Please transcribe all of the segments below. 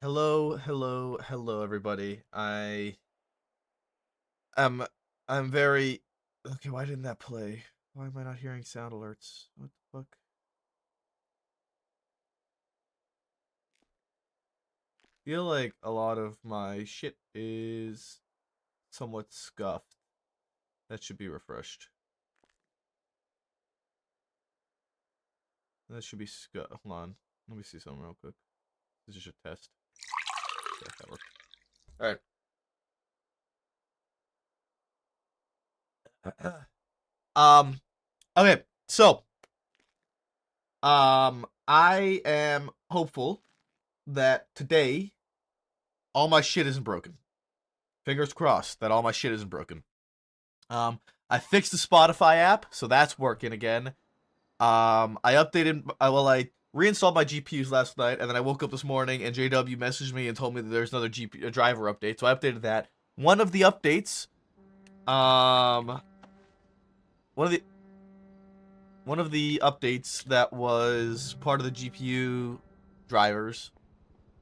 Hello, everybody. I'm I'm very okay. Why didn't that play? Why am I not hearing sound alerts? What the fuck? Feel like a lot of my shit is somewhat scuffed. That should be refreshed. That should be hold on. Let me see something real quick. This is just a test. Yeah, that worked. All right. Okay. So, I am hopeful that today all my shit isn't broken. Fingers crossed that all my shit isn't broken. I fixed the Spotify app, so that's working again. I reinstalled my GPUs last night, and then I woke up this morning, and JW messaged me and told me that there's another driver update, so I updated that. One of the updates, one of the updates that was part of the GPU drivers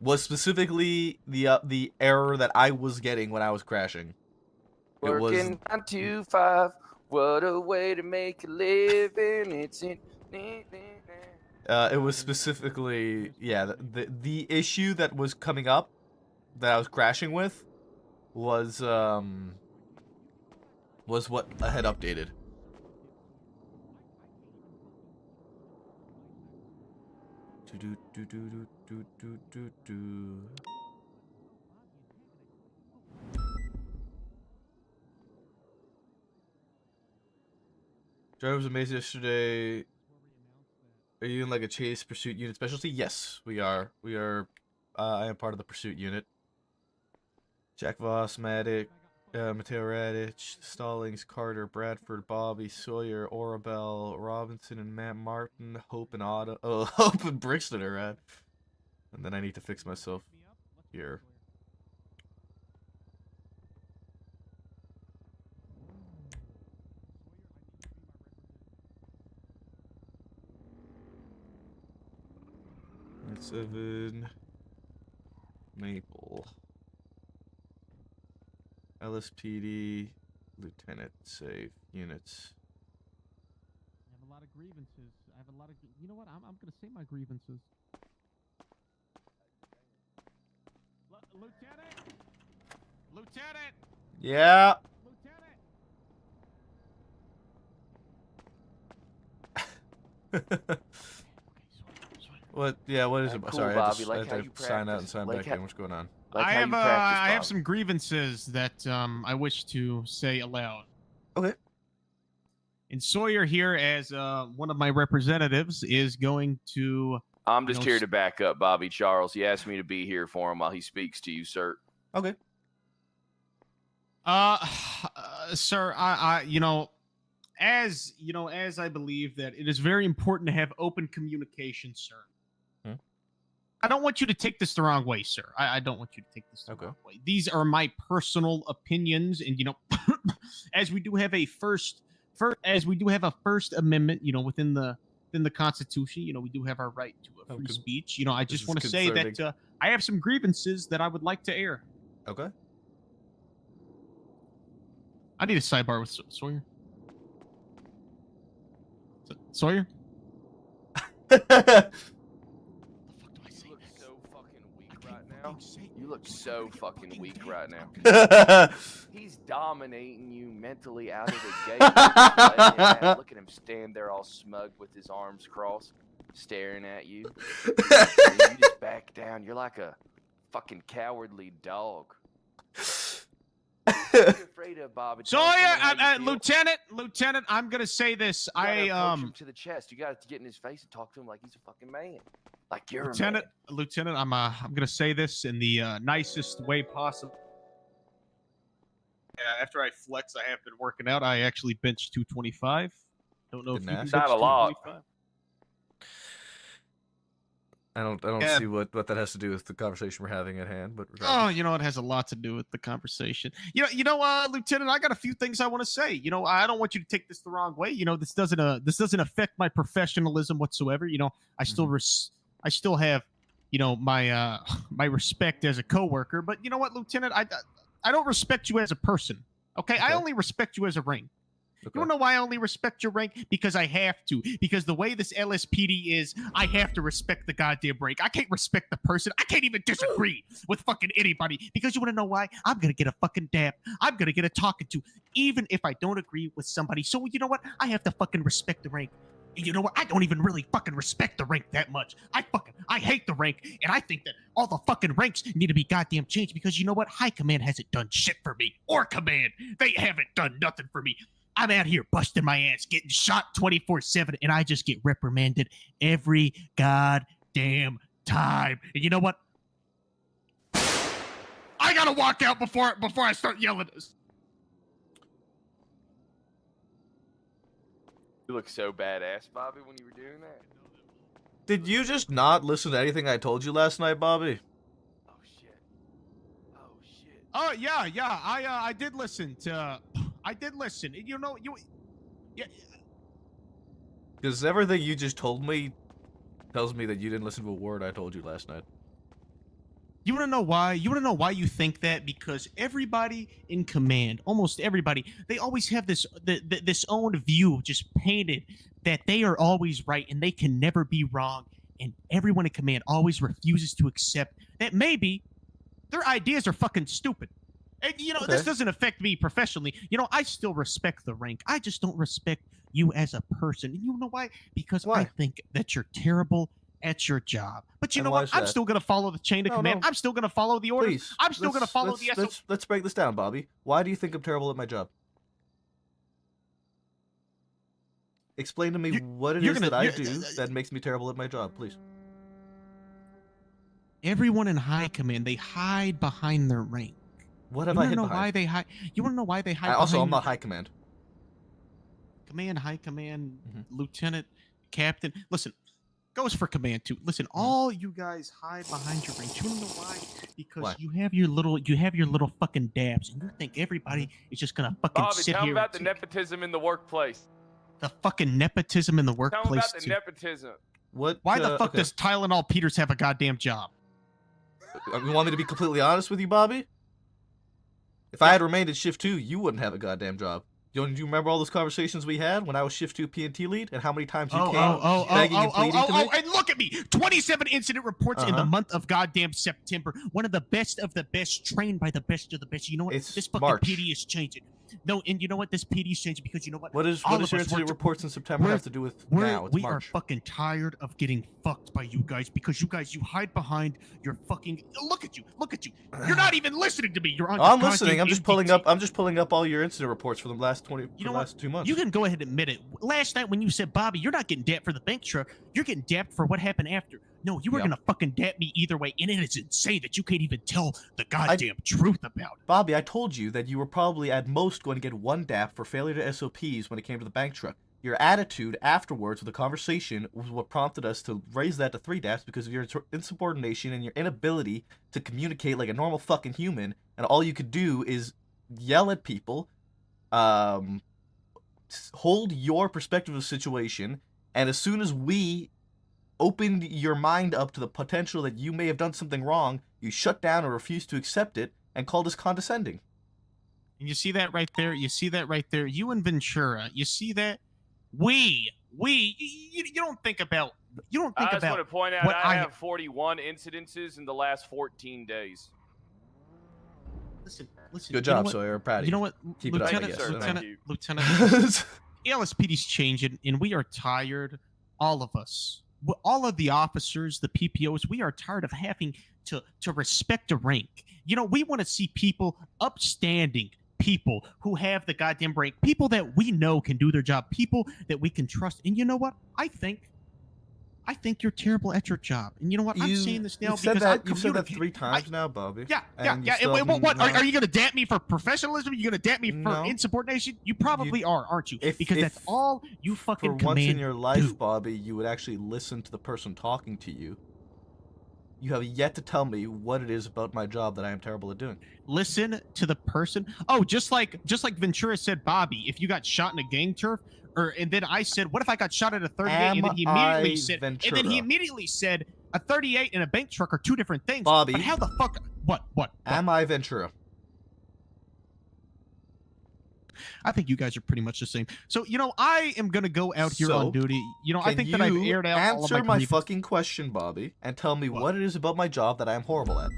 was specifically the error that I was getting when I was crashing. Working 9 to 5, what a way to make a living. It's in. It was specifically, yeah, the issue that was coming up that I was crashing with was what I had updated. Driver was amazing yesterday. Are you in like a chase pursuit unit specialty? Yes, we are. I am part of the pursuit unit. Jack Voss, Matic, Mateo Radich, Stallings, Carter, Bradford, Bobby, Sawyer, Orabel, Robinson, and Matt Martin, Hope and Otto. Oh, Hope and Brixton are rad. And then I need to fix myself here. That's 7. Maple. LSPD, Lieutenant, safe, units. I have a lot of grievances. You know what? I'm going to say my grievances. Lieutenant! Yeah. Lieutenant! What? Yeah, what is it? Cool, Sorry, Bobby. I had to sign out and sign back in. What's going on? I have some grievances that I wish to say aloud. Okay. And Sawyer here, as one of my representatives, is going to. I'm just here to back up Bobby Charles. He asked me to be here for him while he speaks to you, sir. Okay. Sir, as I believe that it is very important to have open communication, sir. I don't want you to take this the wrong way, sir. I don't want you to take this the wrong way. These are my personal opinions, and as we do have a First Amendment, within the Constitution, we do have our right to a free speech. I just want to say that I have some grievances that I would like to air. Okay. I need a sidebar with Sawyer. Sawyer? You look so fucking weak right now. He's dominating you mentally out of the gate. Look at him stand there all smug with his arms crossed, staring at you. You just back down. You're like a fucking cowardly dog. What are you afraid of, Bobby? Sawyer, Lieutenant, I'm gonna say this. You approach him to the chest. You got to get in his face and talk to him like he's a fucking man. Like you're Lieutenant, I'm gonna say this in the nicest way possible. After I flex, I have been working out. I actually benched 225. Don't know if you can bench not a lot. I don't see what that has to do with the conversation we're having at hand, but regardless. It has a lot to do with the conversation. Lieutenant, I got a few things I want to say. I don't want you to take this the wrong way. This doesn't affect my professionalism whatsoever. I still have you know, my my respect as a coworker. But you know what, Lieutenant, I don't respect you as a person. Okay, I Okay. only respect you as a rank. Okay. You wanna know why I only respect your rank? Because I have to. Because the way this LSPD is, I have to respect the goddamn rank. I can't respect the person. I can't even disagree with fucking anybody. Because you wanna know why? I'm gonna get a fucking dap. I'm gonna get a talking to, even if I don't agree with somebody. So you know what? I have to fucking respect the rank. And you know what? I don't even really fucking respect the rank that much. I hate the rank, and I think that all the fucking ranks need to be goddamn changed. Because you know what? High command hasn't done shit for me, or command. They haven't done nothing for me. I'm out here busting my ass, getting shot 24/7, and I just get reprimanded every goddamn time. And you know what? I gotta walk out before I start yelling. You look so badass, Bobby, when you were doing that. Did you just not listen to anything I told you last night, Bobby? Oh shit. Oh shit. Oh yeah. I did listen to. I did listen. You know Yeah. Because everything you just told me tells me that you didn't listen to a word I told you last night. You want to know why? You want to know why you think that? Because everybody in command, almost everybody, they always have this this own view just painted that they are always right and they can never be wrong. And everyone in command always refuses to accept that maybe their ideas are fucking stupid. And you know, Okay. this doesn't affect me professionally. You know, I still respect the rank. I just don't respect you as a person. And you know why? Because Why? I think that you're terrible at your job. But you And know why what? is I'm that? still going to follow the chain of No, command. no. I'm still going to follow the orders. Please. I'm still going to follow the SOP. Let's break this down, Bobby. Why do you think I'm terrible at my job? Explain to me what it is that I do that makes me terrible at my job, please. Everyone in high command, they hide behind their rank. What have You I want to hid know behind? why they hide? You want to know why they hide? Also, I'm behind not high command. command, high command, Mhm. lieutenant, captain. Listen, goes for command too. Listen, all you guys hide behind your rank. You want to know why? Because Why? you have your little fucking dabs, and you think everybody is just gonna fucking Bobby, sit tell him here. about the and nepotism in the workplace. the fucking nepotism in the Tell him workplace about the too. nepotism. What? Why the fuck okay. does Tylenol Peters have a goddamn job? You want me to be completely honest with you, Bobby? If I had remained at shift 2, you wouldn't have a goddamn job. Do you remember all those conversations we had when I was shift 2 P&T lead, and how many times you came begging and pleading to me? and look at me! 27 incident reports in the Uh-huh. month of goddamn September. One of the best of the best, trained by the best of the best. You know what? It's This fucking March. PD is changing. No, and you know what? This PD is changing because you know what? What is All your of us, we're- incident reports in September we're- have to do with now? It's We are March. fucking tired of getting fucked by you guys because you hide behind your fucking. Look at you! You're not even listening to me. You're on. I'm your listening. goddamn I'm just pulling up all your incident reports for the last 2 months. You can go ahead and admit it. Last night when you said, Bobby, you're not getting dapped for the bank truck. You're getting dapped for what happened after. No, you were Yep. gonna fucking dap me either way, and it is insane that you can't even tell the goddamn truth about it. Bobby, I told you that you were probably at most going to get one DAP for failure to SOPs when it came to the bank truck. Your attitude afterwards with the conversation was what prompted us to raise that to 3 DAPs because of your insubordination and your inability to communicate like a normal fucking human, and all you could do is yell at people, hold your perspective of the situation, and as soon as we opened your mind up to the potential that you may have done something wrong, you shut down or refused to accept it and called us condescending. And you see that right there? You see that right there? You and Ventura, you see that? You don't think about. You don't think I just about. want to point out what I I- have 41 incidences in the last 14 days. Listen. Good you job, know what- Sawyer. Proud of You know what, Keep it up, I Lieutenant? guess. Lieutenant. you. The LSPD's changing, and we are tired. All of us, all of the officers, the PPOs, we are tired of having to respect a rank. You know, we want to see people, upstanding people who have the goddamn rank, people that we know can do their job, people that we can trust. And you know what? I think you're terrible at your job. And you know what? I'm saying this now You've said because that, I'm you've said that communicating. 3 times now, Bobby. Yeah. And you still Wait, what? haven't, Are you going to dap me for professionalism? Are you going to dap me for No. insubordination? You probably are, aren't you? If- Because that's if all you For fucking once command in your life, do. Bobby, you would actually listen to the person talking to you. You have yet to tell me what it is about my job that I am terrible at doing. Listen to the person. Oh, just like Ventura said, Bobby, if you got shot in a gang turf, and then I said, what if I got shot at a 30 Am and then he I immediately said, Ventura? and then he immediately said, A 38 and a bank truck are two different things. Bobby. But how the fuck? What? Am I Ventura? I think you guys are pretty much the same. So, I am going to go out here on duty. I think that I've aired out all of answer my grievances. fucking question, Bobby, and tell me what it is about my job that I am horrible at.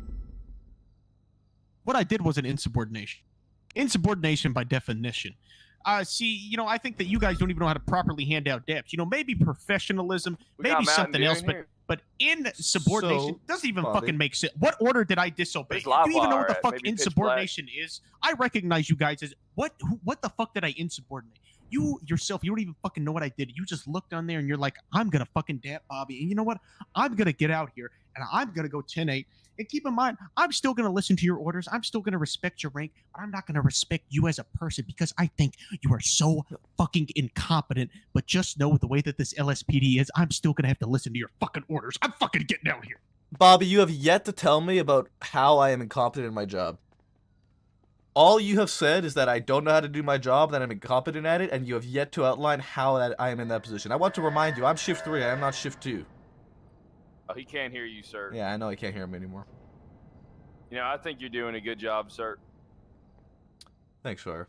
What I did was an insubordination. Insubordination by definition. See, I think that you guys don't even know how to properly hand out debts. maybe professionalism, maybe something else, but insubordination doesn't even fucking make sense. What order did I disobey? Do you even know what the fuck insubordination is? I recognize you guys as what the fuck did I insubordinate? You yourself, you don't even fucking know what I did. You just looked on there and you're like, I'm gonna fucking dab Bobby, and you know what? I'm gonna get out here and I'm gonna go 10-8. And keep in mind, I'm still going to listen to your orders. I'm still going to respect your rank, but I'm not going to respect you as a person because I think you are so fucking incompetent. But just know the way that this LSPD is, I'm still going to have to listen to your fucking orders. I'm fucking getting out here. Bobby, you have yet to tell me about how I am incompetent in my job. All you have said is that I don't know how to do my job, that I'm incompetent at it, and you have yet to outline how that I am in that position. I want to remind you, I'm shift 3, I am not shift 2. Oh, he can't hear you, sir. Yeah, I know he can't hear him anymore. I think you're doing a good job, sir. Thanks, sir.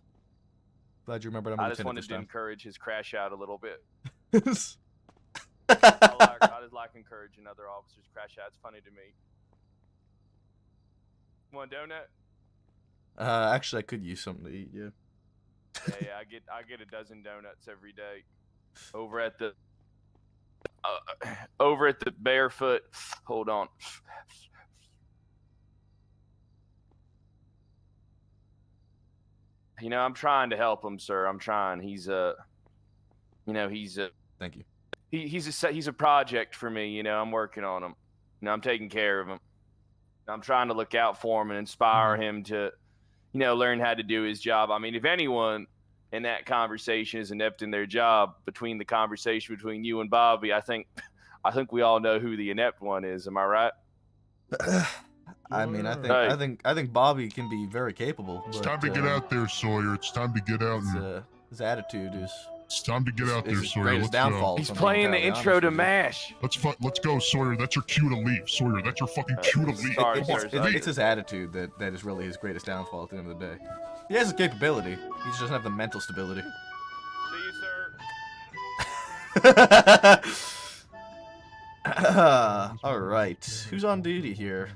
Glad you remembered I'm I just wanted to encourage his crash out a little bit. I I just like encouraging other officers crash out. It's funny to me. Want a donut? Actually, I could use something to eat, yeah. Yeah, I get a dozen donuts every day. Over at the Barefoot. Hold on. I'm trying to help him, sir. I'm trying. He's Thank you. He's a project for me. I'm working on him. I'm taking care of him. I'm trying to look out for him and inspire him to, learn how to do his job. I mean, if anyone in that conversation is inept in their job, between the conversation between you and Bobby, I think we all know who the inept one is. Am I right? I mean, I think Bobby can be very capable. It's time to get out there, Sawyer. It's time to get out. His attitude is. It's time to get out there, Sawyer. Let's downfall. He's playing the intro to MASH. Let's go, Sawyer. That's your cue to leave, Sawyer. That's your fucking cue to leave. Sorry, it's his attitude that is really his greatest downfall at the end of the day. He has the capability. He just doesn't have the mental stability. See you, sir. All right. Who's on duty here?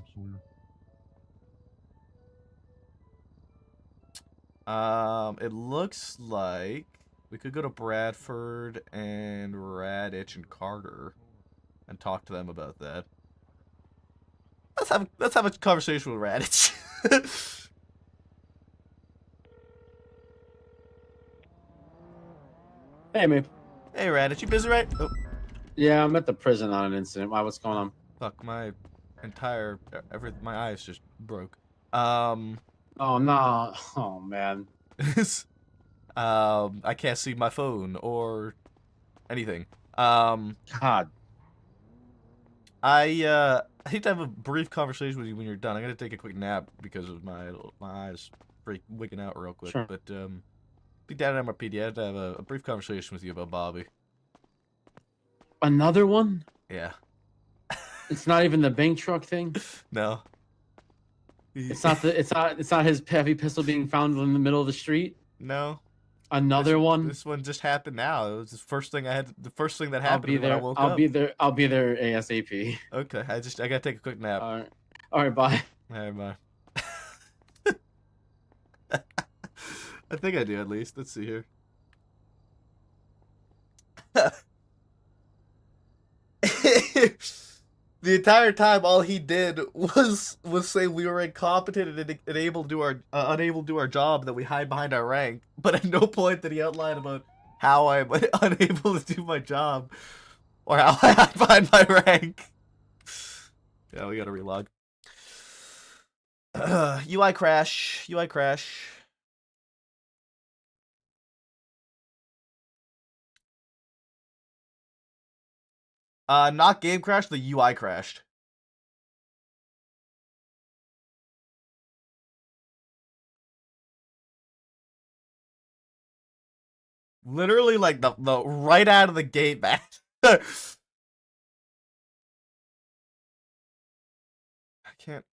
It looks like we could go to Bradford and Radich and Carter and talk to them about that. Let's have a conversation with Radich. Hey, man. Hey, Radich, you busy, right? Oh, Yeah, I'm at the prison on an incident. Why? What's going on? fuck, my eyes just broke. Oh no! Oh man. I can't see my phone or anything. God. I hate to have a brief conversation with you when you're done. I'm gonna take a quick nap because of my eyes wigging out real quick. Sure. But be down at MRPD. I have to have a brief conversation with you about Bobby. Another one? Yeah. It's not even the bank truck thing. No. It's not his heavy pistol being found in the middle of the street. No. Another one. This one just happened now. It was the first thing that happened when I woke up. I'll be there ASAP. Okay. I gotta take a quick nap. All right. Bye. All right, bye. I think I do at least. Let's see here. The entire time, all he did was say we were incompetent and unable to do our job, that we hide behind our rank. But at no point did he outline about how I'm unable to do my job or how I hide behind my rank. Yeah, we gotta relog. UI crash. Not game crash, the UI crashed. Literally, like, the right out of the gate, man. can't.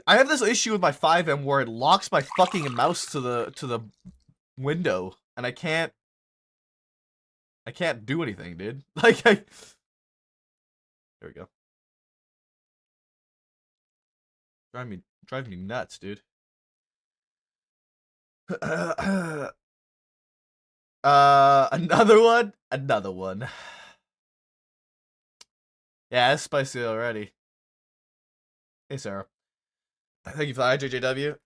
I have this issue with my 5M where it locks my fucking mouse to the window, and I can't do anything, dude. Like there we go. Drive me nuts, dude. Another one? Another one. Yeah, it's spicy already. Hey, Sarah. Thank you for the IJJW.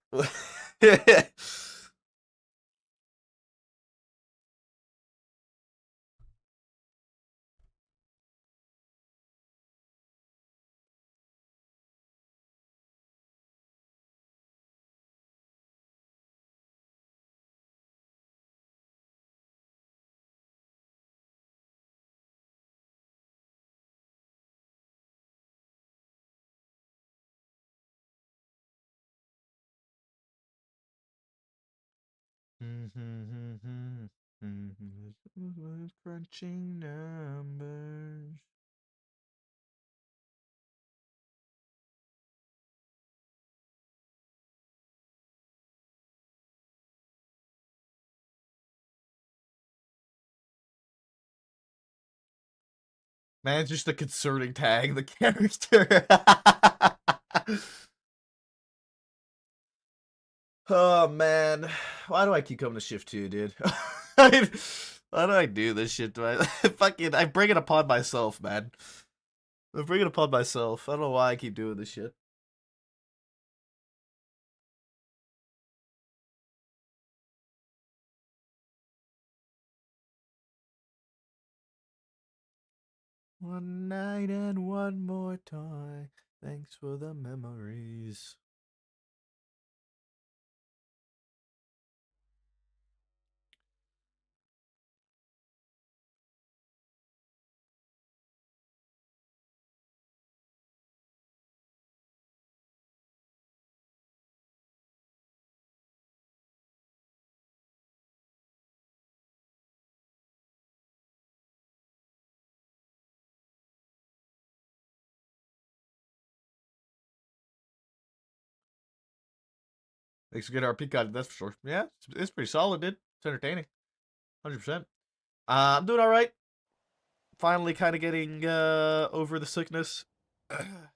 Crunching numbers. Man, it's just a concerning tag, the character. Oh, man. Why do I keep coming to shift 2, dude? Why do I do this shit? I bring it upon myself, man. I bring it upon myself. I don't know why I keep doing this shit. One night and one more toy. Thanks for the memories. Makes a good RP cut, that's for sure. Yeah, it's pretty solid, dude. It's entertaining. 100%. I'm doing alright. Finally kind of getting over the sickness.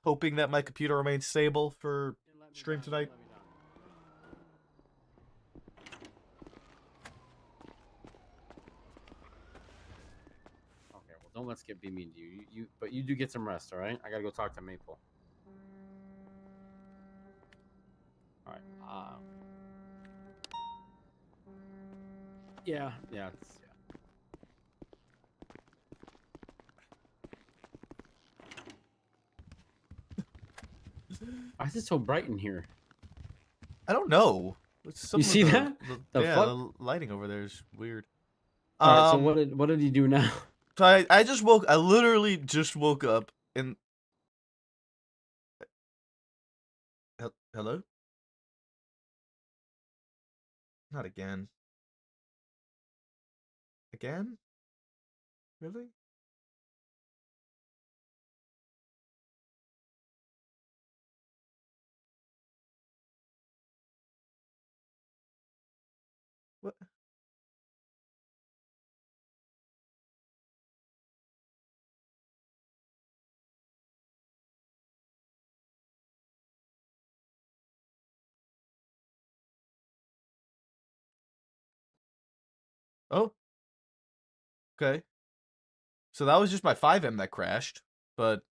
Hoping that my computer remains stable for stream tonight. Okay, well, don't let's get be mean to you. But you do get some rest, all right? I gotta go talk to Maple. All right. Yeah. Why is it so bright in here? I don't know. You see that? The lighting over there is weird. All right. So what did he do now? So I literally just woke up and. Hello? Not again. Again? Really? What? Oh. Okay. So that was just my 5M that crashed, but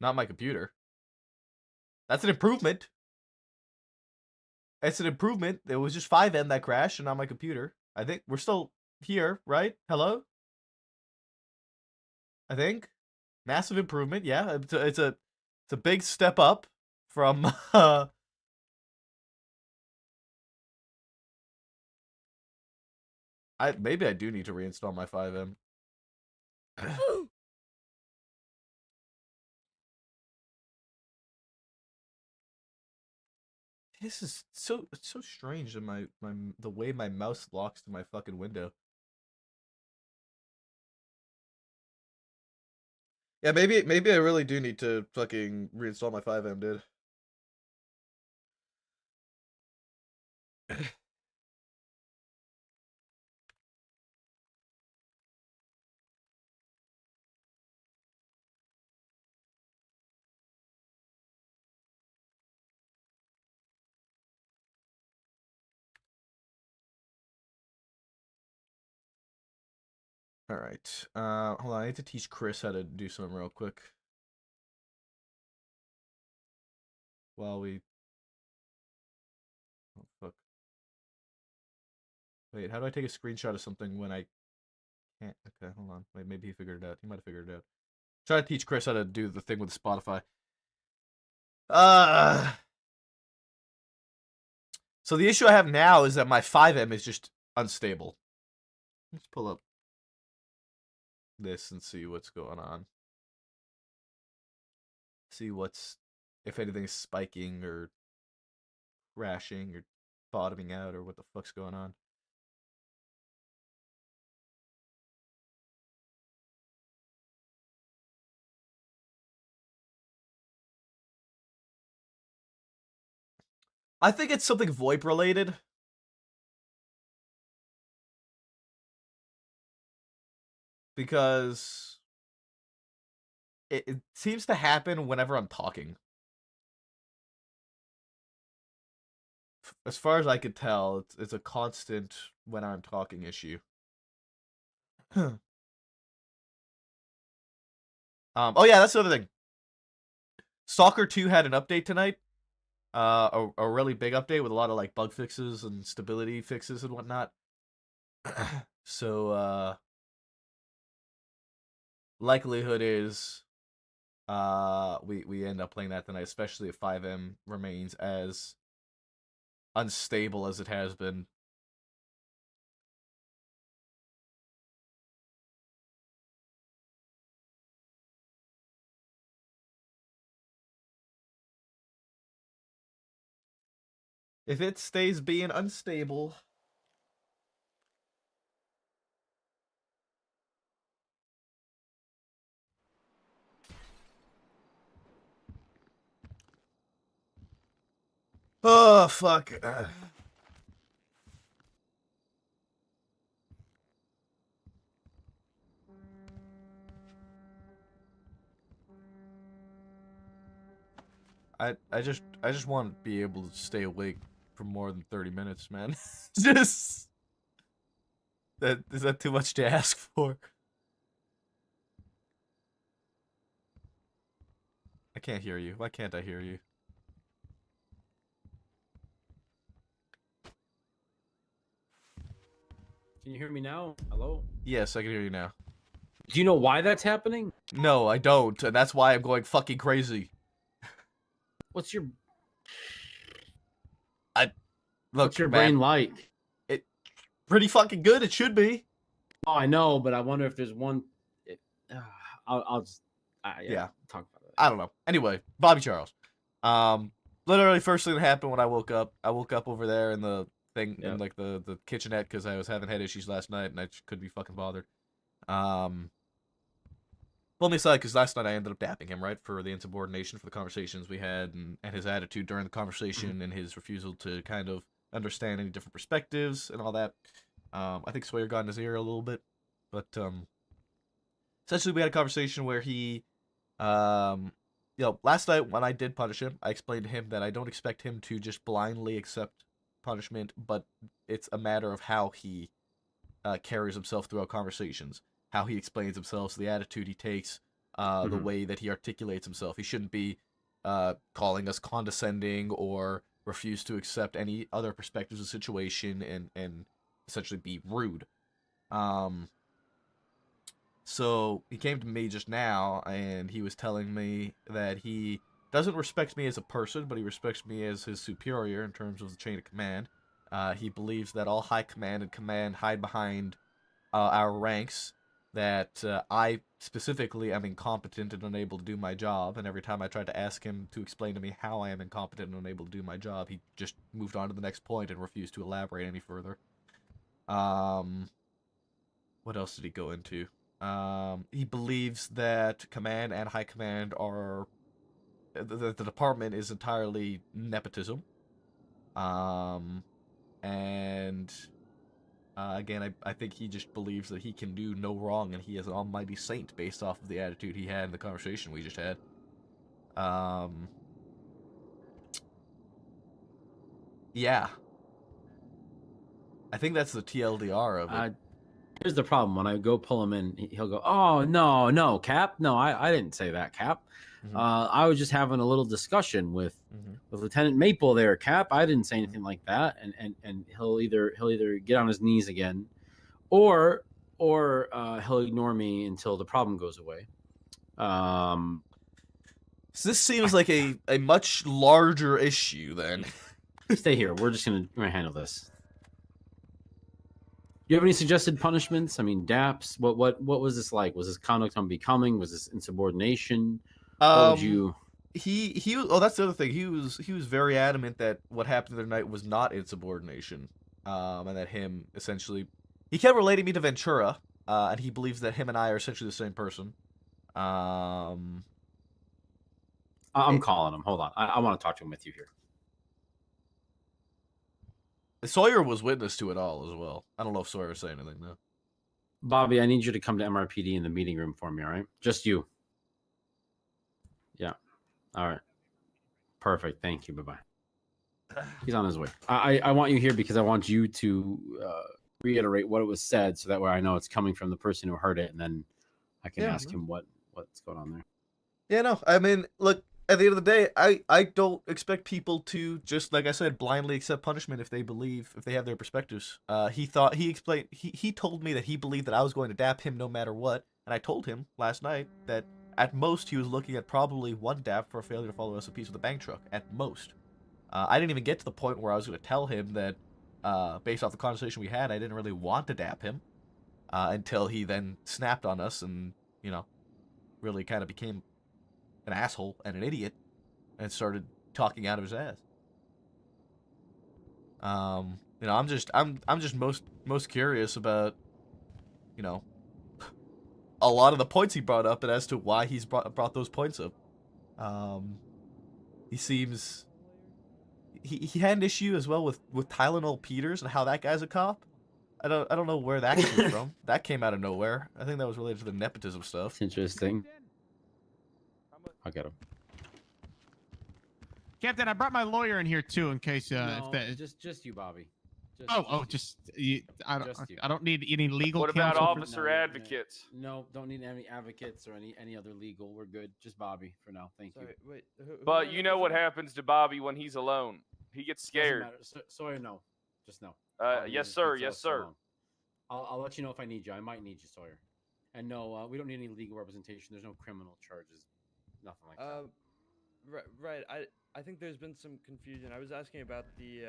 not my computer. That's an improvement. It's an improvement. It was just 5M that crashed and not my computer. I think we're still here, right? Hello? I think. Massive improvement. Yeah, it's a big step up from maybe I do need to reinstall my 5M. This is it's so strange in the way my mouse locks to my fucking window. Yeah, maybe I really do need to fucking reinstall my 5M, dude. All right. Hold on. I need to teach Chris how to do something real quick. While we... Oh, fuck. Wait, how do I take a screenshot of something when I can't? Okay, hold on. Wait, maybe he figured it out. He might have figured it out. Try to teach Chris how to do the thing with Spotify. So the issue I have now is that my 5M is just unstable. Let's pull up this and see what's going on. See what's, if anything's spiking or crashing or bottoming out or what the fuck's going on. I think it's something VoIP related. Because it seems to happen whenever I'm talking. As far as I could tell, it's a constant when I'm talking issue. Oh yeah, that's the other thing. Stalker 2 had an update tonight. A really big update with a lot of like bug fixes and stability fixes and whatnot. So likelihood is we end up playing that tonight, especially if 5M remains as unstable as it has been. If it stays being unstable, oh fuck. I just want to be able to stay awake for more than 30 minutes, man. Just that is that too much to ask for? I can't hear you. Why can't I hear you? Can you hear me now? Hello? Yes, I can hear you now. Do you know why that's happening? No, I don't, and that's why I'm going fucking crazy. What's your Look, what's your man, brain like? it pretty fucking good. It should be. Oh, I know, but I wonder if there's one. I'll just Yeah. talk about it. I don't know. Anyway, Bobby Charles. Literally first thing that happened when I woke up over there in the thing in Yep. like the kitchenette because I was having head issues last night and I just couldn't be fucking bothered. Pulled me aside because last night I ended up dapping him, right, for the insubordination, for the conversations we had, and his attitude during the conversation and his refusal to kind of understand any different perspectives and all that. I think Sawyer got in his ear a little bit, but essentially we had a conversation where he, last night when I did punish him, I explained to him that I don't expect him to just blindly accept punishment, but it's a matter of how he carries himself throughout conversations, how he explains himself, the attitude he takes, the way that he articulates himself. He shouldn't be calling us condescending or refuse to accept any other perspectives of the situation and essentially be rude. So he came to me just now and he was telling me that he doesn't respect me as a person, but he respects me as his superior in terms of the chain of command. He believes that all high command and command hide behind our ranks, that I specifically am incompetent and unable to do my job, and every time I tried to ask him to explain to me how I am incompetent and unable to do my job, he just moved on to the next point and refused to elaborate any further. What else did he go into? He believes that command and high command are the department is entirely nepotism. And again, I think he just believes that he can do no wrong and he is an almighty saint based off of the attitude he had in the conversation we just had. Yeah. I think that's the TLDR of it. Here's the problem. When I go pull him in, he'll go, "Oh, no, Cap. No, I didn't say that, Cap. I was just having a little discussion with Lieutenant Maple there, Cap. I didn't say anything like that." And he'll either get on his knees again, or he'll ignore me until the problem goes away. So this seems like a much larger issue then. Stay here. We're gonna handle this. Do you have any suggested punishments? I mean, DAPS. What was this like? Was this conduct unbecoming? Was this insubordination? What would you? He oh, that's the other thing. He was very adamant that what happened the other night was not insubordination, and that him essentially he kept relating me to Ventura, and he believes that him and I are essentially the same person. I'm calling him. Hold on, I want to talk to him with you here. Sawyer was witness to it all as well. I don't know if Sawyer said anything though. Bobby, I need you to come to MRPD in the meeting room for me. All right, just you. Yeah. All right. Perfect. Thank you. Bye-bye. He's on his way. I want you here because I want you to reiterate what it was said so that way I know it's coming from the person who heard it, and then I can ask him what's going on there. Yeah, no. I mean, look, at the end of the day, I don't expect people to just, like I said, blindly accept punishment if they have their perspectives. He told me that he believed that I was going to dap him no matter what, and I told him last night that at most he was looking at probably one dap for a failure to follow SOPs with a bank truck, at most. I didn't even get to the point where I was going to tell him that, based off the conversation we had, I didn't really want to dap him, until he then snapped on us and, really kind of became an asshole and an idiot and started talking out of his ass. I'm just most curious about, a lot of the points he brought up and as to why he's brought those points up. He seems he had an issue as well with Tylenol Peters and how that guy's a cop. I don't know where that came from. That came out of nowhere. I think that was related to the nepotism stuff. It's interesting. I'll get him. Captain, I brought my lawyer in here too in case No, if that. just you, Bobby. I don't need any legal. What about counsel officer advocates? No, don't need any advocates or any other legal. We're good. Just Bobby for now. Thank you. Wait, But you know what happens to Bobby when he's alone? He gets scared. Sawyer, no. Just no. Yes, sir. Yes, sir. I'll let you know if I need you. I might need you, Sawyer. And no, we don't need any legal representation. There's no criminal charges. Nothing like that. Right. I think there's been some confusion. I was asking about the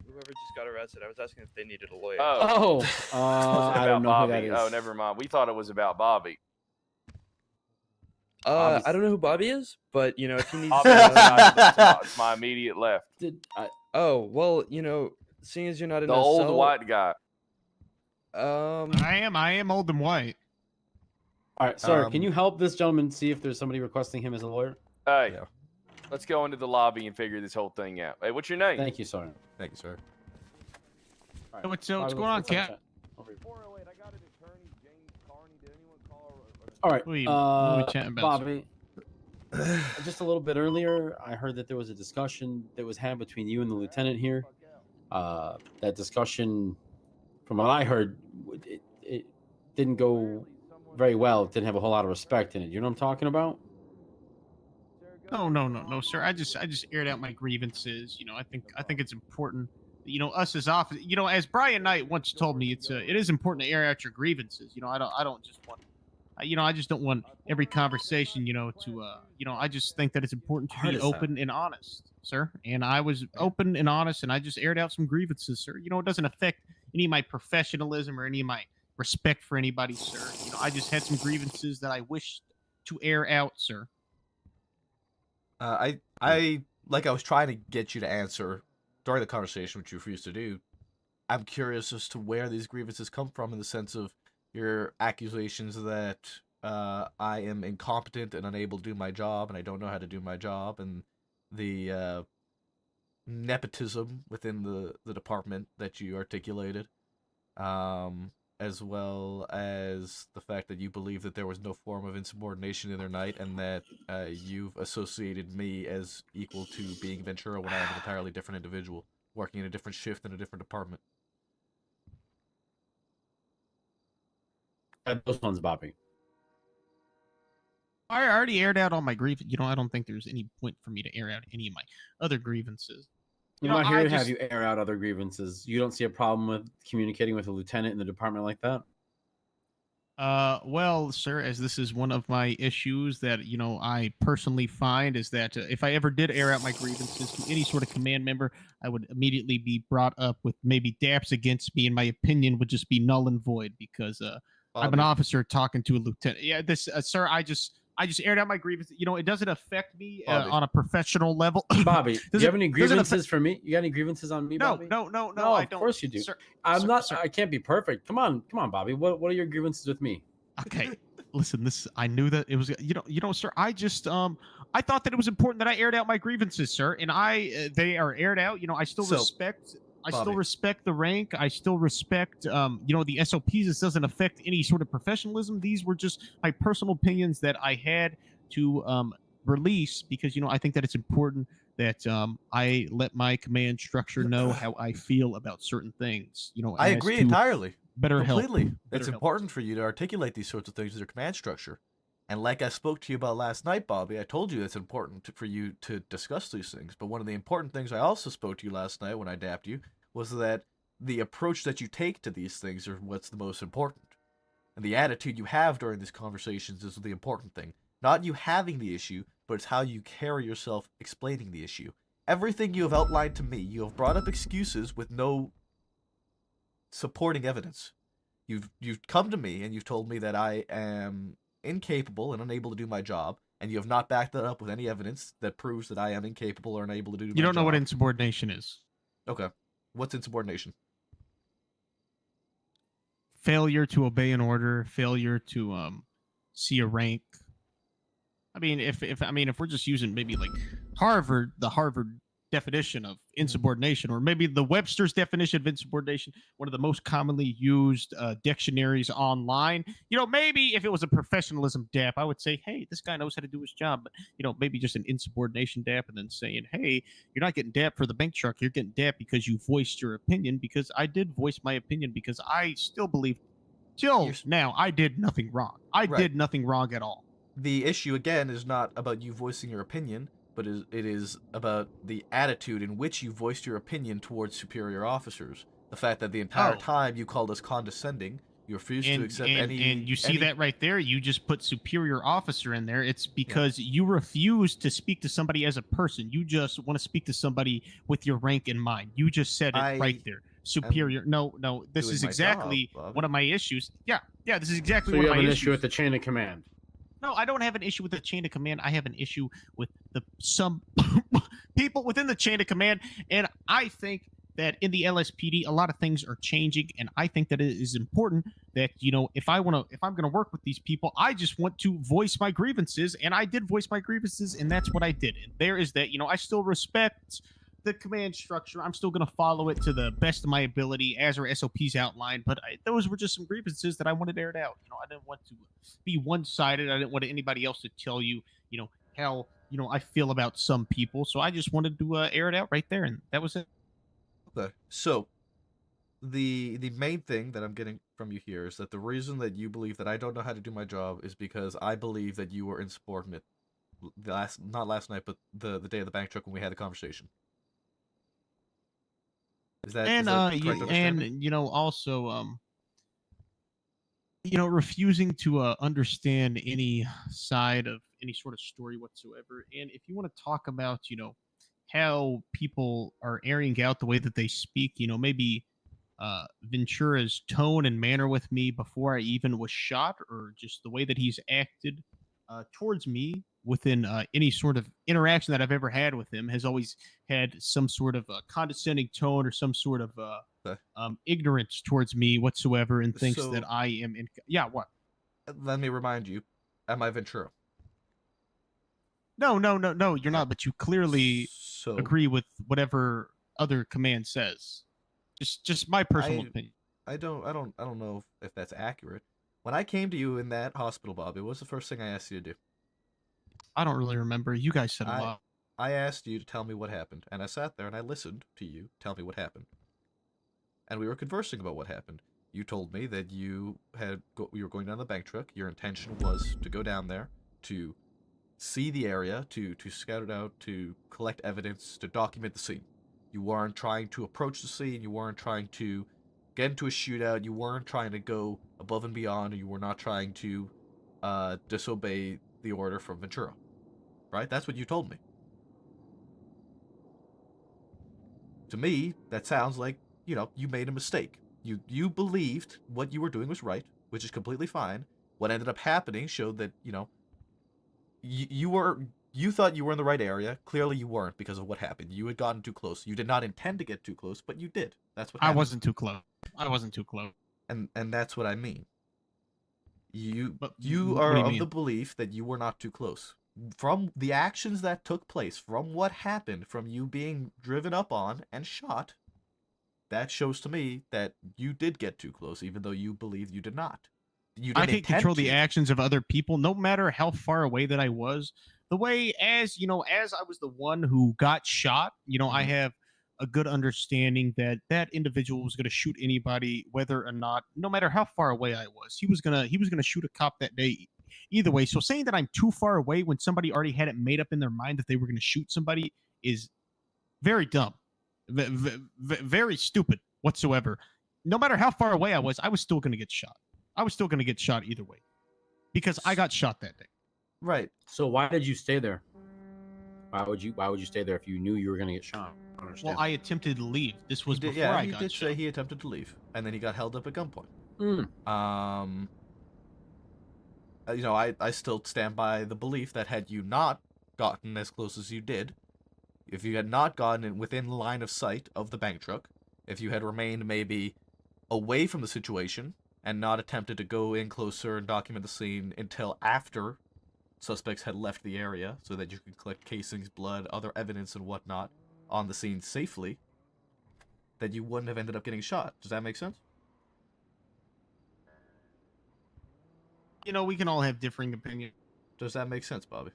whoever just got arrested. I was asking if they needed a lawyer. Oh, I don't know who that Bobby. is. Oh, never mind. We thought it was about Bobby. I don't know who Bobby is, but if he needs. It's my immediate left. Oh well, seeing as you're not in The a old cell, white guy. I am old and white. All right, sir. Can you help this gentleman see if there's somebody requesting him as a lawyer? Hey, Yeah. let's go into the lobby and figure this whole thing out. Hey, what's your name? Thank you, sir. Thank you, sir. All So what's Bobby, going on, let's have a Cap? chat. Over here. 408. I got an attorney, James Carney. Did anyone call? All right, What are we chatting about, sir? Bobby. Just a little bit earlier, I heard that there was a discussion that was had between you and the lieutenant here. That discussion, from what I heard, it didn't go very well. It didn't have a whole lot of respect in it. You know what I'm talking about? No, sir. I just aired out my grievances. I think it's important. Us as office. As Brian Knight once told me, it is important to air out your grievances. I don't just want. I just don't want every conversation. I just think that it's important to be open and honest, sir. And I was open and honest, and I just aired out some grievances, sir. It doesn't affect any of my professionalism or any of my respect for anybody, sir. I just had some grievances that I wished to air out, sir. I was trying to get you to answer during the conversation, which you refused to do. I'm curious as to where these grievances come from in the sense of your accusations that I am incompetent and unable to do my job, and I don't know how to do my job, and the nepotism within the department that you articulated, as well as the fact that you believe that there was no form of insubordination the other night, and that you've associated me as equal to being Ventura when I am an entirely different individual, working in a different shift in a different department. Those ones, Bobby. I already aired out all my grievances. I don't think there's any point for me to air out any of my other grievances. I'm not here to have you air out other grievances. You don't see a problem with communicating with a lieutenant in the department like that? Well, sir, as this is one of my issues that, I personally find is that if I ever did air out my grievances to any sort of command member, I would immediately be brought up with maybe daps against me, and my opinion would just be null and void because I'm an officer talking to a lieutenant. Yeah, sir, I just aired out my grievances. It doesn't affect me on a professional level. Bobby, do you have any grievances for me? You got any grievances on me, Bobby? No, I don't. Of course you do. Sir, I can't be perfect. Come on, Bobby. What are your grievances with me? Okay, listen. I knew that it was. Sir. I just I thought that it was important that I aired out my grievances, sir, and they are aired out. I still respect. I still respect the rank. I still respect, the SOPs. This doesn't affect any sort of professionalism. These were just my personal opinions that I had to release because, I think that it's important that I let my command structure know how I feel about certain things. I agree entirely. Completely. Help. It's important for you to articulate these sorts of things with your command structure. And like I spoke to you about last night, Bobby, I told you it's important for you to discuss these things. But one of the important things I also spoke to you last night when I dapped you was that the approach that you take to these things are what's the most important. And the attitude you have during these conversations is the important thing. Not you having the issue, but it's how you carry yourself explaining the issue. Everything you have outlined to me, you have brought up excuses with no supporting evidence. You've come to me and you've told me that I am incapable and unable to do my job, and you have not backed that up with any evidence that proves that I am incapable or unable to do my job. You don't know what insubordination is. Okay. What's insubordination? Failure to obey an order, failure to see a rank. I mean, if we're just using maybe like the Harvard definition of insubordination, or maybe the Webster's definition of insubordination, one of the most commonly used dictionaries online. Maybe if it was a professionalism DAP, I would say, hey, this guy knows how to do his job. But maybe just an insubordination DAP, and then saying, hey, you're not getting DAP for the bank truck. You're getting DAP because you voiced your opinion. Because I did voice my opinion because I still believe, till now, I did nothing wrong. I did nothing wrong at all. The issue again is not about you voicing your opinion, but it is about the attitude in which you voiced your opinion towards superior officers. The fact that the entire time you called us condescending, you refused to accept any... And you see that right there? You just put superior officer in there. It's because you refuse to speak to somebody as a person. You just want to speak to somebody with your rank in mind. You just said it right there. Superior. No, this is exactly one of my issues. Yeah, this is exactly one of my issues. So you have an issue with the chain of command? No, I don't have an issue with the chain of command. I have an issue with some people within the chain of command, and I think that in the LSPD, a lot of things are changing, and I think that it is important that if I'm gonna work with these people, I just want to voice my grievances, and I did voice my grievances, and that's what I did. And there is that. I still respect the command structure. I'm still going to follow it to the best of my ability as our SOPs outlined, but those were just some grievances that I wanted aired out. I didn't want to be one-sided. I didn't want anybody else to tell you, how, I feel about some people. So I just wanted to air it out right there, and that was it. Okay. So the main thing that I'm getting from you here is that the reason that you believe that I don't know how to do my job is because I believe that you were insubordinate not last night, but the day of the bank truck when we had the conversation. Is that also refusing to understand any side of any sort of story whatsoever. And if you want to talk about how people are airing out the way that they speak, maybe Ventura's tone and manner with me before I even was shot, or just the way that he's acted towards me, within any sort of interaction that I've ever had with him has always had some sort of condescending tone or some sort of ignorance towards me whatsoever, and thinks So- that I am in. Yeah, what? Let me remind you, am I Ventura? No, you're not. But you clearly So agree with whatever other command says. Just my personal opinion. I don't know if that's accurate. When I came to you in that hospital, Bobby, what was the first thing I asked you to do? I don't really remember. You guys said a I- lot. I asked you to tell me what happened, and I sat there and I listened to you tell me what happened. And we were conversing about what happened. You told me that you were going down the bank truck. Your intention was to go down there, to see the area, to scout it out, to collect evidence, to document the scene. You weren't trying to approach the scene. You weren't trying to get into a shootout. You weren't trying to go above and beyond. You were not trying to disobey the order from Ventura. Right? That's what you told me. To me, that sounds like, you made a mistake. You believed what you were doing was right, which is completely fine. What ended up happening showed that, you thought you were in the right area. Clearly you weren't because of what happened. You had gotten too close. You did not intend to get too close, but you did. That's what happened. I wasn't too close. And that's what I mean. You But you what are do you of mean? the belief that you were not too close. From the actions that took place, from what happened, from you being driven up on and shot, that shows to me that you did get too close, even though you believe you did not. You didn't I can't intend control the to. actions of other people, no matter how far away that I was. The way, as I was the one who got shot, I Mhm. have a good understanding that that individual was going to shoot anybody, whether or not, no matter how far away I was, he was gonna shoot a cop that day. Either way, so saying that I'm too far away when somebody already had it made up in their mind that they were going to shoot somebody is very dumb, very stupid whatsoever. No matter how far away I was still going to get shot. I was still going to get shot either way because I got shot that day. Right. So why did you stay there? Why would you stay there if you knew you were gonna get shot? I don't understand. Well, I attempted to leave. This was before I He got did shot. say he attempted to leave, and then he got held up at gunpoint. Hmm. I still stand by the belief that had you not gotten as close as you did, if you had not gotten within line of sight of the bank truck, if you had remained maybe away from the situation and not attempted to go in closer and document the scene until after suspects had left the area so that you could collect casings, blood, other evidence, and whatnot on the scene safely, that you wouldn't have ended up getting shot. Does that make sense? We can all have differing opinions. Does that make sense, Bobby?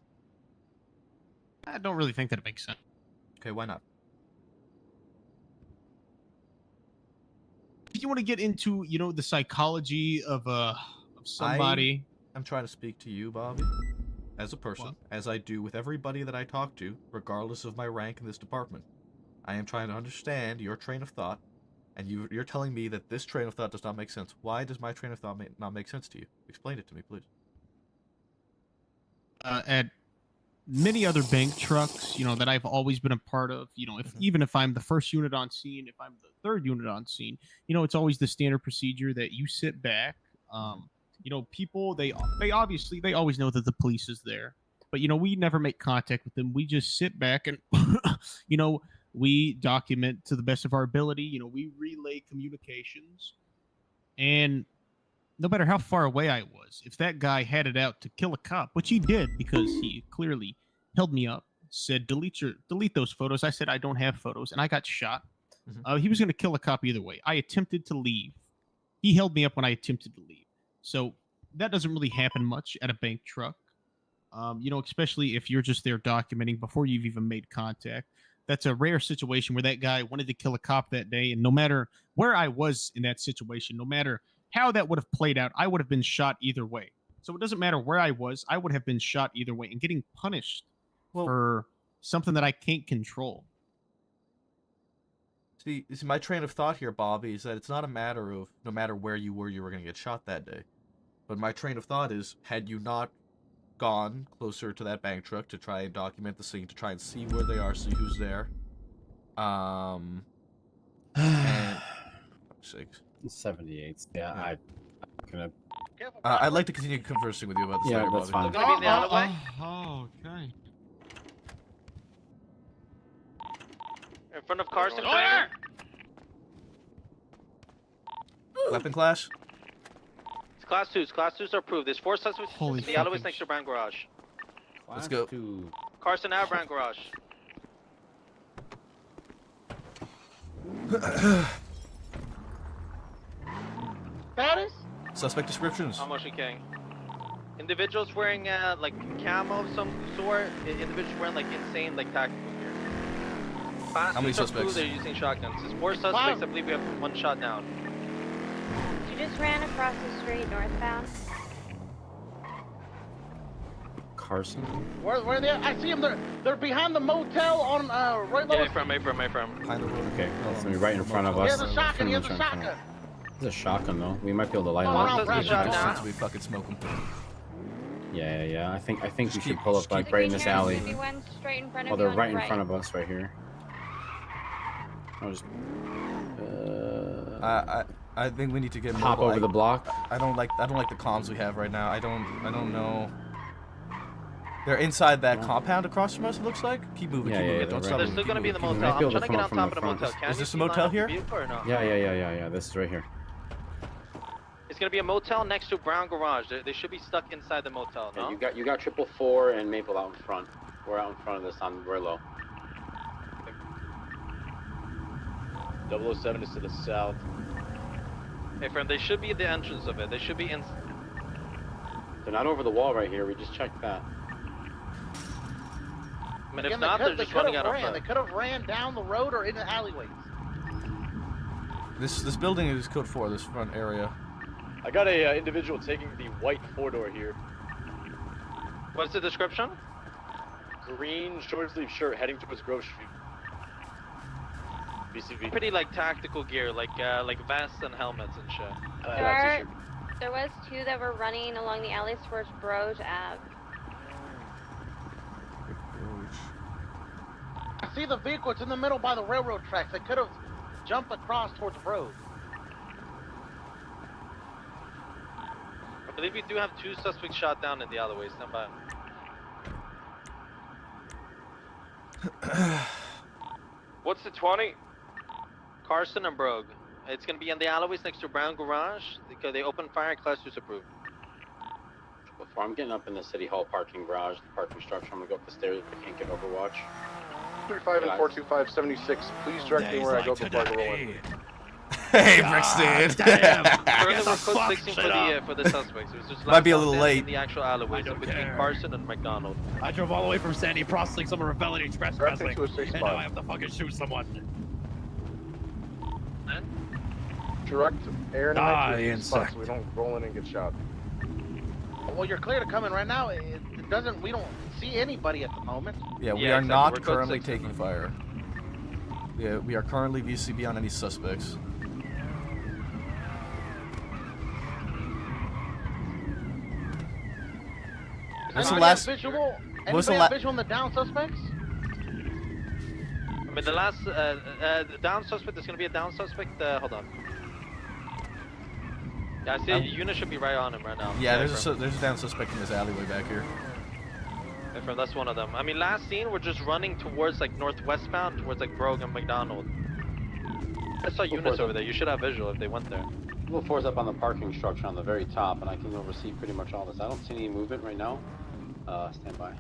I don't really think that it makes sense. Okay, why not? If you want to get into, the psychology of somebody, I'm trying to speak to you, Bobby, as a person, What? as I do with everybody that I talk to, regardless of my rank in this department. I am trying to understand your train of thought, and you're telling me that this train of thought does not make sense. Why does my train of thought not make sense to you? Explain it to me, please. at many other bank trucks, that I've always been a part of, even if I'm the first unit on scene, if I'm the third unit on scene, it's always the standard procedure that you sit back. People, they always know that the police is there, but we never make contact with them. We just sit back and we document to the best of our ability. We relay communications, and no matter how far away I was, if that guy had it out to kill a cop, which he did because he clearly held me up, said delete those photos. I said I don't have photos, and I got shot. He was going to kill a cop either way. I attempted to leave. He held me up when I attempted to leave. So that doesn't really happen much at a bank truck. Especially if you're just there documenting before you've even made contact. That's a rare situation where that guy wanted to kill a cop that day, and no matter where I was in that situation, no matter how that would have played out, I would have been shot either way. So it doesn't matter where I was, I would have been shot either way and getting punished for something that I can't control. See, my train of thought here, Bobby, is that it's not a matter of no matter where you were going to get shot that day. But my train of thought is, had you not gone closer to that bank truck to try and document the scene, to try and see where they are, see who's there, and 78. Yeah, I'm gonna careful. I'd like to continue conversing with you about this Yeah, later, that's Bobby. fine. Gonna be in the alleyway. Okay. In front of Carson. Order! Weapon class? It's class 2s. Class 2s are approved. There's 4 suspects Holy in the alleyways fucking next to Brown Garage. Let's go. Carson out, Brown Garage. Status? Suspect descriptions. Motion King. Individuals wearing like camo of some sort. Individuals wearing like insane like tactical gear. Class How many 2s are approved, suspects? They're using shotguns. There's 4 suspects. I believe we have 1 shot down. You just ran across the street northbound. Carson. Where they? I see them. They're behind the motel on right below. Yeah, A-firm. Behind the road. Okay, that's gonna be right in front of He us. has a shotgun. He has a shotgun. It's a shotgun though. We might be able to light him Oh, up. no, Let's Brad, get shot shot down. Since we fucking smoke them. Yeah. I think we Just should keep- pull just up like The right in green this hair alley. should be one straight in front of Oh, you they're on right the in front of us right here. I think we need to get Hop mobile. over the block. I don't like the comms we have right now. I don't know. They're inside that compound across from us. It looks like. Keep moving. Yeah, keep yeah, moving. they're Don't right stop. They're there. still gonna be in the You might motel. be I'm able trying to to get come on up from top of the the motel. front. Can Is you this a see line motel up here? vehicle or no? Yeah. This is right here. It's gonna be a motel next to Brown Garage. They should be stuck inside the motel, no? You got 444 and Maple out in front. We're out in front of this on Rillo. 007 is to the south. Hey, friend, they should be at the entrance of it. They should be in. They're not over the wall right here. We just checked that. I mean, if Again, not, they're they just could running have out of ran. front. They could have ran down the road or in the alleyways. This building is code 4. This front area. I got a individual taking the white 4-door here. What's the description? Green short sleeve shirt heading towards Grove Street. BCV. Pretty like tactical gear, like vests and helmets and shit. There was 2 that were running along the alley towards Broge Ave. I see the vehicle. It's in the middle by the railroad tracks. They could have jumped across towards the road. I believe we do have 2 suspects shot down in the alleyway. Stand by. What's the 20? Carson and Brogue. It's gonna be in the alleyways next to Brown Garage because they opened fire. Class 2's approved. Before I'm getting up in the City Hall parking garage, the parking structure, I'm gonna go up the stairs if I can't get Overwatch. 35 and 425-76. Please direct me where I go before I go in. Hey, Brixton. Currently, we're code 16 for the suspects. It was just Might be a last little stop late. in the actual alleyways in between Carson and McDonald. I drove all the way from Sandy processing someone for felony express Directing to a safe and now I spot. have to fucking shoot someone. Direct air and Die, to a safe spot insect. so we don't roll in and get shot. Well, you're clear to come in right now. It doesn't. We don't see anybody at the moment. Yeah, we Yeah, are exactly. not We're code currently 6. taking fire. Yeah, we are currently VCB on any suspects. What's the Anybody last? have visual? what's the Anybody la- have visual on the down suspects? I mean, the last the down suspect. There's gonna be a down suspect. Hold on. Yeah, I see. A unit should be right on him right now. Yeah, there's a down suspect in this alleyway back here. From that's one of them. I mean, last scene we're just running towards like northwestbound, towards like Brogue and McDonald. I saw units over there. You should have visual if they went there. Level 4's up on the parking structure on the very top, and I can oversee pretty much all this. I don't see any movement right now. Stand by.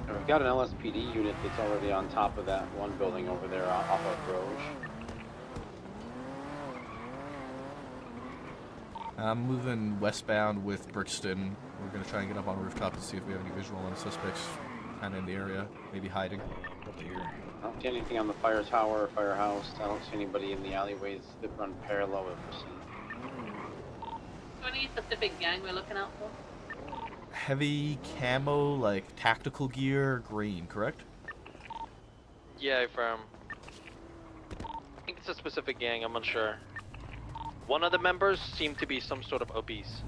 And we've got an LSPD unit that's already on top of that one building over there off of Roche. I'm moving westbound with Brixton. We're gonna try and get up on a rooftop to see if we have any visual on the suspects kind of in the area, maybe hiding. I don't see anything on the fire tower or firehouse. I don't see anybody in the alleyways that run parallel with the scene. Any specific gang we're looking out for? Heavy camo, like tactical gear, green, correct? Yeah, from. I think it's a specific gang. I'm unsure. One of the members seemed to be some sort of obese.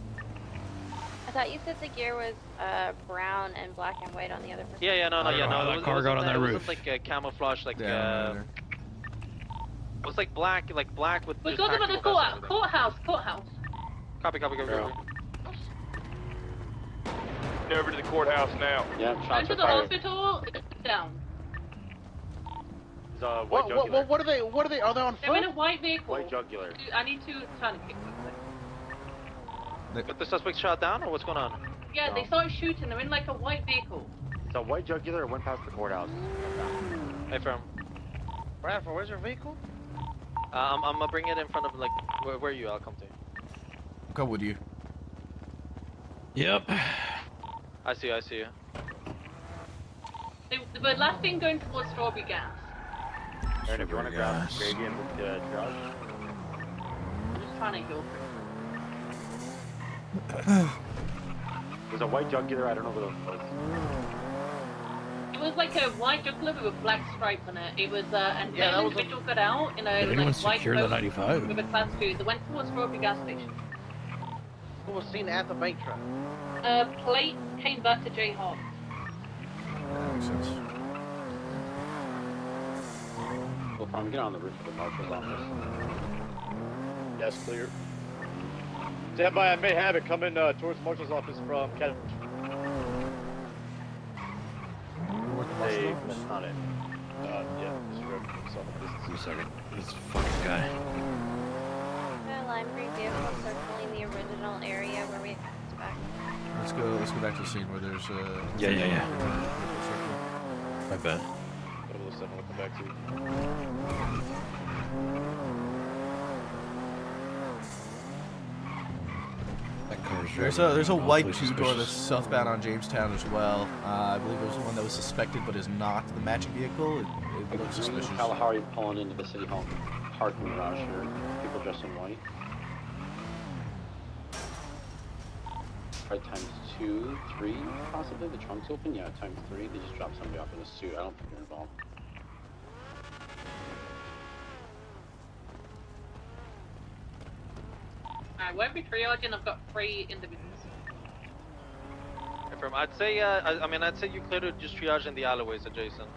I thought you said the gear was brown and black and white on the other person. Yeah, no. That car got on that It roof. wasn't like camouflage, like Yeah, What's like black with. We just got them at tactical the vests and everything. courthouse. Copy. Go. Over to the courthouse now. Yeah, Going shots to are the fired. hospital. Down. It's a white jugular. What are they? What are they? Are they on They're in foot? a white vehicle. White jugular. I need to turn it quickly. Got the suspect shot down, or what's going on? Yeah, they started shooting. They're in like a white vehicle. It's a white jugular. Went past the courthouse. Hey, firm. Bradford, where's your vehicle? I'm gonna bring it in front of like where are you? I'll come to you. I'll go with you. Yep. I see you. They were last thing going towards strawberry gas. Aaron, if you want to grab gradient with the triage. I'm just trying to heal There's a white jugular. I don't know what it was. It was like a white jugular with a black stripe on it. It was an individual got out in a like, white coat with a class 2. They went towards strawberry gas station. Who was seen at the bank truck? Plate came back to Jayhawk. That makes sense. Well, get on the roof of the marshal's office. Yes, clear. Stand by. I may have it coming towards the marshal's office from Cat. Hey, that's not it. Yeah, just road. This is a second. This fucking guy. Line 3 vehicle circling the original area where we back. Let's go back to the scene where there's Yeah. My bad. 007 will come back to you. That car's there's a white awfully two-door that's suspicious. southbound on Jamestown as well. I believe it was the one that was suspected but is not the matching vehicle. It looks suspicious. Kalahari pulling into the city hall parking garage here. People dressed in white. Right, times 2, 3, possibly. The trunk's open. Yeah, times 3. They just dropped somebody off in a suit. I don't think they're involved. Alright, won't be triaging. I've got 3 individuals. Hey, firm. I'd say I'd say you cleared it just triage in the alleyways adjacent.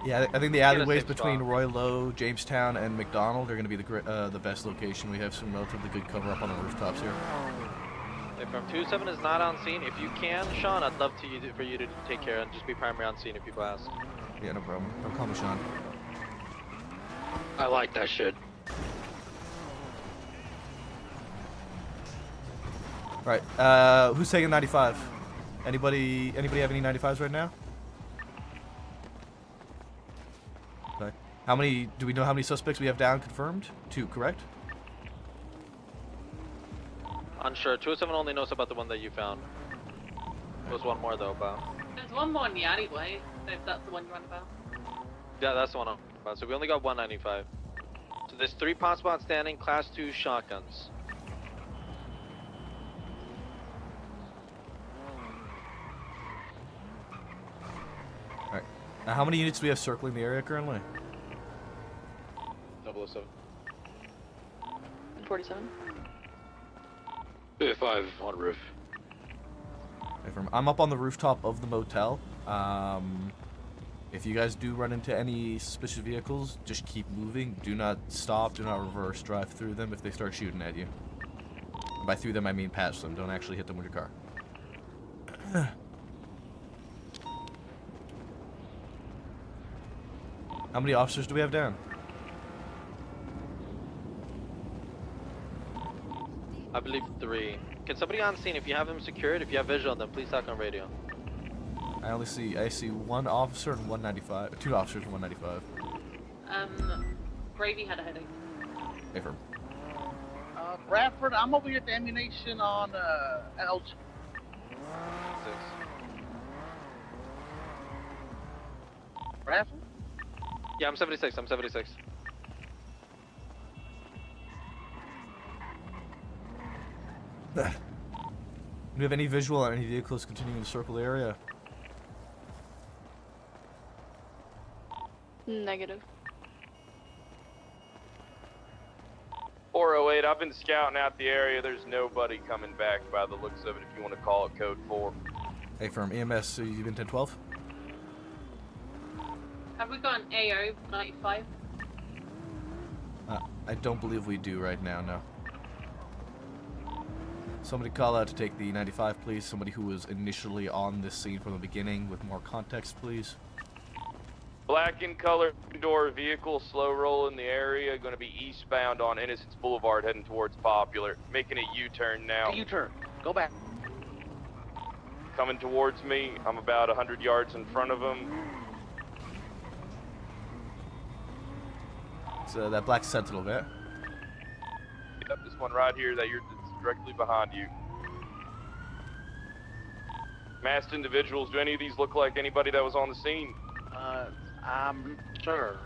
Yeah, I think the Get a alleyways safe between spot. Roy Lowe, Jamestown, and McDonald are going to be the best location. We have some relatively good cover up on the rooftops here. Hey, firm. 27 is not on scene. If you can, Sean, I'd love for you to take care and just be primary on scene if people ask. Yeah, no problem. Don't call me Sean. I like that shit. All right, who's taking 95? Anybody have any 95s right now? Okay. Do we know how many suspects we have down confirmed? 2, correct? Unsure. 207 only knows about the one that you found. There's one more though, about. There's one more in the alleyway, if that's the one you're on about. Yeah, that's the one I'm about. So we only got 195. So there's 3 pot spots standing, class 2 shotguns. Alright. Now, how many units do we have circling the area currently? 007. 47. 5 on roof. I'm up on the rooftop of the motel. If you guys do run into any suspicious vehicles, just keep moving. Do not stop. Do not reverse. Drive through them if they start shooting at you. And by through them, I mean past them. Don't actually hit them with your car. How many officers do we have down? I believe 3. Can somebody on scene, if you have him secured, if you have visual on them, please talk on radio. I see 1 officer and 195. 2 officers and 195. Gravy had a headache. Hey, firm. Bradford, I'm over here at the ammunition on L. 6. Bradford? Yeah, I'm 76. I'm 76. Do we have any visual on any vehicles continuing to circle the area? Negative. 408, I've been scouting out the area. There's nobody coming back by the looks of it, if you want to call it code 4. Hey, firm. EMS, so you've been 1012? Have we got an AO 95? I don't believe we do right now, no. Somebody call out to take the 95, please. Somebody who was initially on this scene from the beginning with more context, please. Black in color door vehicle, slow roll in the area, going to be eastbound on Innocence Boulevard heading towards Popular. Making a U-turn now. U-turn. Go back. Coming towards me. I'm about 100 yards in front of him. It's that black Sentinel, right? Yep, this one right here that's directly behind you. Masked individuals, do any of these look like anybody that was on the scene? I'm sure.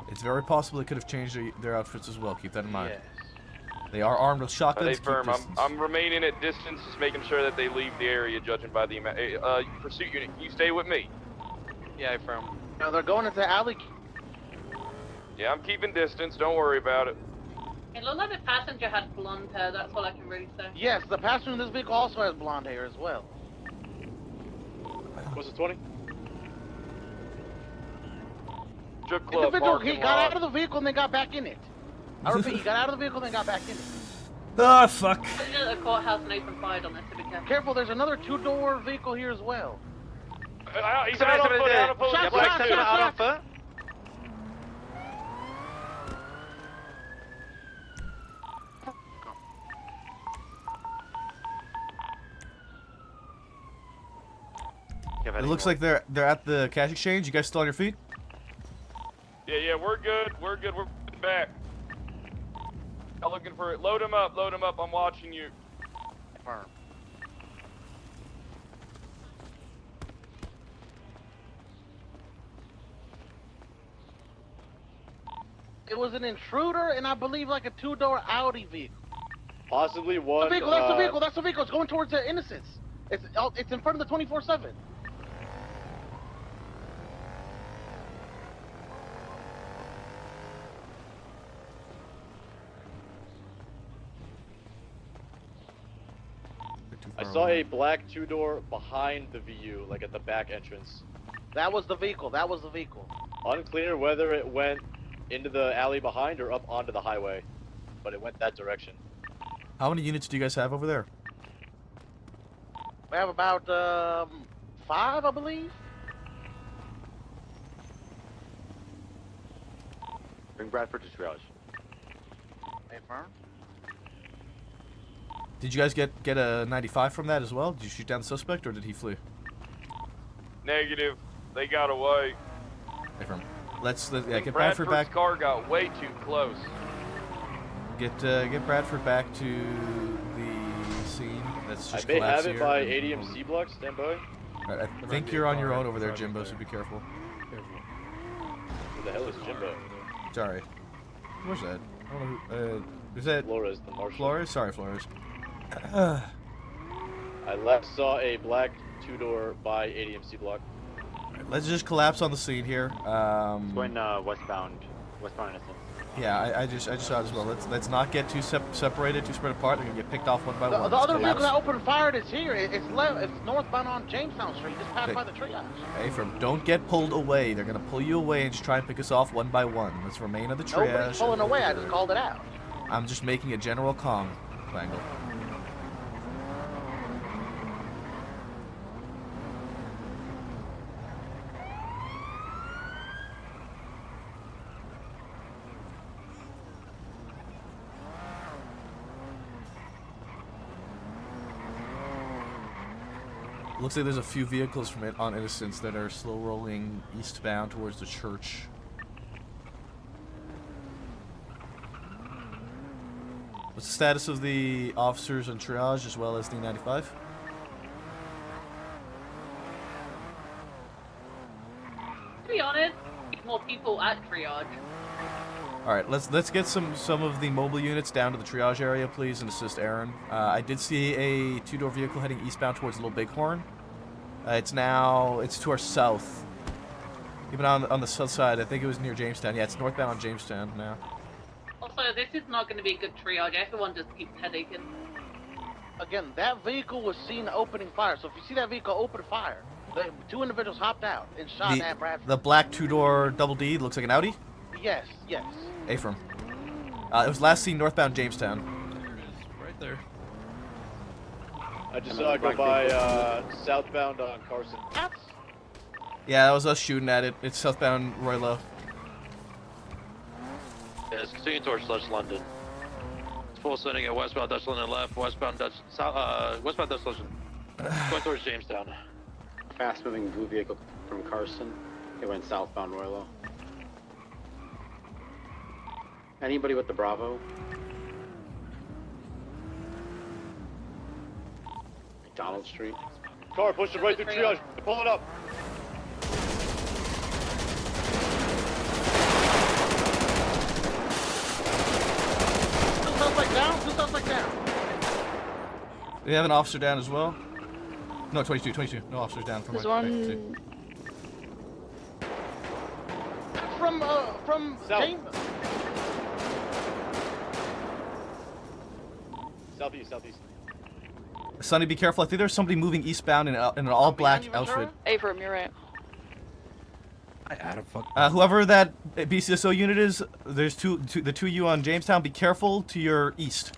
It's very possible they could have changed their outfits as well. Keep that in mind. Yes. They are armed with shotguns. They Keep firm. distance. I'm remaining at distance, just making sure that they leave the area, judging by the pursuit unit. Can you stay with me? Yeah, I firm. No, they're going into the alley. Yeah, I'm keeping distance. Don't worry about it. It looked like the passenger had blonde hair. That's all I can really say. Yes, the passenger in this vehicle also has blonde hair as well. What's it, 20? Strip club Individual, he parking got lot. out of the vehicle and then got back in it. I repeat, he got out of the vehicle and then got back in it. Ah, fuck. Passenger at the courthouse and opened fire on this, to be careful. Careful, there's another two-door vehicle here as well. He's out on foot, out on foot. Shot, Black shot, suit, shot, out on shot. foot. It looks like they're at the cash exchange. You guys still on your feet? Yeah, we're good. We're good. We're back. I'm looking for it. Load him up. Load him up. I'm watching you. It was an intruder and I believe like a two-door Audi vehicle. Possibly one. The vehicle, that's the vehicle, that's the vehicle. It's going towards the Innocence. It's in front of the 24/7. I saw a black two-door behind the VU, like at the back entrance. That was the vehicle. That was the vehicle. Unclear whether it went into the alley behind or up onto the highway, but it went that direction. How many units do you guys have over there? We have about 5, I believe. Bring Bradford to triage. Hey, firm. Did you guys get a 95 from that as well? Did you shoot down the suspect or did he flee? Negative. They got away. Hey, firm. Let's get Bradford back. Car got way too close. Get Bradford back to the scene. Let's just I may collapse have it here. by ADM C block. Stand by. Alright, I think you're on your own over there, Jimbo. So be careful. Who the hell is Jimbo? Sorry. What's that? I don't know who, is that Flores, the marshal. Flores? Sorry, Flores. I last saw a black two-door by ADM C block. Let's just collapse on the scene here. Going westbound Innocence. Yeah, I just saw it as well. Let's not get too separated, too spread apart. They're gonna get picked off one by one. The other Let's vehicle that collapse. opened fire is here. It's left. It's northbound on Jamestown Street. Just passed Okay. by the triage. Hey, from don't get pulled away. They're gonna pull you away and just try and pick us off one by one. Let's remain at the triage. Nobody's pulling away. I just called it out. I'm just making a general Kong angle. Looks like there's a few vehicles from it on Innocence that are slow rolling eastbound towards the church. What's the status of the officers on triage as well as the 95? To be honest, more people at triage. All right, let's get some of the mobile units down to the triage area, please, and assist Aaron. I did see a two-door vehicle heading eastbound towards Little Bighorn. It's to our south. Even on the south side, I think it was near Jamestown. Yeah, it's northbound on Jamestown now. Also, this is not going to be a good triage. Everyone just keeps headaching. Again, that vehicle was seen opening fire. So if you see that vehicle open fire, the two individuals hopped out and shot at Bradford. The black two-door double D looks like an Audi. Yes, yes. Ephraim. It was last seen northbound Jamestown. Right there. I just saw it go by southbound on Carson. Yeah, that was us shooting at it. It's southbound Roylo. Yeah, it's continuing towards Dutch London. It's full sending at westbound Dutch London left, westbound Dutch westbound Dutch London. Going towards Jamestown. Fast moving blue vehicle from Carson. It went southbound Roylo. Anybody with the Bravo? McDonald Street. Car pushing right through triage. Pull it up. Two suspects down. Two suspects down. We have an officer down as well. No, 22. No officers down. From There's my one. From South. James. Southeast. Sonny, be careful. I think there's somebody moving eastbound in an all-black outfit. Avram, you're right. I had a fuck. Whoever that BCSO unit is, there's the two of you on Jamestown. Be careful to your east.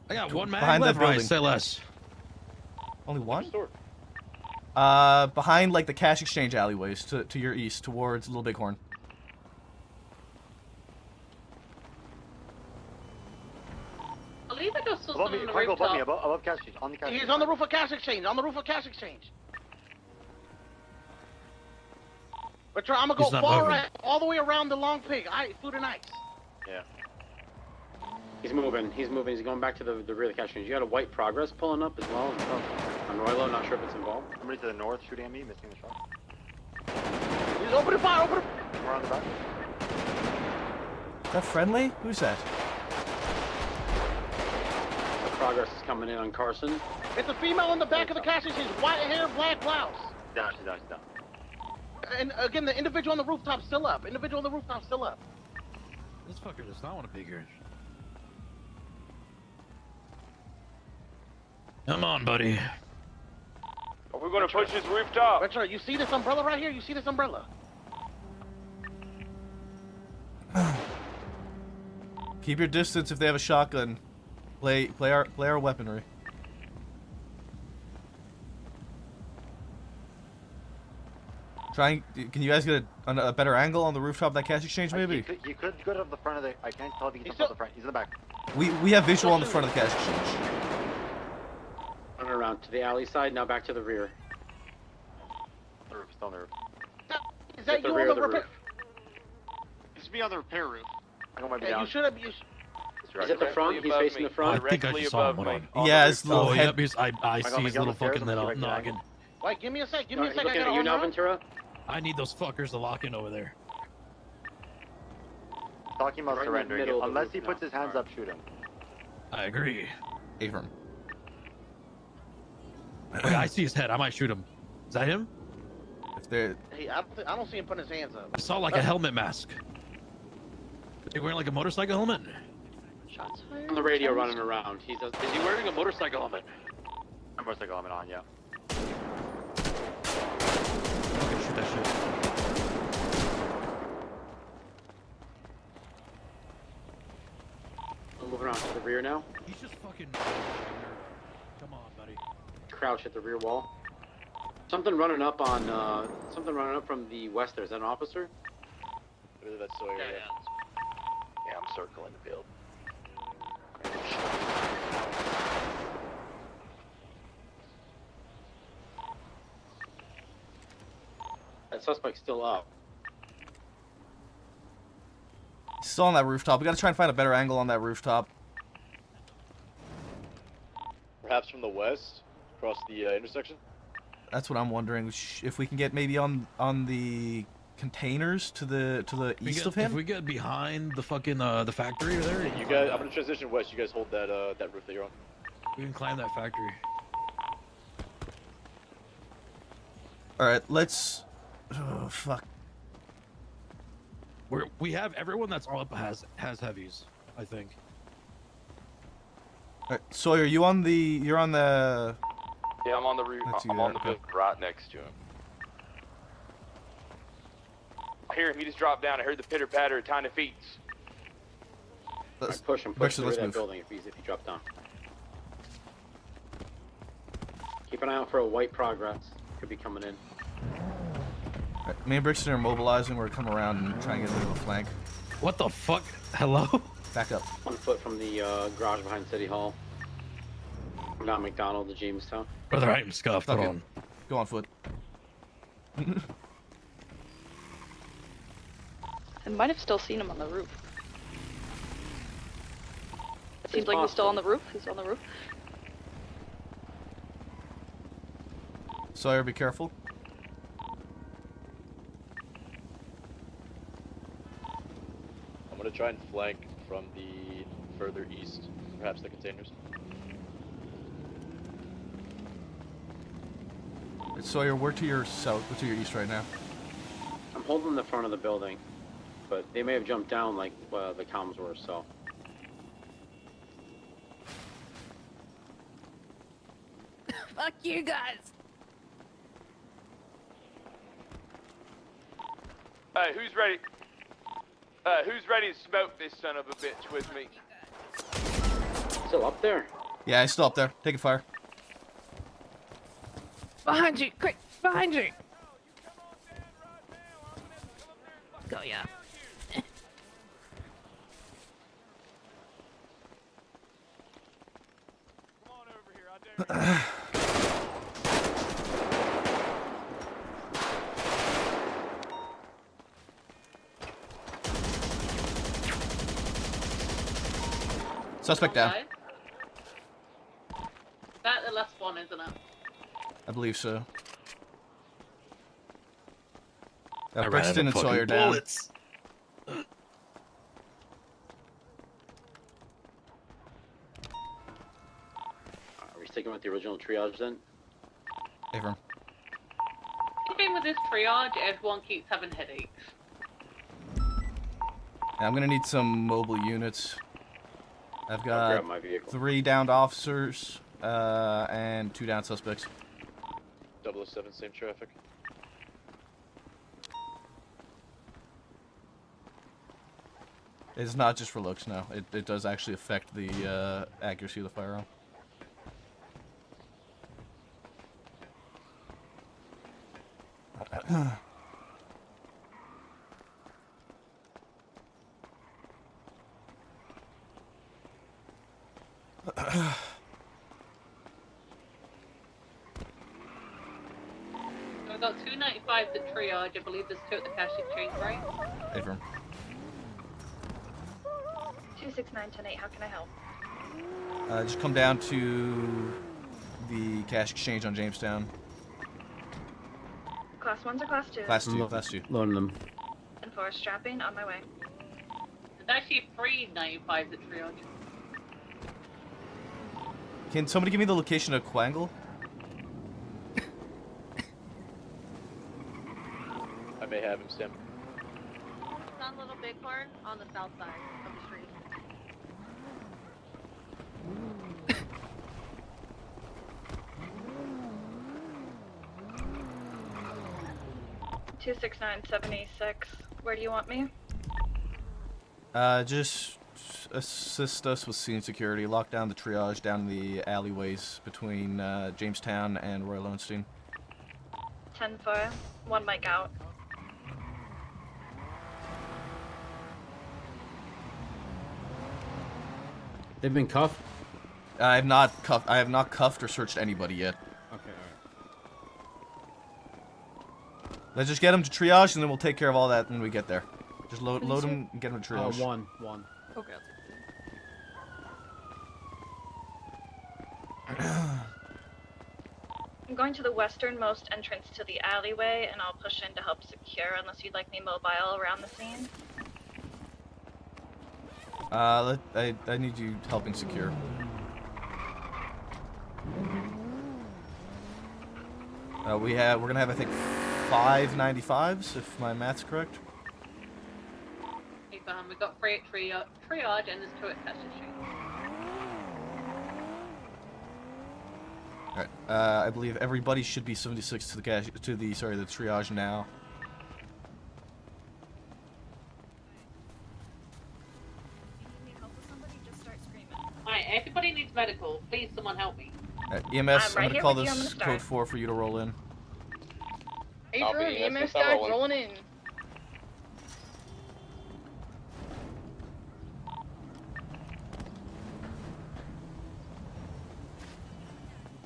I got one man Behind left, that right? building. Say less. Only one? Store. Behind like the cash exchange alleyways to your east towards Little Bighorn. I believe I just saw Above someone me, on the Quango, above me, rooftop. above cash exchange, on the cash He's exchange. on the roof of cash exchange. On the roof of cash exchange. But I'm gonna He's go not far moving. right, all the way around the long pig. Food and ice. Yeah. He's moving. He's going back to the rear of the cash exchange. You got a white Progress pulling up as well. On Roylo, not sure if it's involved. Somebody to the north shooting at me, missing the shot. He's opening fire. Open. We're on the back. Is that friendly? Who's that? The Progress is coming in on Carson. It's a female in the back of the cash exchange. White hair, black blouse. Down, she's down. And again, the individual on the rooftop still up. This fucker does not want to be here. Come on, buddy. Are we gonna push this rooftop? Retro, you see this umbrella right here? You see this umbrella? Keep your distance if they have a shotgun. Play our weaponry. Can you guys get a better angle on the rooftop of that cash exchange, maybe? You could go to the front of the. I can't tell if you can jump to the front. He's in the back. We have visual on the front of the cash exchange. Running around to the alley side, now back to the rear. The roof, still on the roof. Is that the you rear on of the the repair? roof. It should be on the repair roof. I might be Yeah, down. you should have. He's at the front. He's facing the front. I think I just saw him. Hold on. Yeah, his little Oh, head. yep, I see his little fucking little Right noggin. Wait, give me a sec. Give No, me a he's sec. I looking gotta at you now, hold on. Ventura. I need those fuckers to lock in over there. Talking about Right in the surrendering. middle of the Unless roof he puts now. his hands up, shoot him. I agree. Avram. Wait, I see his head. I might shoot him. Is that him? If they're Hey, I don't see him putting his hands up. I saw like a helmet mask. Is he wearing like a motorcycle helmet? Shots fired. On the radio running around. Is he wearing a motorcycle helmet? I'm motorcycle helmet on, yeah. Okay, shoot that shit. I'm moving on to the rear now. He's just fucking. Come on, buddy. Crouch at the rear wall. Something running up on. Something running up from the west. There is that an officer? I believe that's Sawyer, yeah. Yeah, I'm circling the field. That suspect's still up. still on that rooftop. We gotta try and find a better angle on that rooftop. Perhaps from the west, across the intersection? That's what I'm wondering. If we can get maybe on the containers to the east of him. If we get behind the fucking the factory there, You guys, I'm gonna transition west. You guys hold that that roof that you're on. we can climb that factory. All right, let's. Oh fuck. We have everyone that's all up has heavies, I think. All right, Sawyer, you're on the. Yeah, I'm on the roof. Let's see I'm on that, the okay. building right next to him. I hear him. He just dropped down. I heard the pitter patter of tiny feet. Let's push him. Push Brixton, through let's that move. building if you drop down. Keep an eye out for a white progress. Could be coming in. Right, me and Brixton are mobilizing. We're coming around and trying to get a bit of a flank. What the fuck? Hello? Back up. 1 foot from the garage behind City Hall. Not McDonald to Jamestown. Brother, I am scuffed. Hold Okay. on. Go on foot. I might have still seen him on the roof. It seems It's like he's still possible. on the roof. He's on the roof. Sawyer, be careful. I'm gonna try and flank from the further east, perhaps the containers. Sawyer, we're to your south. We're to your east right now. I'm holding the front of the building, but they may have jumped down like the comms were, so. Fuck you guys. Hey, who's ready? Who's ready to smoke this son of a bitch with me? Still up there? Yeah, he's still up there. Taking fire. Behind you, quick, behind you. Go, yeah. Suspect down. Okay. That the last one, isn't it? I believe so. I ran out Brixton of and Sawyer fucking down. bullets. Are we sticking with the original triage then? Avram. Even with this triage, everyone keeps having headaches. Yeah, I'm gonna need some mobile units. I've I'll got grab my vehicle. 3 downed officers and 2 down suspects. 007, same traffic. It's not just for looks, no. It does actually affect the accuracy of the firearm. So we've got 295 at triage. I believe there's 2 at the cash exchange, right? Avram. 269-10-8, how can I help? Just come down to the cash exchange on Jamestown. Class 1s or Class 2s? Class 2, Class 2. Loading them. And 4 strapping, on my way. There's actually 3 95s at triage. Can somebody give me the location of Quangle? I may have him, Sam. It's on Little Bighorn on the south side of the street. Two 269-786. Where do you want me? Just assist us with scene security. Lock down the triage down the alleyways between Jamestown and Royal Lowenstein. 10-4. 1 mic out. They've been cuffed? I have not cuffed or searched anybody yet. Okay, alright. Let's just get them to triage, and then we'll take care of all that when we get there. Just load them and get them to triage. One. Okay. I'm going to the westernmost entrance to the alleyway, and I'll push in to help secure unless you'd like me mobile around the scene. I need you helping secure. We're gonna have, I think, 5 95s, if my math's correct. Okay, fine. We've got 3 at triage and there's 2 at cash exchange. Alright, I believe everybody should be 76 to the the triage now. Everybody needs medical. Please, someone help me. EMS, I'm I'm right gonna here call with you, I'm this gonna code start. 4 for you to roll in. Adrian, EMS guys rolling in.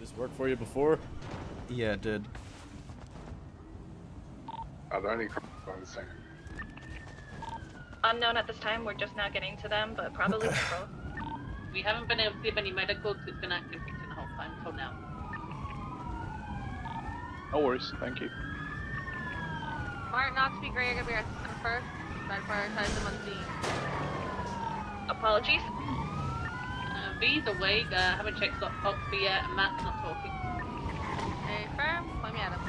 This worked for you before? Yeah, it did. Are there any crimes? Unknown at this time, we're just now getting to them, but probably control. We haven't been able to give any medical because it's been active fixing the whole time until now. No worries, thank you. Martin, Oxby, Gray are gonna be our system first. Try to prioritize them on scene. Apologies. V's awake, haven't checked Oxby yet, and Matt's not talking. Hey, firm, point me at him.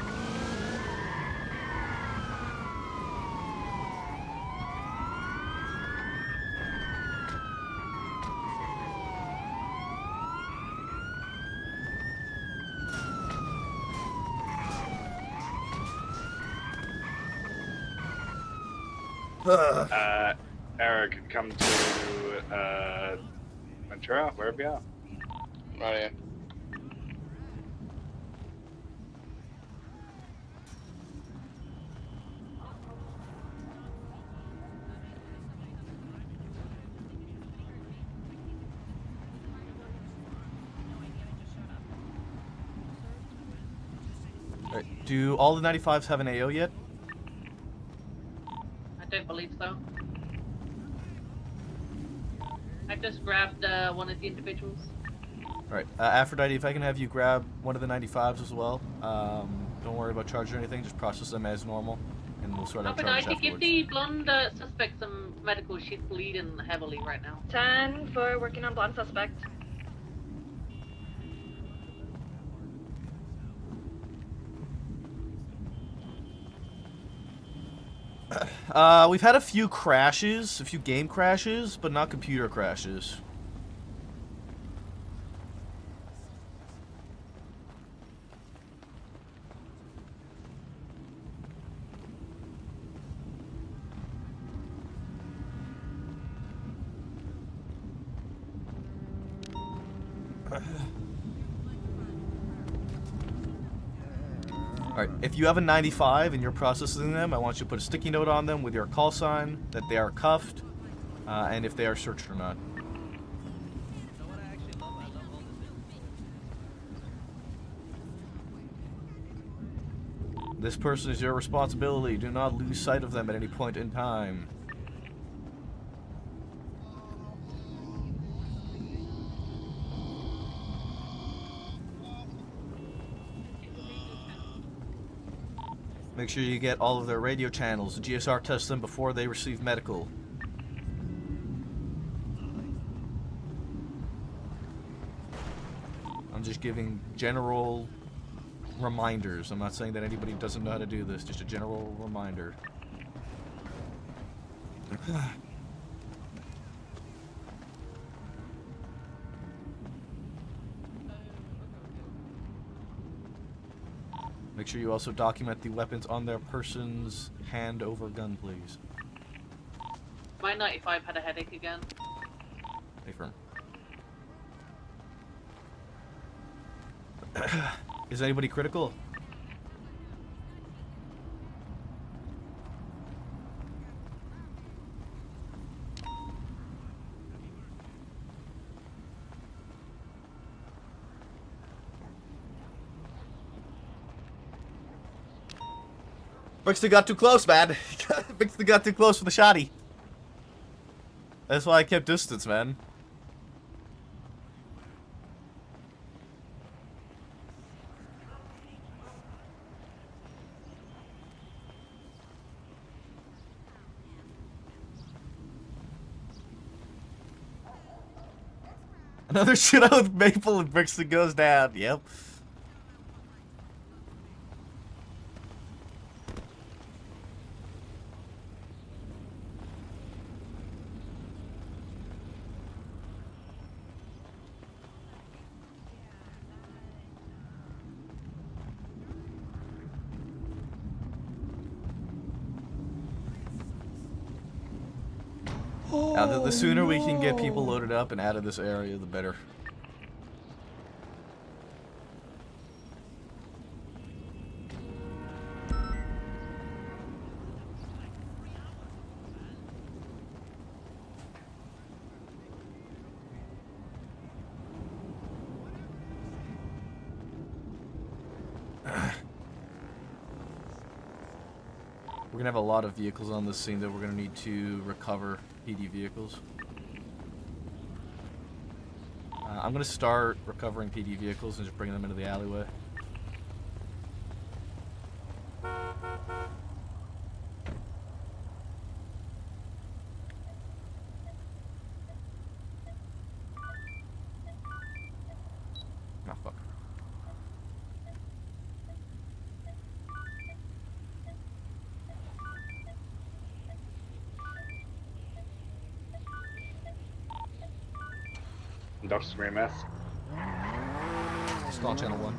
Eric, come to Ventura, wherever you are. Right here. Alright, do all the 95s have an AO yet? I don't believe so. I just grabbed one of the individuals. Alright, Aphrodite, if I can have you grab one of the 95s as well. Don't worry about charge or anything, just process them as normal, and we'll sort out charge Aphrodite, afterwards. give the blonde suspect some medical. She's bleeding heavily right now. 10 for working on blonde suspect. We've had a few crashes, a few game crashes, but not computer crashes. Alright, if you have a 95 and you're processing them, I want you to put a sticky note on them with your call sign that they are cuffed, and if they are searched or not. This person is your responsibility. Do not lose sight of them at any point in time. Make sure you get all of their radio channels. The GSR tests them before they receive medical. I'm just giving general reminders. I'm not saying that anybody doesn't know how to do this, just a general reminder. Make sure you also document the weapons on their persons. Hand over gun, please. My 95 had a headache again. Stay firm. Is anybody critical? Brixton got too close, man. Brixton got too close for the shotty. That's why I kept distance, man. Another shootout with Maple and Brixton goes down. Yep. Now, the sooner we can get people loaded up and out of this area, the better. gonna have a lot of vehicles on this scene that we're gonna need to recover PD vehicles. I'm gonna start recovering PD vehicles and just bringing them into the alleyway. Oh, fuck. Industrial EMS. Still on channel 1.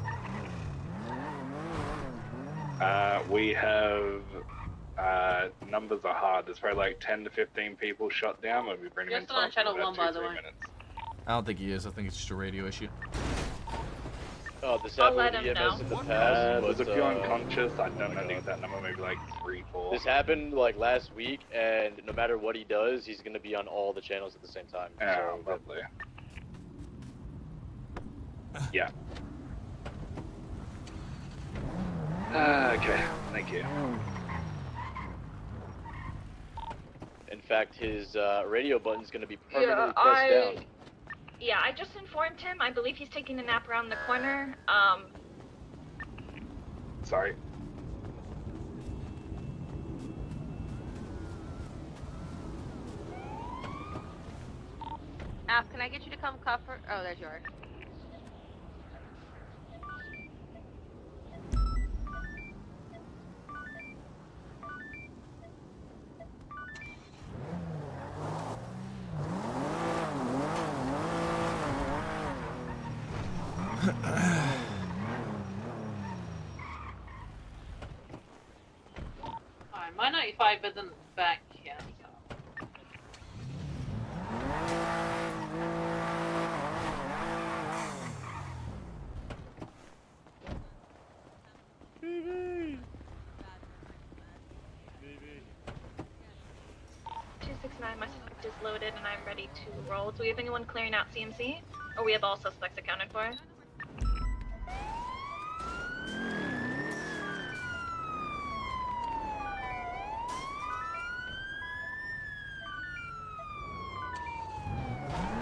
We have numbers are hard. There's probably like 10 to 15 people shut down. We'll be bringing You're in still on channel about 1, by 2-3 the way. minutes. I don't think he is. I think it's just a radio issue. This I'll happened let with him EMS know. in the past. There's but, a few unconscious. I don't know the exact number, maybe like 3, 4. This happened like last week, and no matter what he does, he's gonna be on all the channels at the same time. Yeah, so, lovely. Yeah. Okay, thank you. in fact, his radio button's gonna be permanently pressed down. Yeah, I just informed him. I believe he's taking a nap around the corner. Sorry. Alf, can I get you to come cover? Oh, there's yours. Alright, my 95 isn't back yet, so. BB. 269, my suspect is loaded and I'm ready to roll. Do we have anyone clearing out CMC? Or we have all suspects accounted for?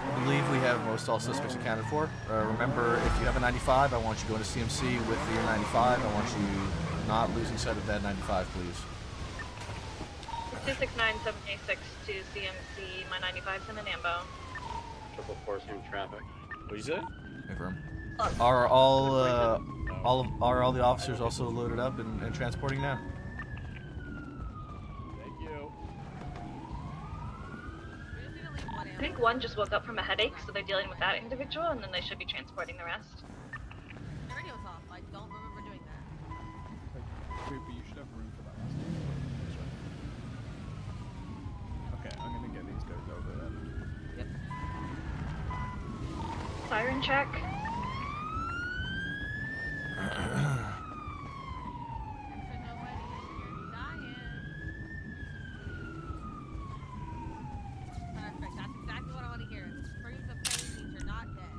I believe we have most all suspects accounted for. Remember, if you have a 95, I want you going to CMC with your 95. I want you not losing sight of that 95, please. 269, 786 to CMC, my 95's in an ambo. Triple force from traffic. What you say? Confirm. Are all the officers also loaded up and transporting now? Thank you. I think one just woke up from a headache, so they're dealing with that individual, and then they should be transporting the rest. The radio's off. I don't remember doing that. Wait, but you should have room for that last one. Okay, I'm gonna get these guys over then. Yep. Siren check. Perfect. That's exactly what I want to hear. Proves the pain means you're not dead.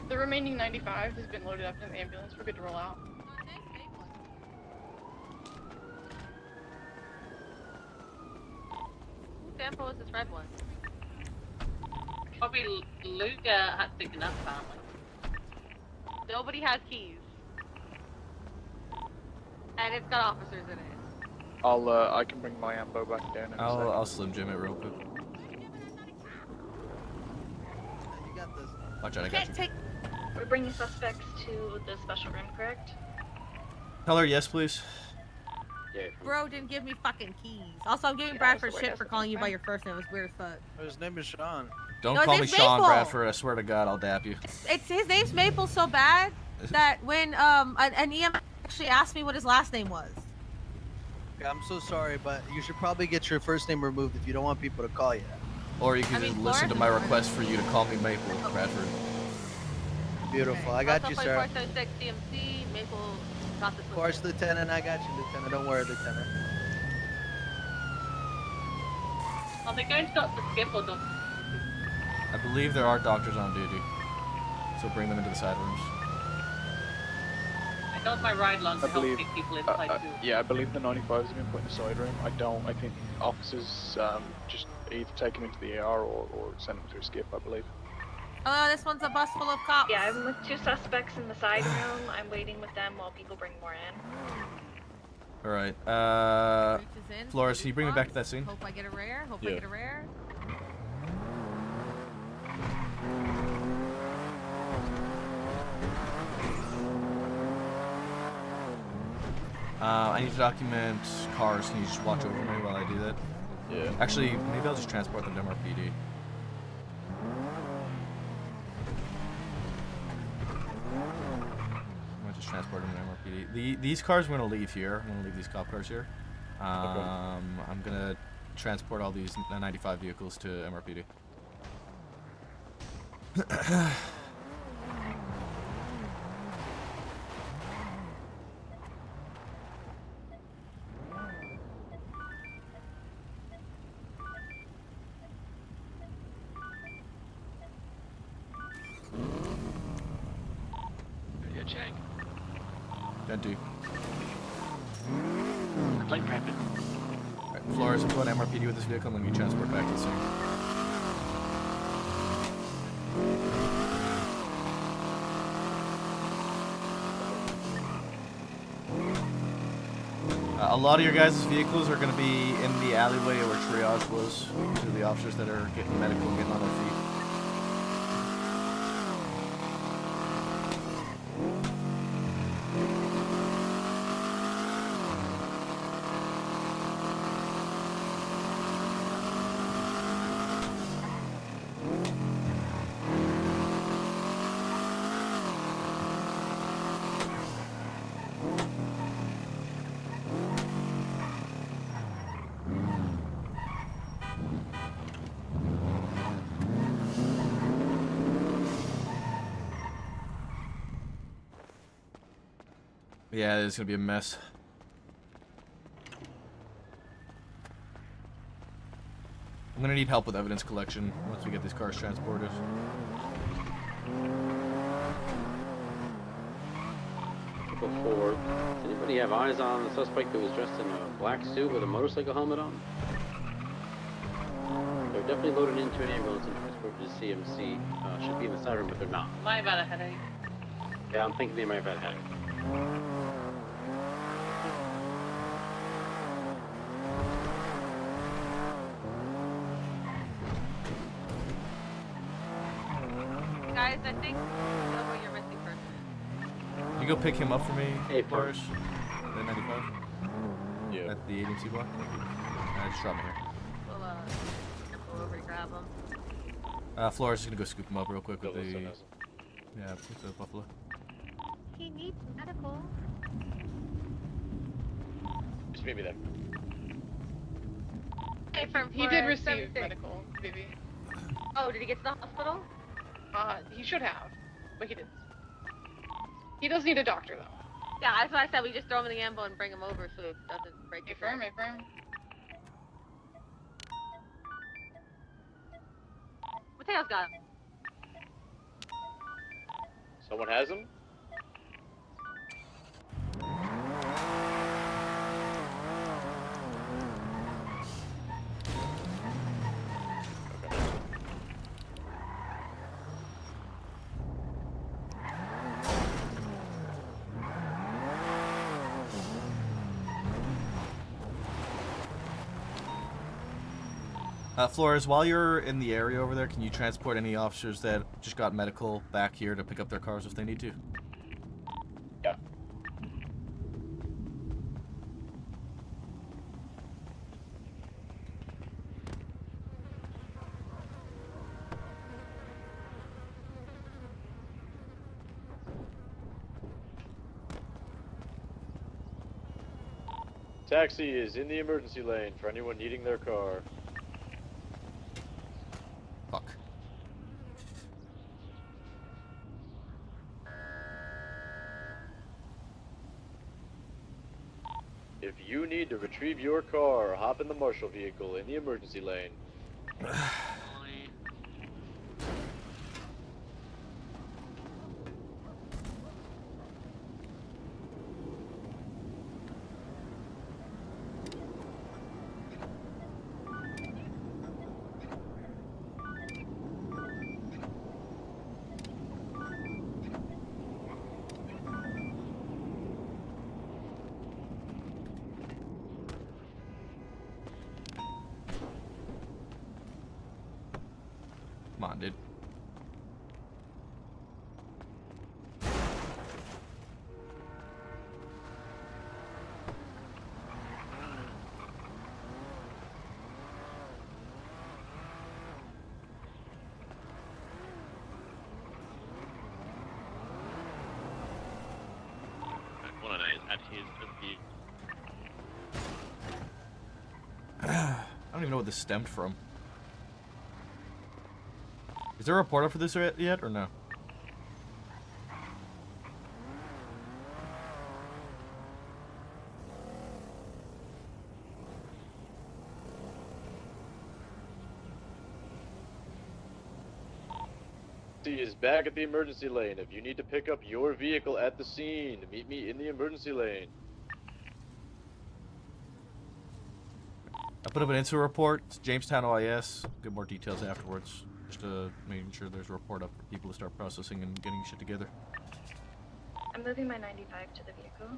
The remaining 95 has been loaded up in the ambulance. We're good to roll out. Who sample was this red one? Probably Luke had to take a nap, apparently. Nobody has keys. And it's got officers in it. I can bring my ambo back down in a second. I'll Slim Jim it real quick. Watch out, I got you. We're bringing suspects to the special room, correct? Tell her yes, please. Yeah. Bro didn't give me fucking keys. Also, I'm giving Bradford shit for calling you by your first name. It's weird as fuck. His name is Sean. Don't No, call me his name's Sean Maple. Bradford. I swear to God, I'll dap you. It's his name's Maple so bad that when an EM actually asked me what his last name was. Okay, I'm so sorry, but you should probably get your first name removed if you don't want people to call you that. Or you can just listen to my request for you to call me Maple, Bradford. Beautiful. I got you, sir. 476 CMC, Maple got this Of course, Lieutenant. I got you, Lieutenant. Don't worry, Lieutenant. Are they going to Dr. Skip or Dr. I believe there are doctors on duty. So bring them into the side rooms. I know my ride along to help pick people inside too. Yeah, I believe the 95s have been put in the side room. I think officers just either take them into the AR or send them through skip, I believe. Oh, this one's a bus full of cops. Yeah, I'm with 2 suspects in the side room. I'm waiting with them while people bring more in. Alright, Flores, can you bring me back to that scene? Hope I get a rare. Hope I Yeah. get a rare. I need to document cars. Can you just watch over me while I do that? Yeah. Actually, maybe I'll just transport them to MRPD. I might just transport them to MRPD. These cars we're gonna leave here. I'm gonna leave these cop cars here. I'm gonna transport all these 95 vehicles to MRPD. Yeah, Chang. That dude. Light rapid. Alright, Flores, I'm going to MRPD with this vehicle and then we transport back to the scene. A lot of your guys' vehicles are going to be in the alleyway where triage was to the officers that are getting medical and getting on their feet. Yeah, it's gonna be a mess. I'm gonna need help with evidence collection once we get these cars transported. Before, does anybody have eyes on the suspect that was dressed in a black suit with a motorcycle helmet on? They're definitely loaded into an ambulance and transported to CMC. Should be in the side room, but they're not. Might have had a headache. Yeah, I'm thinking they might have had a headache. Guys, I think I know where your missing person is. Can you go pick him up for me, Hey, Flores? At 95? Yeah. At the ADMC block? Just drop me here. We'll go over to grab him. Flores is gonna go scoop him up real quick with the... Nizzle. Yeah, with the Buffalo. He needs medical. Just meet me there. Hey, from He did receive medical, baby. Oh, did he get to the hospital? He should have, but he didn't. He does need a doctor though. Yeah, that's why I said we just throw him in the ambo and bring him over so it doesn't break his Affirm, leg. affirm. Mateo's got him. Someone has him? Flores, while you're in the area over there, can you transport any officers that just got medical back here to pick up their cars if they need to? Yeah. Taxi is in the emergency lane for anyone needing their car. Fuck. If you need to retrieve your car, hop in the marshal vehicle in the emergency lane. responded. I don't even know what this stemmed from. Is there a report up for this yet, or no? C is back at the emergency lane. If you need to pick up your vehicle at the scene, meet me in the emergency lane. I put up an incident report. It's Jamestown OIS. Get more details afterwards. Just making sure there's a report up for people to start processing and getting shit together. I'm moving my 95 to the vehicle.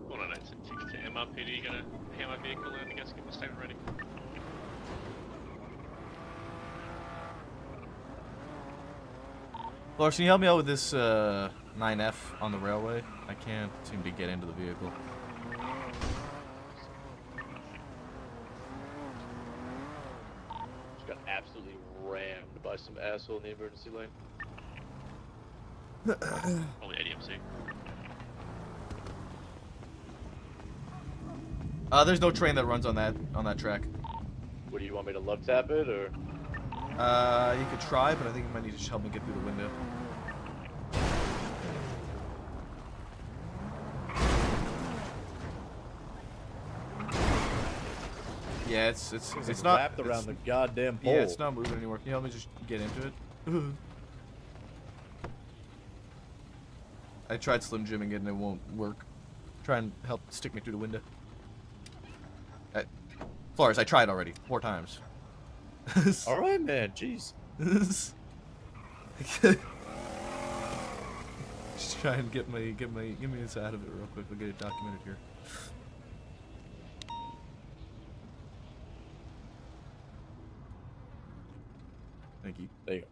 Hold on, it's 16 MLPD gonna hand my vehicle in. I guess get the statement ready. Lars, can you help me out with this 9F on the railway? I can't seem to get into the vehicle. Just got absolutely rammed by some asshole in the emergency lane. Only ADMC. There's no train that runs on that track. What do you want me to love tap it, or? You could try, but I think you might need to just help me get through the window. Yeah, it's not wrapped around the goddamn pole. Yeah, it's not moving anymore. Can you help me just get into it? I tried Slim Jimming it and it won't work. Try and help stick me through the window. Flores, I tried already 4 times. All right, man. Jeez. Just try and give me this out of it real quick. We'll get it documented here. Thank you. There you go.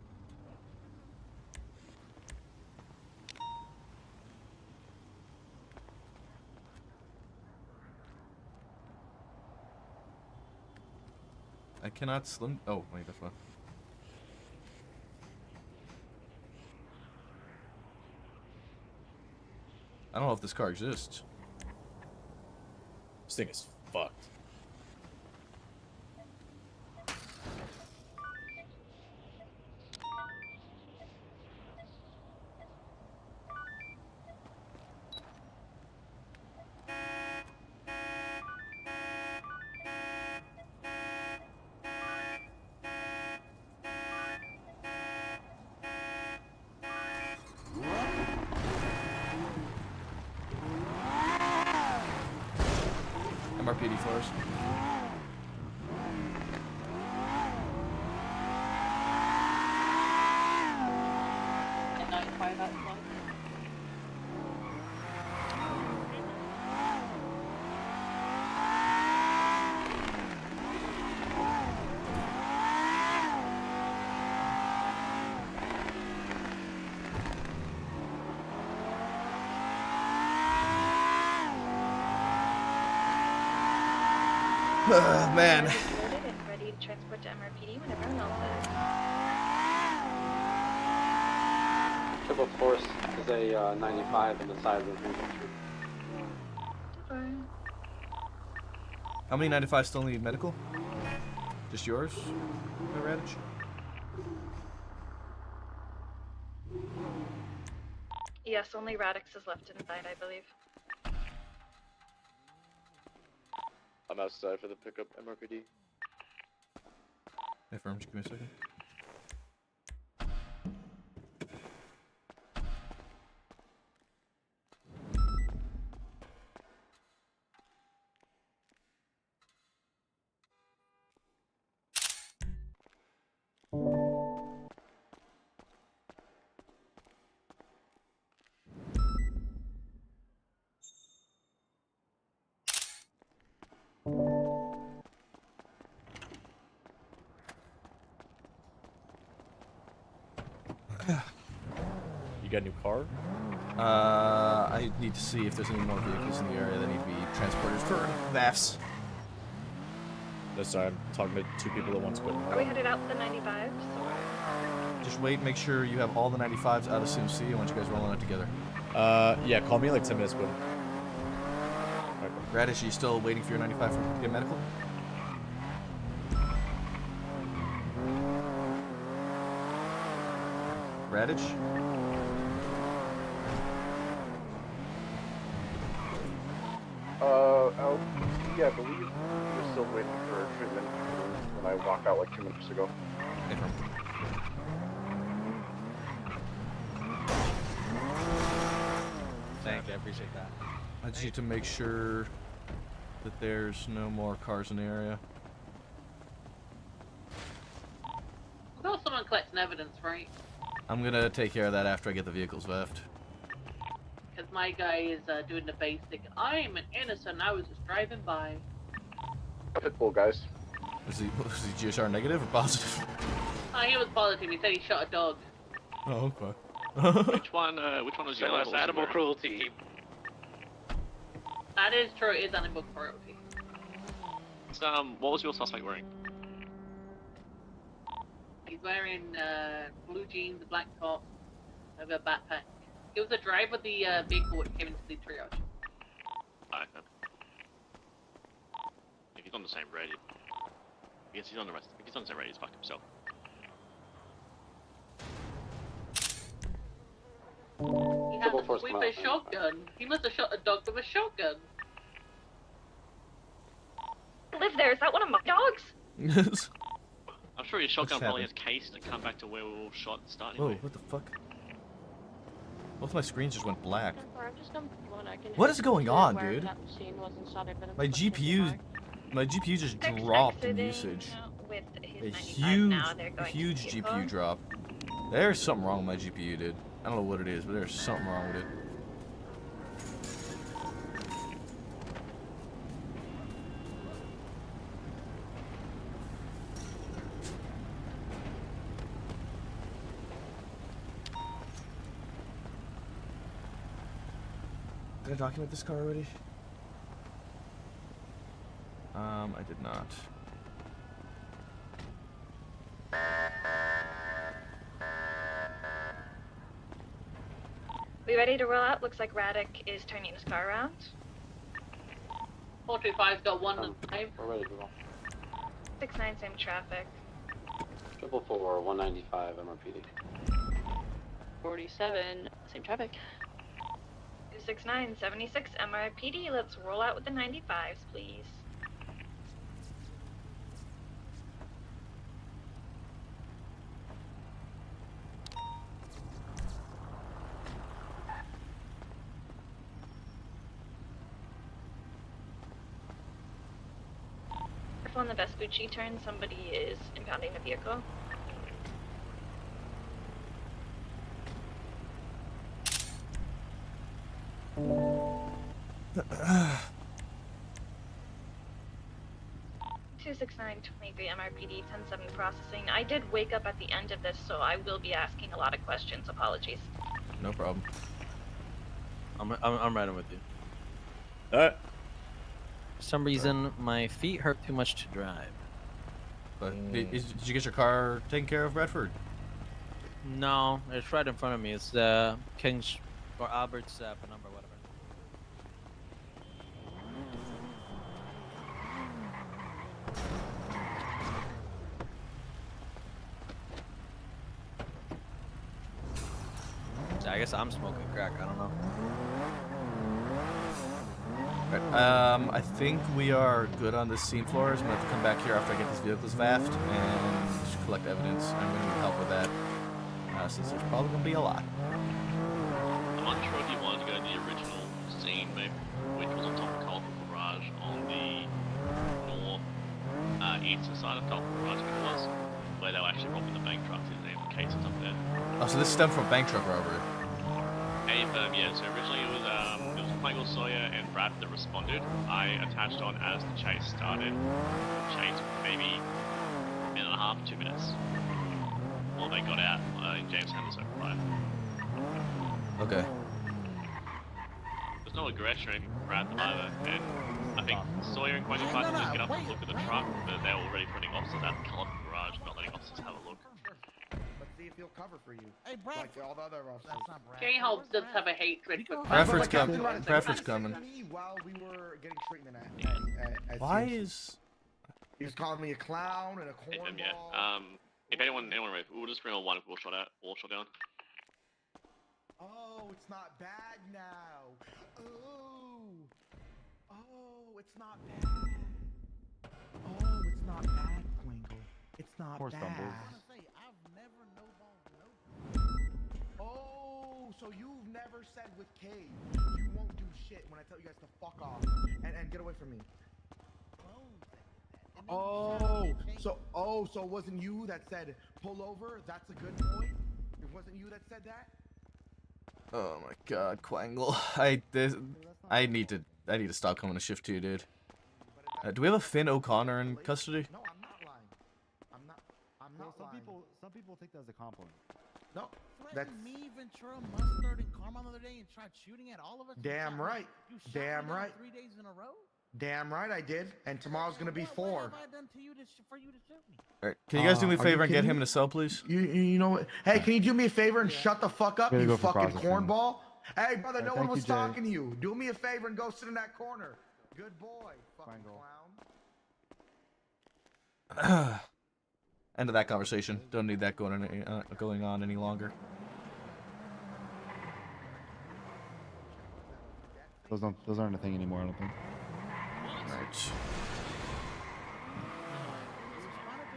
I cannot slim. Oh, wait, that's fine. I don't know if this car exists. This thing is fucked. MRPD floors. At 95 at one. Man. Loaded and ready to transport to MRPD when everyone else is. Triple Force is a 95 on the side of the road. Okay. How many 95 still need medical? Just yours, Radich? Yes, only Radix is left inside, I believe. I'm outside for the pickup MRPD. Hey, firm, just give me a second. get a new car? I need to see if there's any more vehicles in the area that need to be transported for VAFs. No, sorry, I'm talking to two people at once. But Are we headed out the 95s? Just wait, make sure you have all the 95s out of CMC. I want you guys rolling out together. Yeah, call me in like 10 minutes, Quinn. Radish, are you still waiting for your 95 from get medical? Radish? Yeah, I believe we're still waiting for treatment when I walked out like 2 minutes ago. Thank you, I appreciate that. I just need to make sure that there's no more cars in the area. Well, someone collecting evidence, right? I'm gonna take care of that after I get the vehicles VAF'd. Because my guy is doing the basic. I'm an innocent. I was just driving by. Pitbull, guys. Was he GSR negative or positive? He was positive. He said he shot a dog. Oh, okay. Which one was your That's animal cruelty. That is true. It is animal cruelty. What was your suspect wearing? He's wearing blue jeans, a black top, with a backpack. He was the driver of the vehicle that came into the triage. Okay. If he's on the same radio. I guess he's on the rest. If he's on the same radio, he's fucked himself. He has with a shotgun. He must have shot a dog with a shotgun. Live there. Is that one of my dogs? I'm sure his shotgun What's probably has happened? case to come back to where we all shot and start Whoa, anyway. what the fuck? Both my screens just went black. I'm just on one. I can What is going on, where dude? that machine wasn't shot, I've been My GPU just dropped in usage. A huge GPU drop. There's something wrong with my GPU, dude. I don't know what it is, but there's something wrong with it. Did I document this car already? I did not. We ready to roll out? Looks like Radek is turning his car around. 425's got 1 and 5. We're ready to go. 6-9, same traffic. 444, 195 MRPD. 47, same traffic. 269, 76 MRPD. Let's roll out with the 95s, please. On the Vespucci turn, somebody is impounding the vehicle. (26923) MRPD 10-7 processing. I did wake up at the end of this, so I will be asking a lot of questions. Apologies. No problem. I'm riding with you. Alright. For some reason, my feet hurt too much to drive. But did you get your car taken care of, Bradford? No, it's right in front of me. It's King's or Albert's number, whatever. So I guess I'm smoking crack. I don't know. I think we are good on this scene floors. I'm gonna have to come back here after I get these vehicles VAF'd and just collect evidence. I'm gonna need help with that, since there's probably gonna be a lot. I'm unsure if you wanted to go to the original scene, maybe, which was on top of Colton Garage on the north eastern side of Colton Garage, I think it was, where they were actually robbing the bank trucks and they have cases up there. Oh, so this stemmed from bank truck robbery. Yeah, so originally it was Michael Sawyer and Brad that responded. I attached on as the chase started. Chase maybe a minute and a half, 2 minutes. While they got out, James had this over fire. Okay. There's no aggression or anything from Random either, and I think Sawyer and Quentin tried to just get up and look at the truck, but they're already putting officers out in the colorful garage, not letting officers have a look. Let's see if he'll cover for you. Hey, Brad. Like all the other officers. Jay Holmes does have a hatred for Bradford's Captain coming. Ryan, Bradford's he coming. texted me while we were getting treatment at Why CMC. is... He was calling me a clown and a cornball. Yeah. If anyone move, we'll just bring a one wall shot down. Oh, it's not bad now. Oh, it's not bad. Oh, it's not bad, Quingle. It's not Poor bad. Stumbles. Oh, so you've never said with Cade, you won't do shit when I tell you guys to fuck off and get away from me. Oh, so it wasn't you that said pull over? That's a good boy. It wasn't you that said that. Oh my God, Quangle. I need to stop coming to shift 2, dude. Do we have a Finn O'Connor in custody? No, I'm not lying. I'm not lying. Some people take that as a compliment. No, that's me, Ventura, Mustard, and Karma the other day and tried shooting at all of us. damn right. You shot Damn me down right. 3 days in a row. Damn right I did. And tomorrow's gonna be 4. What have I done to you for you to shoot me? Alright, can you guys do me a Are you favor and get kidding him me? in a cell, please? You know what? Hey, can you do me a favor and shut the fuck up, Gotta you go for fucking processing. cornball? Hey, brother, no one thank was you, Jay. talking to you. Do me a favor and go sit in that corner. Good boy, fucking clown. End of that conversation. Don't need that going on any longer. Those aren't a thing anymore, I don't think. Right.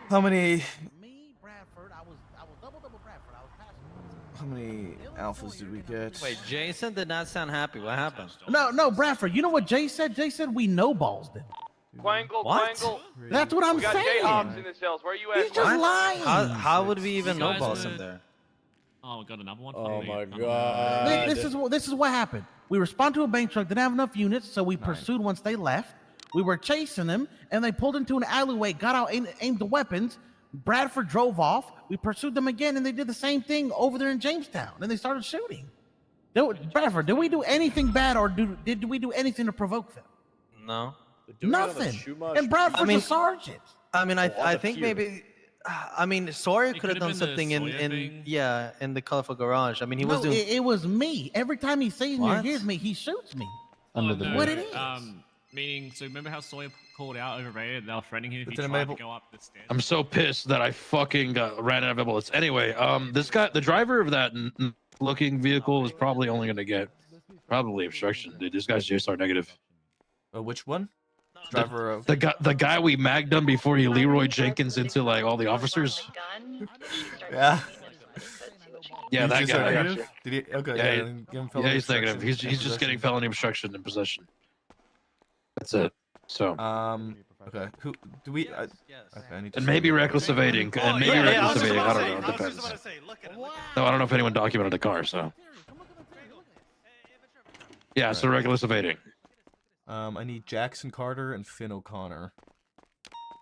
How many Me, Bradford, I was double Bradford. I was passing. how many alphas did we get? Wait, Jason did not sound happy. What happened? No, Bradford. You know what Jay said? Jay said we no balls them. Quangle, What? Quangle. That's what I'm We got saying. Jay Hobbs in the cells. Where you at? He's just lying. How would we even You know guys balls were- in there? Oh, we got another one. Oh my This God. is what happened. We responded to a bank truck, didn't have enough units, so we pursued once they left. We were chasing them, and they pulled into an alleyway, got out, aimed the weapons. Bradford drove off. We pursued them again, and they did the same thing over there in Jamestown. And they started shooting. Bradford, did we do anything bad, or did we do anything to provoke them? No. Nothing. And Bradford's a sergeant. I mean, Well, I the think fear. maybe. I mean, Sawyer It could have could've done been the something Sawyer thing. in the colorful garage. I mean, he was No, doing. it was me. Every time he sees me or What? hears me, he shoots me. Oh, the what it is. Meaning, so remember how Sawyer called out over Raider? They were threatening him if he Lieutenant tried Mabel. to go up the stairs. I'm so pissed that I fucking ran out of bullets. Anyway, this guy, the driver of that looking vehicle, is probably only gonna get obstruction. Dude, this guy's JSR negative. Which one? Driver of The guy we magged him before he Leroy Jenkins into like all the officers. Yeah. Yeah, He's that just guy. negative? Did he? Okay. Yeah, then give him felony he's negative. obstruction. He's just getting felony obstruction and possession. That's it. So. Okay. Who do we? Okay. I need to. And maybe reckless evading. And maybe reckless evading. I don't know. It depends. No, I don't know if anyone documented the car. So. Yeah, so reckless evading. I need Jackson Carter and Finn O'Connor.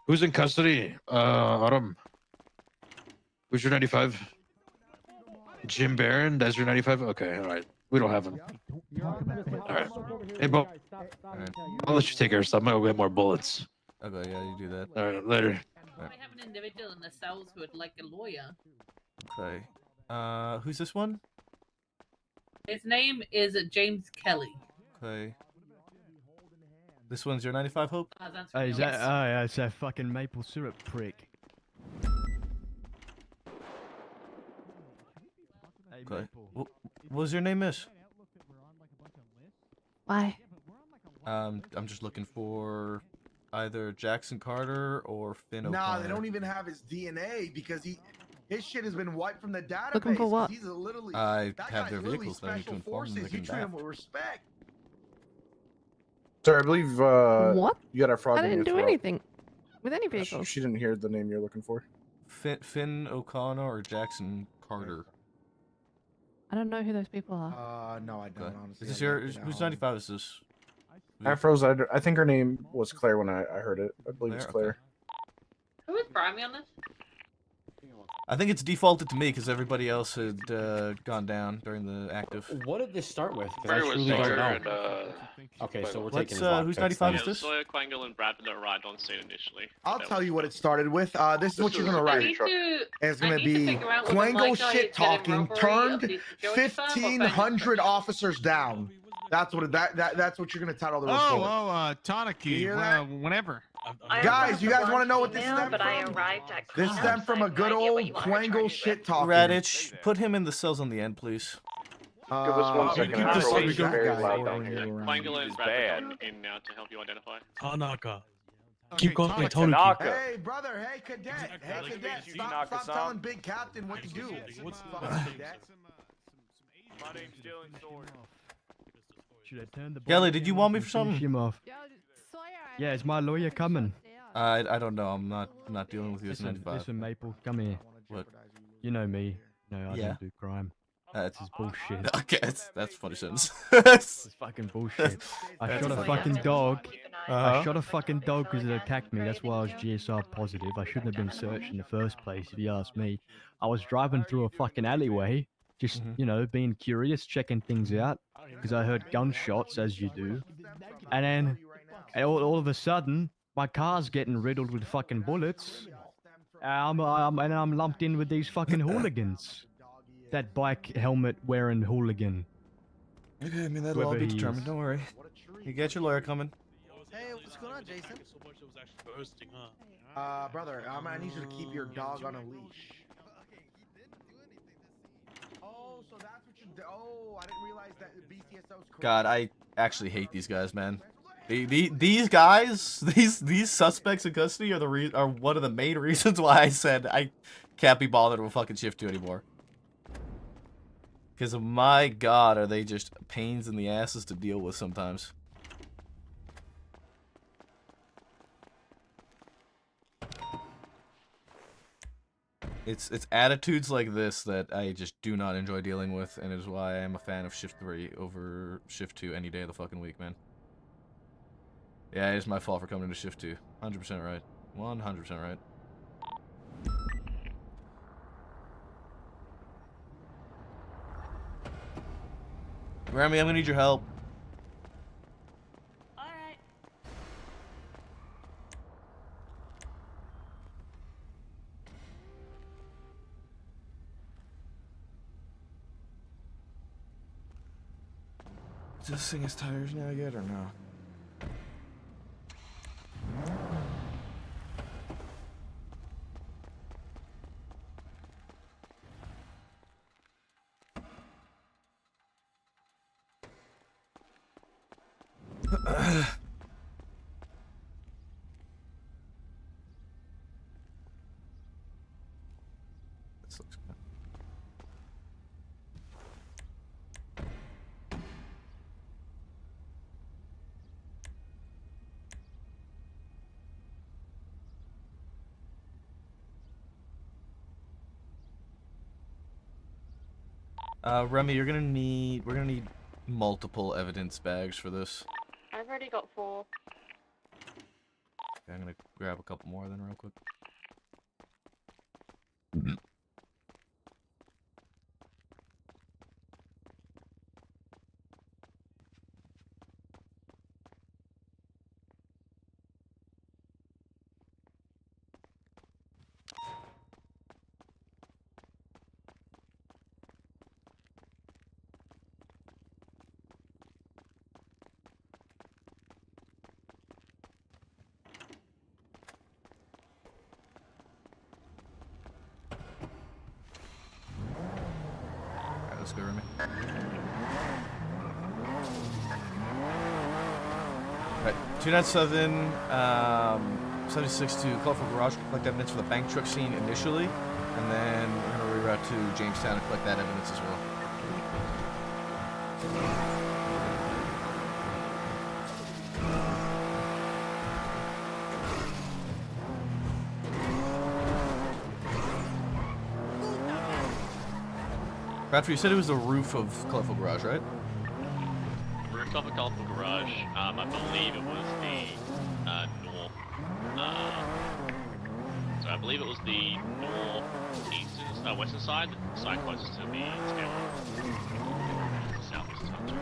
Who's in custody? Autumn. Who's your 95? Jim Barron, that's your 95? Okay, alright. We don't have him. Alright. Hey, Bo. I'll let you take care of stuff. I'm gonna go get more bullets. Okay, yeah, you do that. Alright, later. I have an individual in the cells who would like a lawyer. Okay. Who's this one? His name is James Kelly. Okay. This one's your 95, Hope? That's Is that? Oh, yeah, it's that fucking maple syrup prick. Okay. What was your name, miss? Why? I'm just looking for either Jackson Carter or Finn O'Connor. Nah, they don't even have his DNA because his shit has been wiped from the database. Looking for what? He's a literally. I that have guy's their literally vehicles, but I need to special inform them forces. they You can treat him back. with respect. Sir, I believe What? you got a frog I in your didn't do throat. anything with any vehicles. She didn't hear the name you're looking for. Finn O'Connor or Jackson Carter? I don't know who those people are. No, I don't. Okay. Honestly, Is this I your? don't Who's know. 95 is this? Afros, I think her name was Claire when I heard it. I believe it's Claire? Claire. Who is Brimy on this? I think it's defaulted to me because everybody else had gone down during the active. What did this start with? 'Cause I Where was truly don't Sawyer know. Okay, so we're What's, taking his lock who's picks 95 then. is this? Sawyer, Quangle, and Bradford arrived on scene initially. I'll tell you what it started with. This is what you're gonna I write. need to. It's I gonna need to be figure out whether my Quango guy shit is getting talking robbery turned of the security firm or finding 1,500 officers down. That's what that's what you're gonna title the report. Tanaki. You hear that? Whenever. Guys, you guys want to know what this stemmed but I from? arrived at This cleanup, stemmed so from I a have good no idea what old you want to charge Quango me shit with. talking. Raditch, put him in the cells on the end, please. Give us 1 second. keep this Afro under is control. very loud down here. Quangle and Bradford are in now to help you identify. Tanaka. Keep going, Hey, Tanaka. Hey, brother. Hey, cadet. Hey, cadet. Stop telling Big Captain what to do. Cadet. My name's Dylan Sword. Should I turn the Kelly, bike did you down want me and for finish something? him off? Yeah, is my lawyer coming? I don't know. I'm not dealing with you as an Listen, 95. listen, Maple, come here. What? You know me. No, I Yeah. don't do crime. That's This is bullshit. Okay, that's funny sentence. This is fucking bullshit. I That's shot a funny. fucking dog. Uh-huh. I shot a fucking dog because it attacked me. That's why I was GSR positive. I shouldn't have been searched in the first place, if you ask me. I was driving through a fucking alleyway, just, you know, being curious, checking things out, because I heard gunshots, as you do. And then, all of a sudden, my car's getting riddled with fucking bullets. And I'm lumped in with these fucking hooligans. That bike helmet wearing hooligan. Okay, I mean, that'll all Whoever be he determined. is. Don't worry. You got your lawyer coming. Hey, what's going on, Jason? Brother, I need you to keep your dog on a leash. Oh, so that's what you. Oh, I didn't realize that BCSO's. God, I actually hate these guys, man. These guys, these suspects in custody are one of the main reasons why I said I can't be bothered with fucking shift 2 anymore. Because my God, are they just pains in the asses to deal with sometimes. It's attitudes like this that I just do not enjoy dealing with, and it is why I am a fan of shift 3 over shift 2 any day of the fucking week, man. Yeah, it's my fault for coming into shift 2. 100% right. 100% right. Remy, I'm gonna need your help. Alright. Does this thing has tires now yet or no? This looks good. Remy, we're gonna need multiple evidence bags for this. I've already got 4. Okay, I'm gonna grab a couple more then real quick. Alright, let's go, Remy. Alright, 297, 76 to Colorful Garage, collect evidence for the bank truck scene initially, and then we're gonna reroute to Jamestown to collect that evidence as well. Bradford, you said it was the roof of Colorful Garage, right? Rooftop of Colorful Garage. I believe it was the north. So I believe it was the northeastern western side, the side closest to the stairwell. South is top two.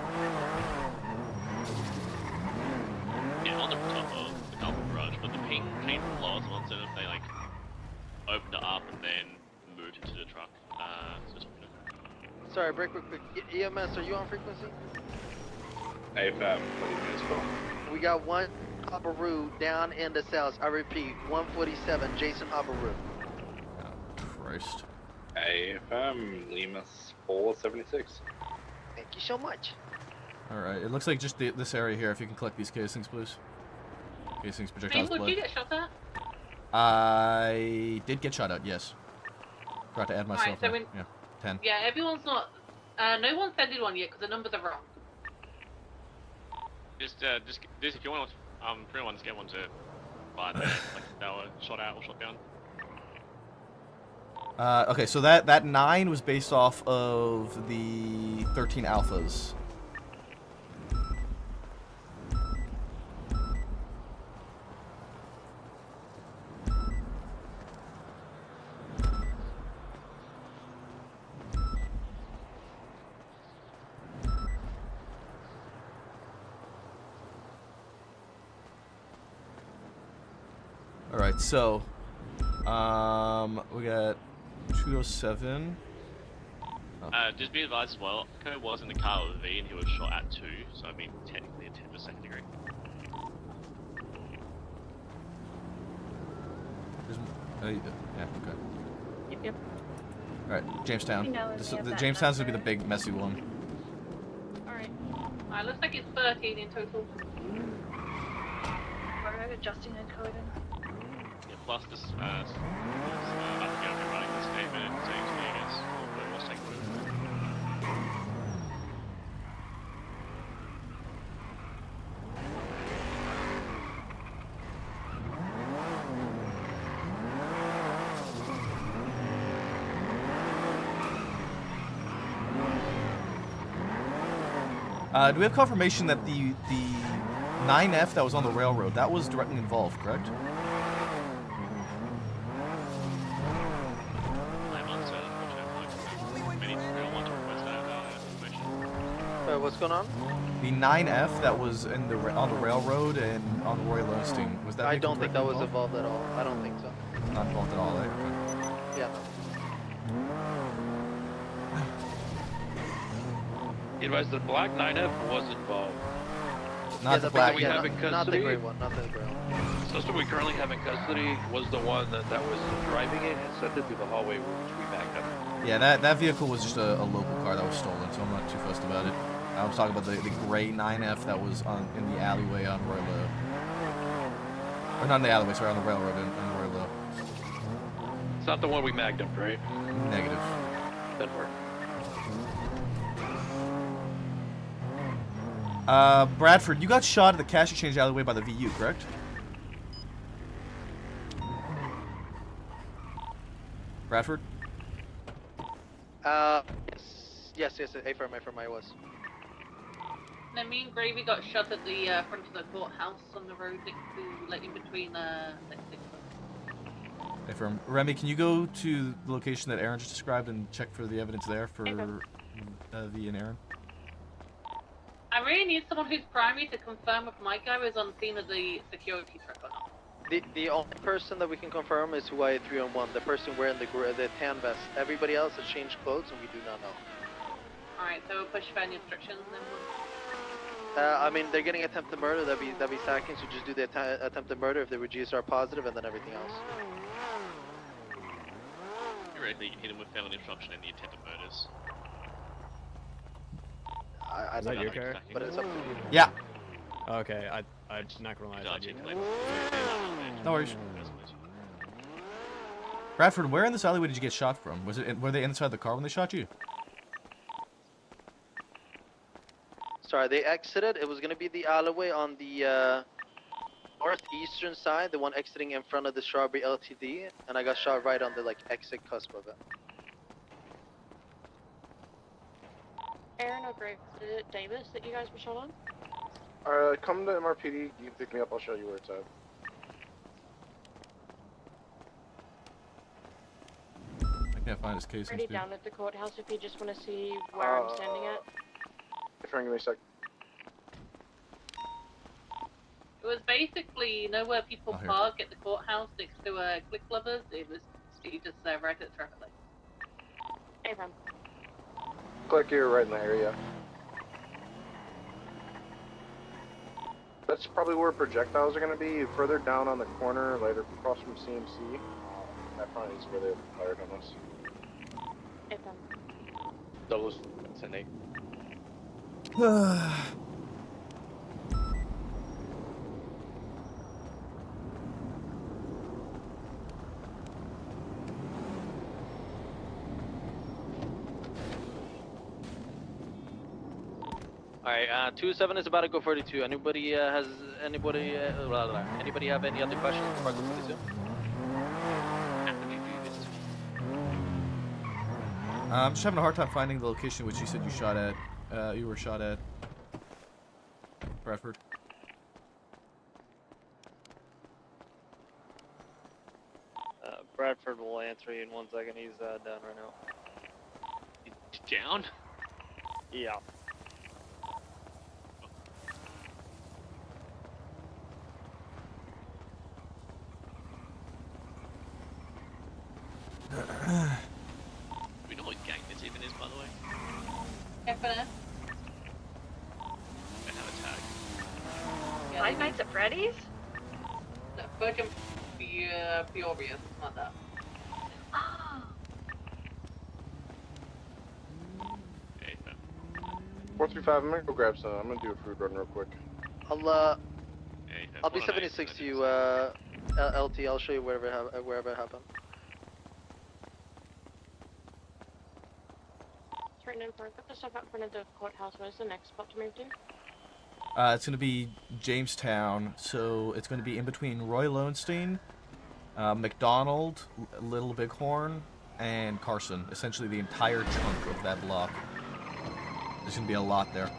Yeah, on the top of the Alpha Garage, but the ping came from Lowe's ones that they like opened it up and then moved it to the truck. So just, Sorry, break real quick. EMS, are you on frequency? AFAB, what are you guys for? We got one Hopperoo down in the cells. I repeat, 147, Jason Hopperoo. Christ. AFM, Lemus 476. Thank you so much. Alright, it looks like just this area here, if you can collect these casings, please. Casings, projectiles, Did you blood. get shot at? I did get shot at, yes. Forgot to add myself. Alright, so there. Yeah, 10. Yeah, everyone's not. No one's ended one yet because the numbers are wrong. this if you want to, pretty much get one to buy that, like they were shot out or shot down. Okay, so that 9 was based off of the 13 alphas. Alright, so we got 207. Just be advised as well, Ko was in the car with V and he was shot at 2, so I mean technically a 10% degree. Yeah, okay. Yep. Alright, Jamestown. We know if we have that Jamestown's gonna be the big messy one. Alright. Alright, looks like it's 13 in total. We're adjusting and coding. Yeah, plus this, I forget if you're running this statement and saying to me, I guess, but let's take a look. Do we have confirmation that the 9F that was on the railroad, that was directly involved, correct? What's going on? The 9F that was on the railroad and on Roy Lowenstein, was that? I don't think that was involved at all. I don't think so. Not involved at all, eh? Yeah. Advise the black 9F was involved. Not the black. We have in custody. Not the gray one. Not the gray one. The suspect we currently have in custody was the one that was driving it and sent it through the hallway, which we backed up. Yeah, that vehicle was just a local car that was stolen, so I'm not too fussed about it. I was talking about the gray 9F that was in the alleyway on Roy Low. Or not in the alleyway, sorry, on the railroad on Roy Low. It's not the one we magged up, right? Negative. Doesn't work. Bradford, you got shot at the cash exchange alleyway by the VU, correct? Bradford? Yes, affirm, I was. Now, me and Gravy got shot at the front of the courthouse on the road next to, like, in between, Affirm. Remy, can you go to the location that Aaron just described and check for the evidence there for V and Aaron? I really need someone who's primary to confirm if my guy was on scene of the security truck or not. The only person that we can confirm is who I 3-on-1, the person wearing the tan vest. Everybody else has changed clothes and we do not know. Alright, so we'll push for any instructions then. I mean, they're getting attempted murder, that'd be stacking, so just do the attempted murder if they were GSR positive and then everything else. Theoretically, you can hit him with felony obstruction and the attempted murders. I Is that your car? but it's up to you. Yeah. Okay, I'm not gonna lie. No worries. Bradford, where in this alleyway did you get shot from? Were they inside the car when they shot you? Sorry, they exited. It was going to be the alleyway on the northeastern side, the one exiting in front of the Strawberry LTD, and I got shot right on the exit cusp of it. Aaron or Greg, is it Davis that you guys were shot on? Come to MRPD, you pick me up, I'll show you where it's at. I Can't find his casings, Already dude. down at the courthouse if you just want to see where I'm standing at. If you're give me a sec. It was basically, you know where people here. park at the courthouse next to Click Lovers? It was just right at the traffic light. Hey, fam. Click, you're right in the area. That's probably where projectiles are going to be, further down on the corner, later across from CMC. That probably is where they fired on us. Hey, fam. Doubles, Sydney. Alright, 27 is about to go 42. Anybody have any other questions before I go 42? I'm just having a hard time finding the location which you said you shot at. You were shot at. Bradford. Bradford will answer you in 1 second. He's down right now. Down? Yeah. We know what gang this even is, by the way. FNF? They have a tag. Five Nights at Freddy's? No, Virgin Peoria, something like that. Oh. 435, I'm gonna go grab some. I'm gonna do a food run real quick. I'll be 76 to you, LT. I'll show you wherever it happened. It's right in front. Got the stuff out front of the courthouse. Where's the next spot to move to? It's going to be Jamestown, so it's going to be in between Roy Lowenstein, McDonald, Little Bighorn, and Carson. Essentially the entire chunk of that block. There's going to be a lot there.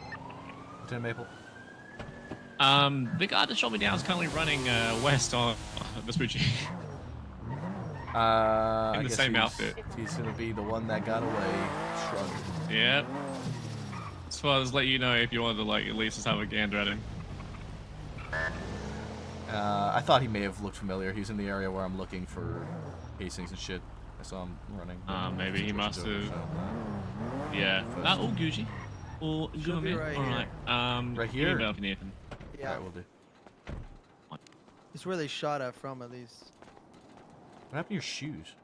Lieutenant Maple? The guy that shot me down is currently running west on Vespucci. I In the guess same outfit. He's going to be the one that got away. Shrug. Yep. As far as let you know if you wanted to like at least just have a gander at him. I thought he may have looked familiar. He's in the area where I'm looking for casings and shit. I saw him running. Maybe he must have. So, Yeah. All Gucci. All Should be right Alright. Right give me here? a bell if you need anything. Yeah. Alright, we'll do. It's where they shot at from, at least. What happened to your shoes?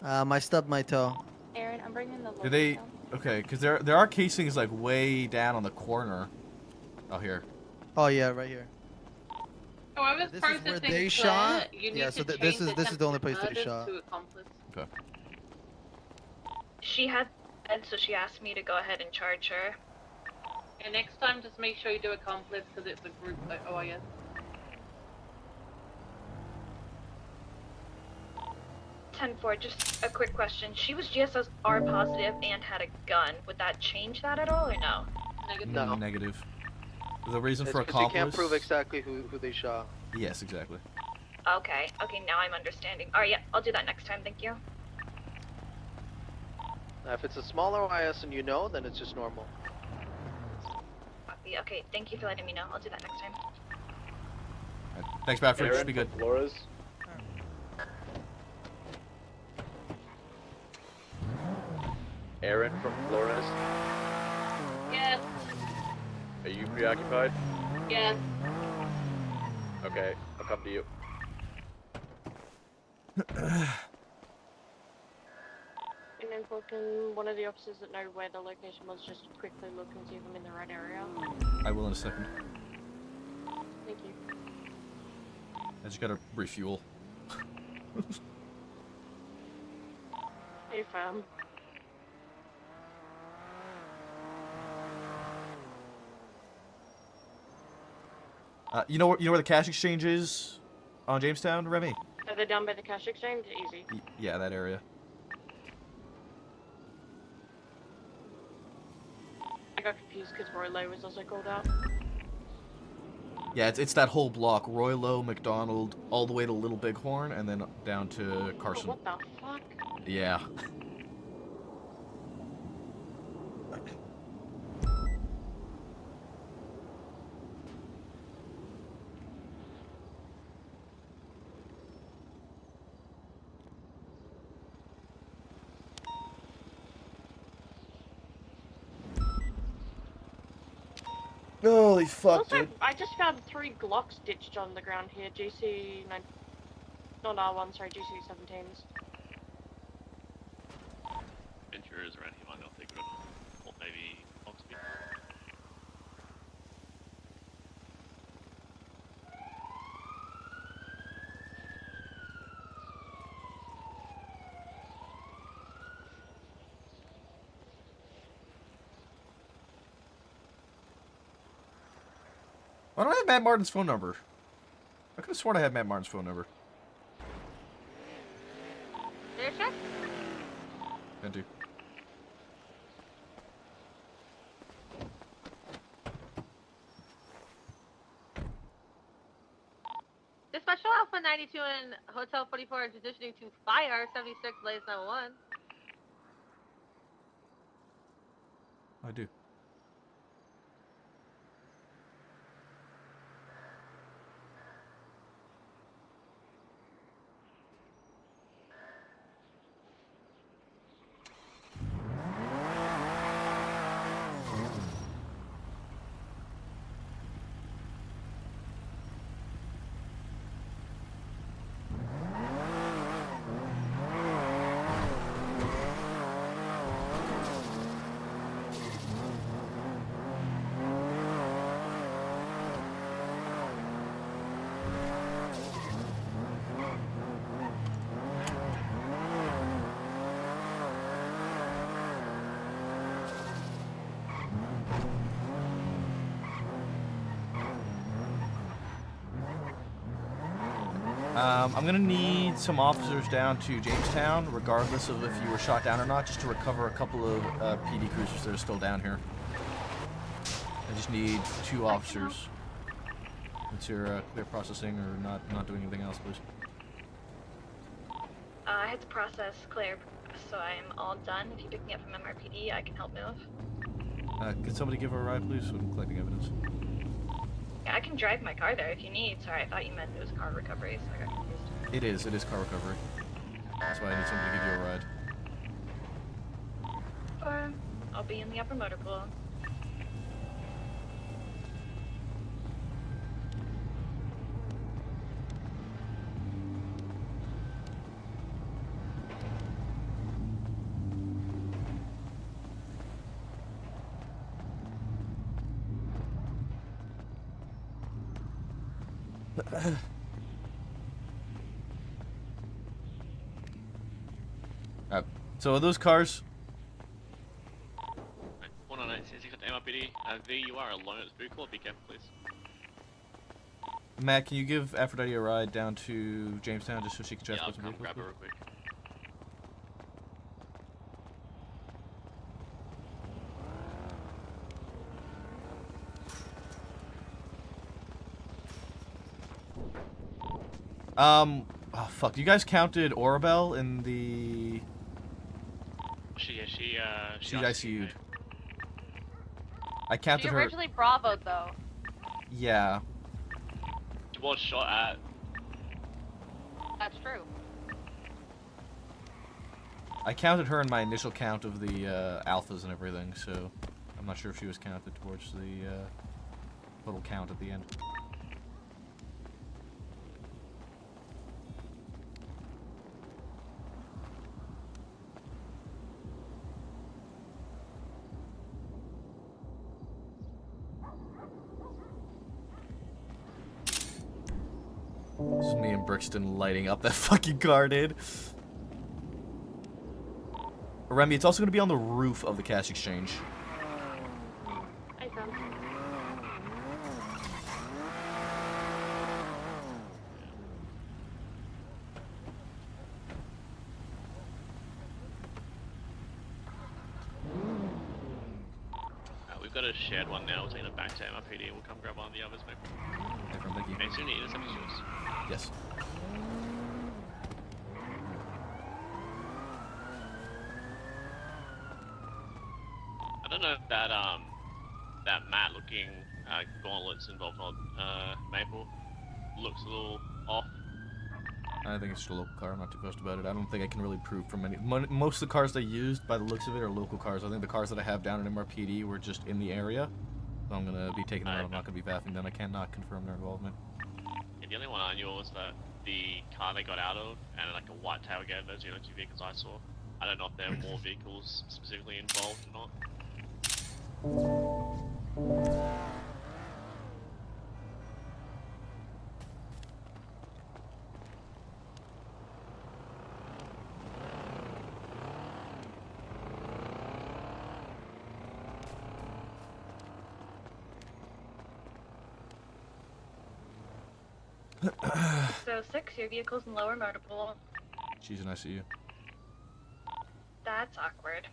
I stubbed my toe. Aaron, I'm bringing the. Did they? Okay, because there are casings like way down on the corner. Oh, here. Oh yeah, right here. Whoever's This is where processing they Claire, shot? you need Yeah, to so this change is the attempted only place they murders shot. to accomplice. Okay. She had and so she asked me to go ahead and charge her. And next time, just make sure you do accomplice because it's a group like OIS. 10-4, just a quick question. She was GSR positive and had a gun. Would that change that at all or no? No. Negative. The reason It's for 'cause you can't accomplice. prove exactly who they shot. Yes, exactly. Okay, now I'm understanding. Alright, yeah, I'll do that next time, thank you. Now, if it's a smaller OIS and you know, then it's just normal. Copy. Okay, thank you for letting me know. I'll do that next time. Thanks, Bradford. Aaron Should be good. from Flores. Aaron from Flores. Yes, Are you preoccupied? yes. Okay, I'll come to you. And then can one of the officers that know where the location was just quickly look and see if I'm in the right area? I will in a second. Thank you. I just gotta refuel. Hey, fam. You know where the cash exchange is on Jamestown, Remy? Are they down by the cash exchange? Easy. Yeah, that area. I got confused because Roy Lowe was also called out. Yeah, it's that whole block. Roylo, McDonald, all the way to Little Bighorn, and then down to Carson. What the fuck? Yeah. Holy fuck, Also, dude. I just found 3 Glocks ditched on the ground here. GC 9, not R1, sorry, GC 17s. Venturers around here might not take good. Or maybe Oxby. Why don't I have Matt Martin's phone number? I could have sworn I had Matt Martin's phone number. There, check. Can do. Dispatch Alpha 92 and Hotel 44 are transitioning to Fire 76 Blaze 91. I do. I'm gonna need some officers down to Jamestown, regardless of if you were shot down or not, just to recover a couple of PD cruisers that are still down here. I just need 2 officers. Once you're clear processing or not doing anything else, please. I had to process clear, so I'm all done. If you pick me up from MRPD, I can help move. Could somebody give her a ride, please? I'm collecting evidence. Yeah, I can drive my car there if you need. Sorry, I thought you meant it was car recovery, so I got confused. It is car recovery. That's why I need somebody to give you a ride. Or I'll be in the upper motor pool. So are those cars? 198 says you got the MRPD. V, you are alone at the food court. Be careful, please. Matt, can you give Aphrodite a ride down to Jamestown just so she can Yeah, I'll transport some come vehicles? grab her real quick. Oh fuck, you guys counted Orabel in the... She ICU'd. I counted She her... originally bravoed though. Yeah. She was shot at. That's true. I counted her in my initial count of the alphas and everything, so I'm not sure if she was counted towards the total count at the end. This is me and Brixton lighting up that fucking car, dude. Remy, it's also going to be on the roof of the cash exchange. Hey, Sam. We've we've got a shared one now. We're taking it back to MRPD and we'll come grab one of the others, maybe. Thank you. Okay, so you need intercept is yours. Yes. I don't know if that that matte looking gauntlets involved on Maple looks a little off. I think it's just a local car. I'm not too fussed about it. I don't think I can really prove from any. Most of the cars they used, by the looks of it, are local cars. I think the cars that I have down at MRPD were just in the area. So I'm gonna be taking them out. I'm not gonna be baffing them. I cannot confirm their involvement. Yeah, the only one I knew was that the car they got out of and like a white tailgate. Those are the only two vehicles I saw. I don't know if there are more vehicles specifically involved or not. So 6, your vehicle's in lower motor pool. She's an ICU. That's awkward.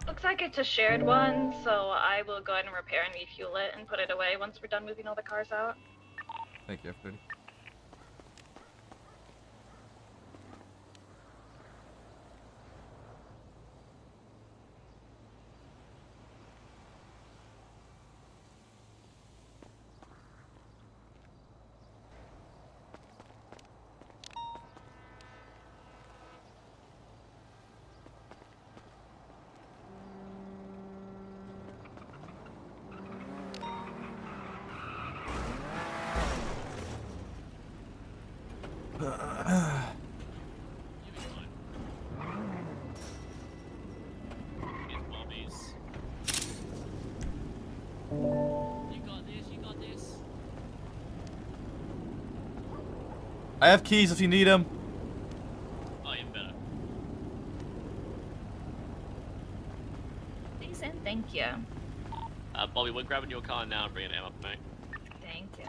Looks like it's a shared one, so I will go ahead and repair and refuel it and put it away once we're done moving all the cars out. Thank you, everybody. I have keys if you need them. Oh, even better. Thanks and thank you. Bobby, we're grabbing your car now and bringing it up, mate. Thank you.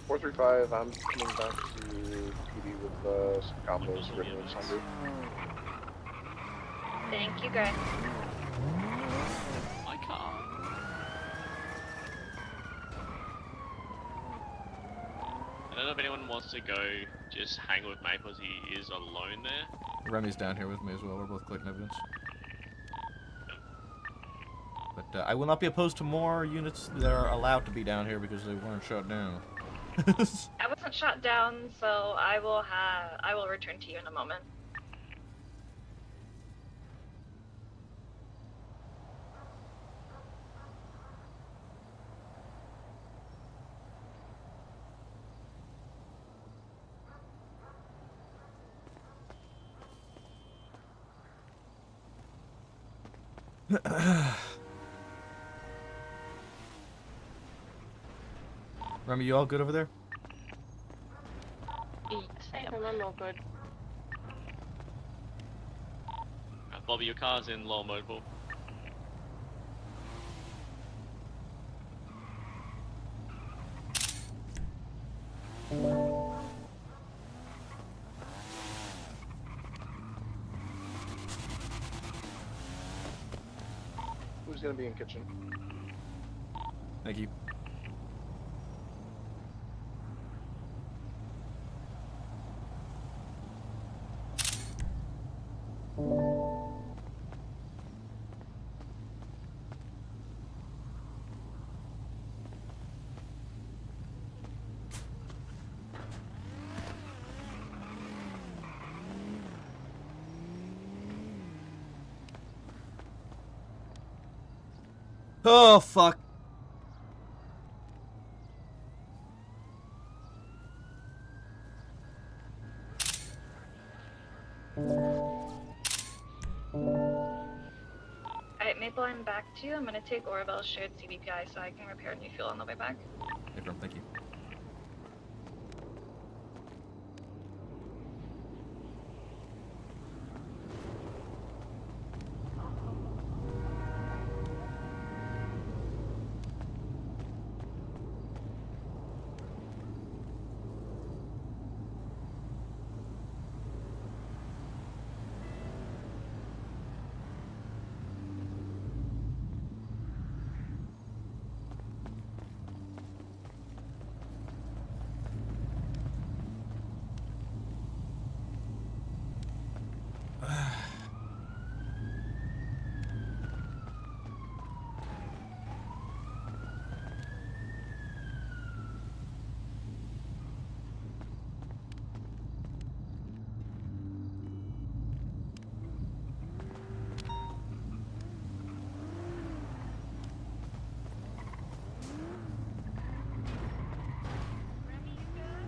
435, I'm coming back to PD with some combos written in Sunday. Thank you, Greg. My car. I don't know if anyone wants to go just hang with Maple as he is alone there. Remy's down here with me as well. We're both collecting evidence. But I will not be opposed to more units that are allowed to be down here because they weren't shut down. I wasn't shot down, so I will return to you in a moment. Remy, you all good over there? I'm all good. Bobby, your car's in low mode. Who's gonna be in kitchen? Thank you. Oh, fuck. Alright, Maple, I'm back to you. I'm gonna take Orabelle's shared CVPI so I can repair and refuel on the way back. No problem, thank you.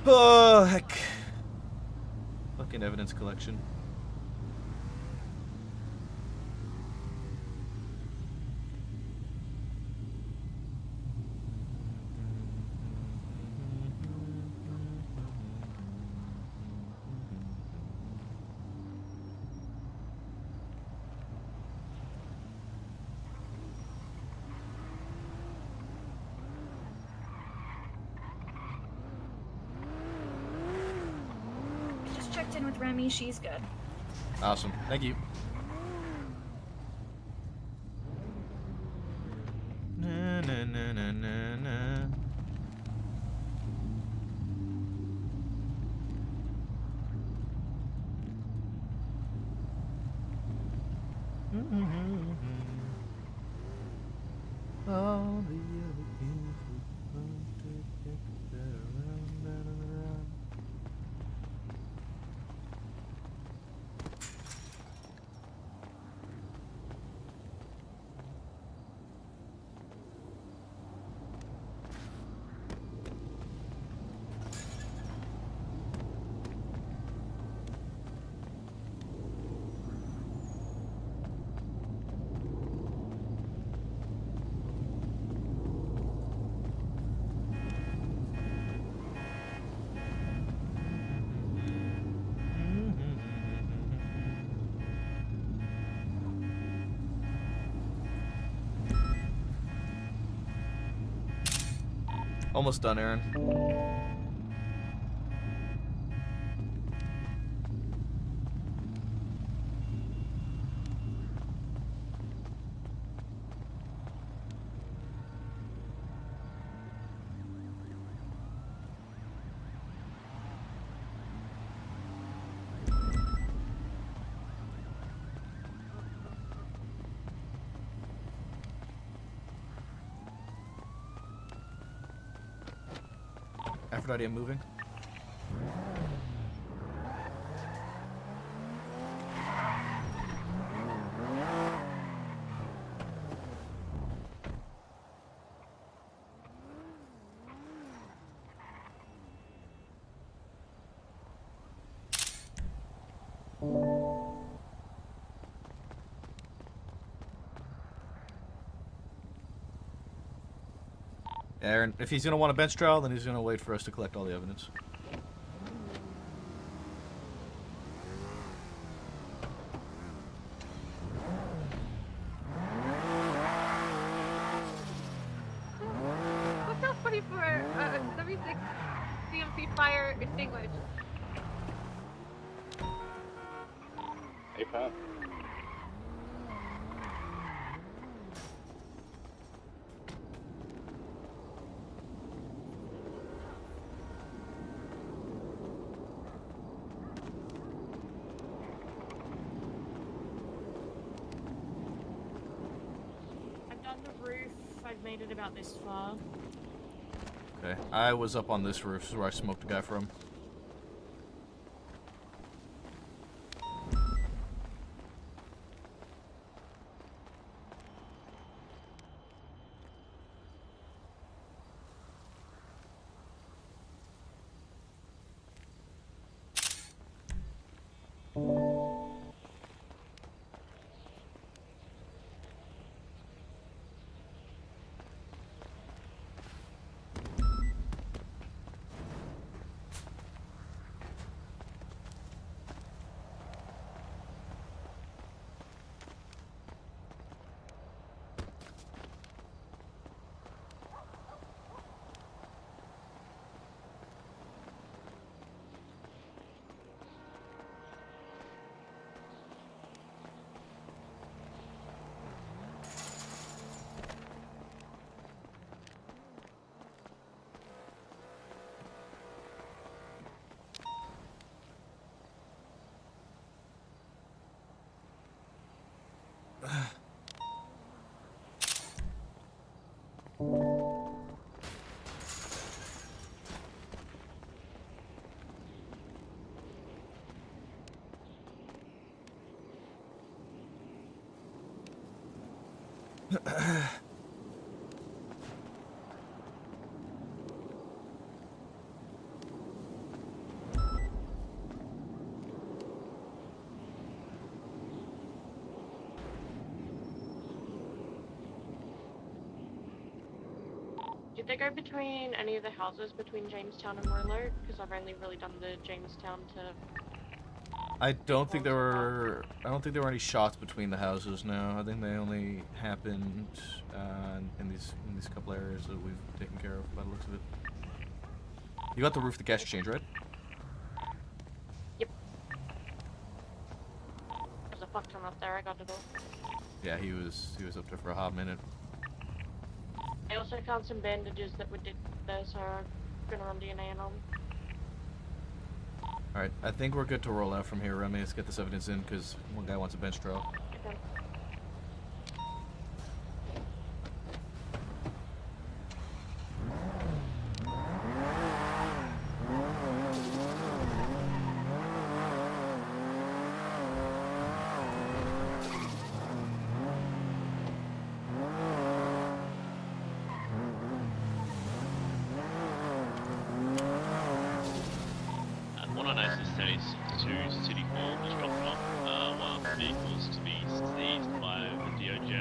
Oh, heck. Fucking evidence collection. Just checked in with Remy. She's good. Awesome. Thank you. Na, na, na, na, na, na. All the other kids would come to get around. Almost done, Aaron. Aphrodite, I'm moving. Aaron, if he's gonna want a bench trial, then he's gonna wait for us to collect all the evidence. What's else funny for W6 CMC fire extinguished? Hey, Pat. I've done the roof. I've made it about this far. Okay, I was up on this roof, this is where I smoked a guy from. Did they go between any of the houses between Jamestown and Merlot? Because I've only really done the Jamestown to. I don't think there were. I don't think there were any shots between the houses. No, I think they only happened in these couple areas that we've taken care of by the looks of it. You got the roof of the cash exchange, right? Yep. There's a fuck ton up there. I got it all. Yeah, he was up there for a hot minute. I also found some bandages that were there, so I'm gonna run DNA on them. All right, I think we're good to roll out from here, Remy. Let's get this evidence in because one guy wants a bench trial. Okay. One I noticed is to City Hall just dropping off one of the vehicles to be seized by the DOJ.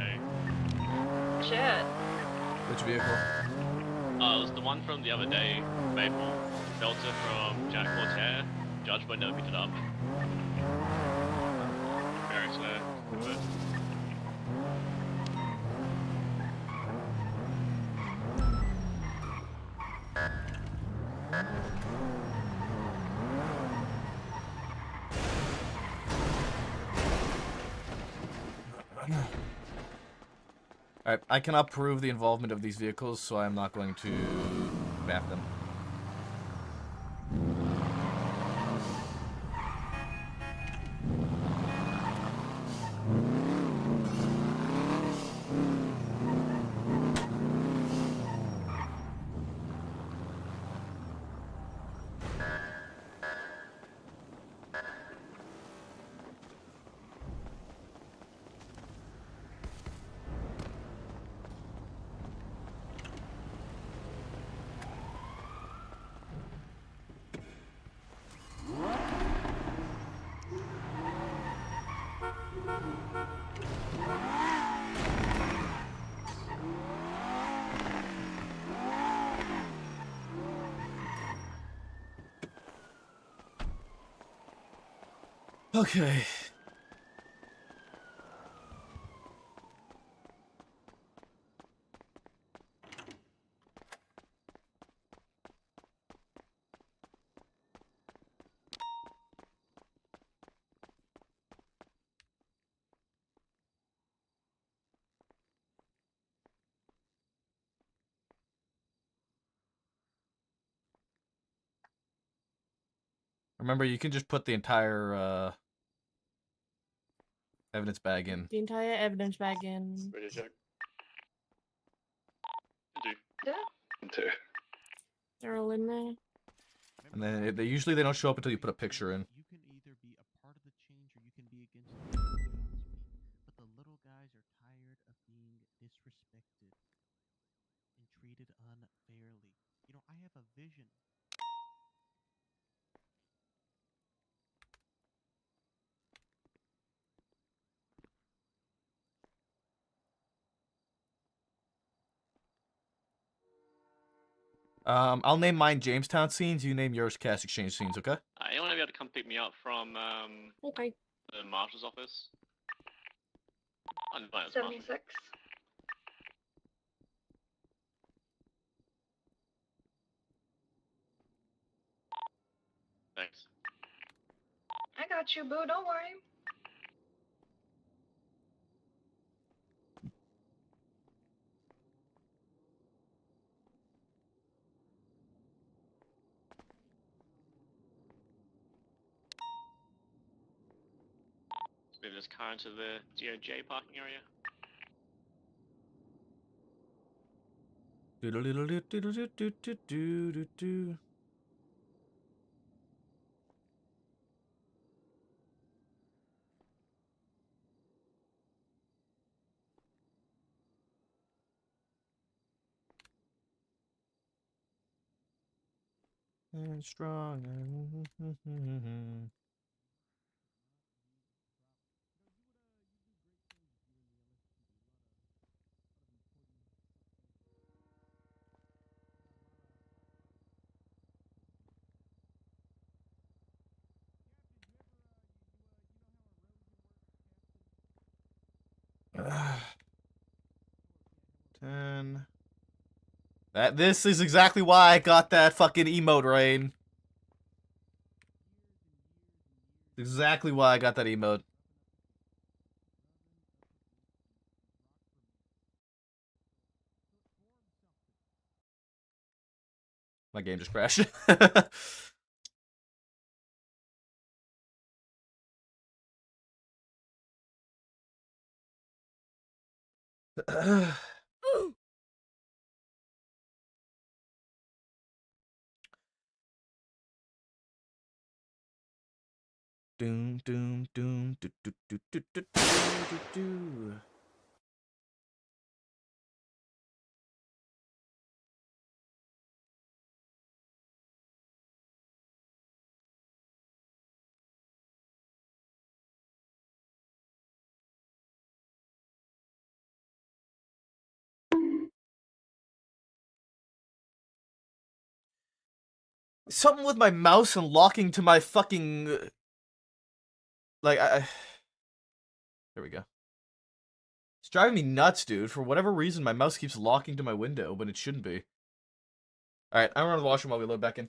Shit. Which vehicle? It was the one from the other day, Maple. Delta from Jack Cortez. Judge but never picked it up. Barracks there. Good. Alright, I cannot prove the involvement of these vehicles, so I'm not going to back them. Okay. Remember, you can just put the entire evidence bag in. The entire evidence bag in. Ready to check? Two. They're all in there. And then they usually they don't show up until you put a picture in. You can either be a part of the change or you can be against it. But the little guys are tired of being disrespected and treated unfairly. You know, I have a vision. I'll name mine Jamestown scenes. You name yours Cash Exchange scenes, okay? You want to be able to come pick me up from okay. the marshal's office? Oh, no, it's 76. Thanks. I got you, boo. Don't worry. Let's move this car into the DOJ parking area. Do-do-do-do-do-do-do-do-do-do. And strong. This is exactly why I got that fucking emote, Rain. Exactly why I got that emote. My game just crashed. Doom, doom, doom, do, do, do, do, do, do, do. Something with my mouse and locking to my fucking... Like, There we go. It's driving me nuts, dude. For whatever reason, my mouse keeps locking to my window, but it shouldn't be. Alright, I'm gonna watch them while we load back in.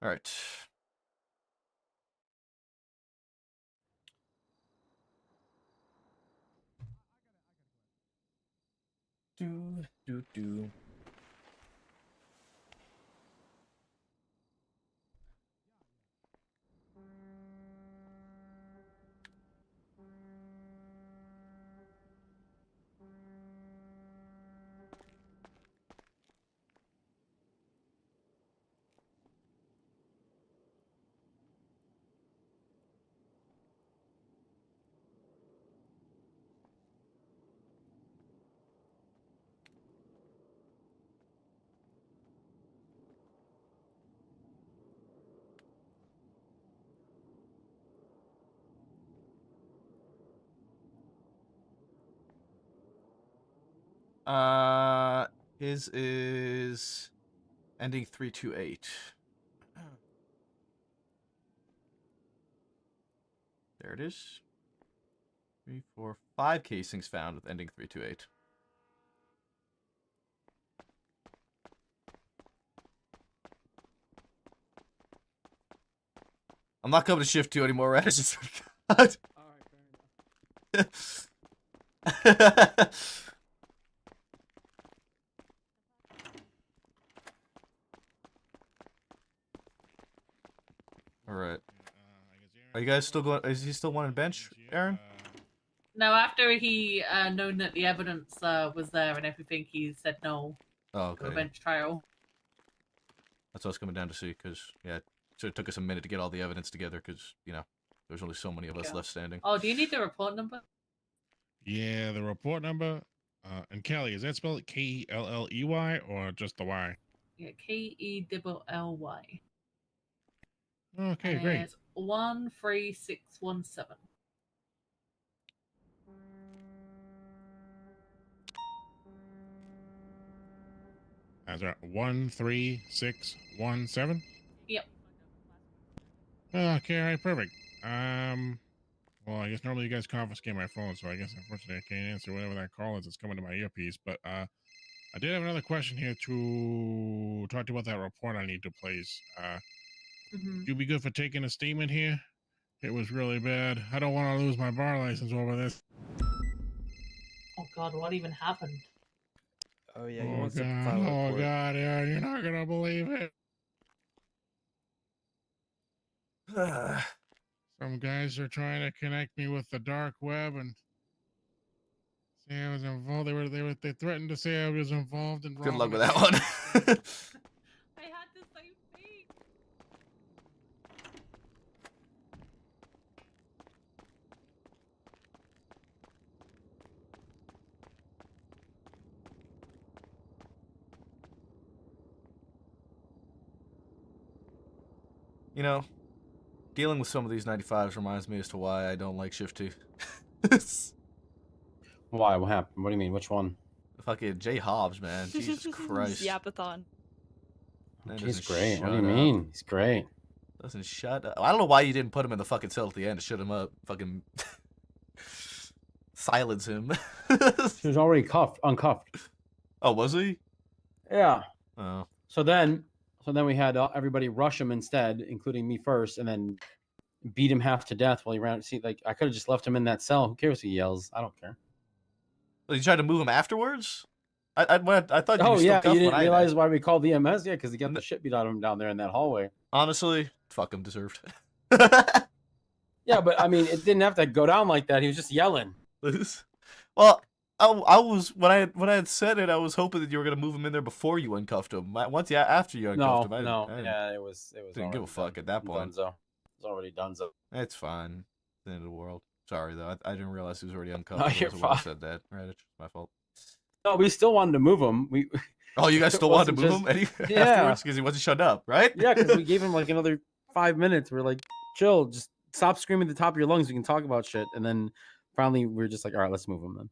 Alright. Do. His is ending 328. There it is. 3, 4, 5 casings found with ending 328. I'm not coming to shift 2 anymore, Radish. God. Alright. Are you guys still going? Is he still wanting bench, Aaron? No, after he known that the evidence was there and everything, he said no Oh, to a okay. bench trial. That's what I was coming down to see, because, yeah, so it took us a minute to get all the evidence together, because, you know, there's only so many of us left standing. Oh, do you need the report number? Yeah, the report number. And Kelly, is that spelled Kelley or just the Y? Yeah, KELLY. Okay, And great. it's 13617. That's right. 13617. Yep. Okay, all right, perfect. Well, I guess normally you guys confiscate my phone, so I guess unfortunately I can't answer whatever that call is that's coming to my earpiece. But I did have another question here to talk to you about that report I need to place. You'd be good for taking a statement here. It was really bad. I don't want to lose my bar license over this. Oh God, what even happened? Oh yeah, Oh God, Aaron, you're not gonna believe it. Some guys are trying to connect me with the dark web and say I was involved. They threatened to say I was involved in. Good luck with robbing that a one. I had the same thing. You know, dealing with some of these 95s reminds me as to why I don't like shift 2. Why? What happened? What do you mean? Which one? Fucking Jay Hobbs, man. Jesus Christ. Yapathon. Man He's doesn't great. What do shut you up. mean? He's great. Doesn't shut up. I don't know why you didn't put him in the fucking cell at the end to shut him up. Fucking silence him. He was already uncuffed. Oh, was he? Yeah. Oh. So then we had everybody rush him instead, including me first, and then beat him half to death while he ran. See, like I could have just left him in that cell. Who cares if he yells? I don't care. Well, you tried to move him afterwards? I thought you Oh were still yeah, cuffed you didn't when I realize why we called the EMS? Yeah, because he got the shit beat out of him down there in that hallway. Honestly, fuck him, deserved. Yeah, but I mean, it didn't have to go down like that. He was just yelling. Well, I was when I had said it, I was hoping that you were gonna move him in there before you uncuffed him. Once after you uncuffed him, I yeah, it was. didn't give a fuck at that point. Dunzo. It was already donezo. It's fine. It's the end of the world. Sorry though, I didn't realize he was already uncuffed. No, Otherwise you're I would've fine. said that. Right, it's my fault. No, we still wanted to move him. Oh, you guys still wanted to move him afterwards because he wasn't shut up, right? Yeah, because we gave him like another 5 minutes. We're like, chill, just stop screaming at the top of your lungs. We can talk about shit. And then finally, we're just like, all right, let's move him then.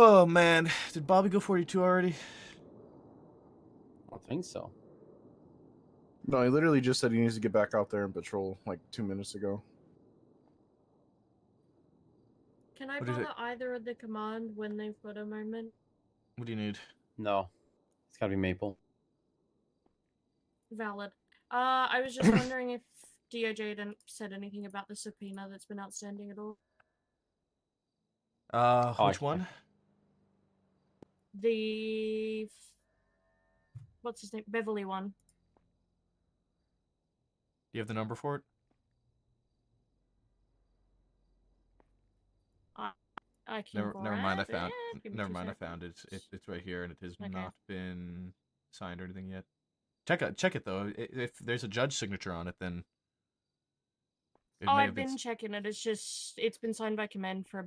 Oh man, did Bobby go 42 already? I don't think so. No, he literally just said he needs to get back out there and patrol like 2 minutes ago. Can I What is it? bother either of the command when they've got a moment? What do you need? No, it's gotta be Maple. Valid. I was just wondering if DOJ hadn't said anything about the subpoena that's been outstanding at all. Which one? The what's his name? Beverly one. Do you have the number for it? I can Never mind. I grab found. it. Give me Never 2 mind. I seconds. found it. It's right here, and it has Okay. not been signed or anything yet. Check it though. If there's a judge signature on it, then. It Oh, may I've have been checking it. It's been signed by command for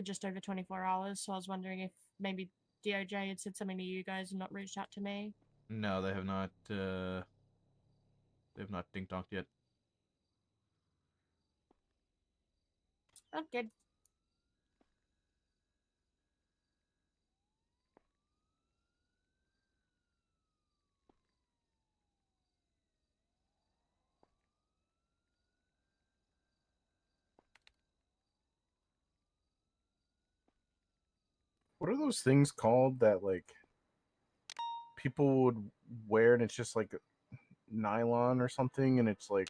just over 24 hours. So I was wondering if maybe DOJ had said something to you guys and not reached out to me. No, they have not. They have not ding donked yet. Oh, good. What are those things called that like people would wear and it's just like nylon or something and it's like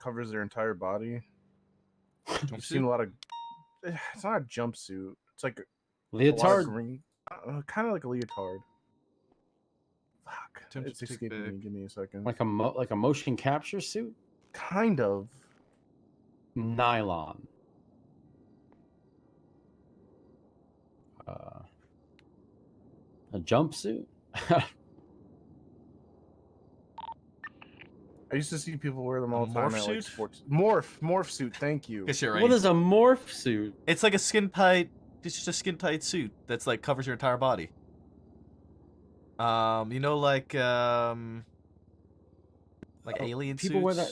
covers their entire body? I've seen a lot of. It's not a jumpsuit. It's like a lot of Leotard? green, kind of like a leotard. Fuck, Attempt it's to take escaping back. me. Give me a second. Like a motion capture suit? Kind of. Nylon. A jumpsuit? I used to see people wear them all the time morph at like suit? sports. Morph suit. Thank you. Guess you're right. What is a morph suit? It's like a skin tight. It's just a skin tight suit that's like covers your entire body. You know, like alien people suits. wear that.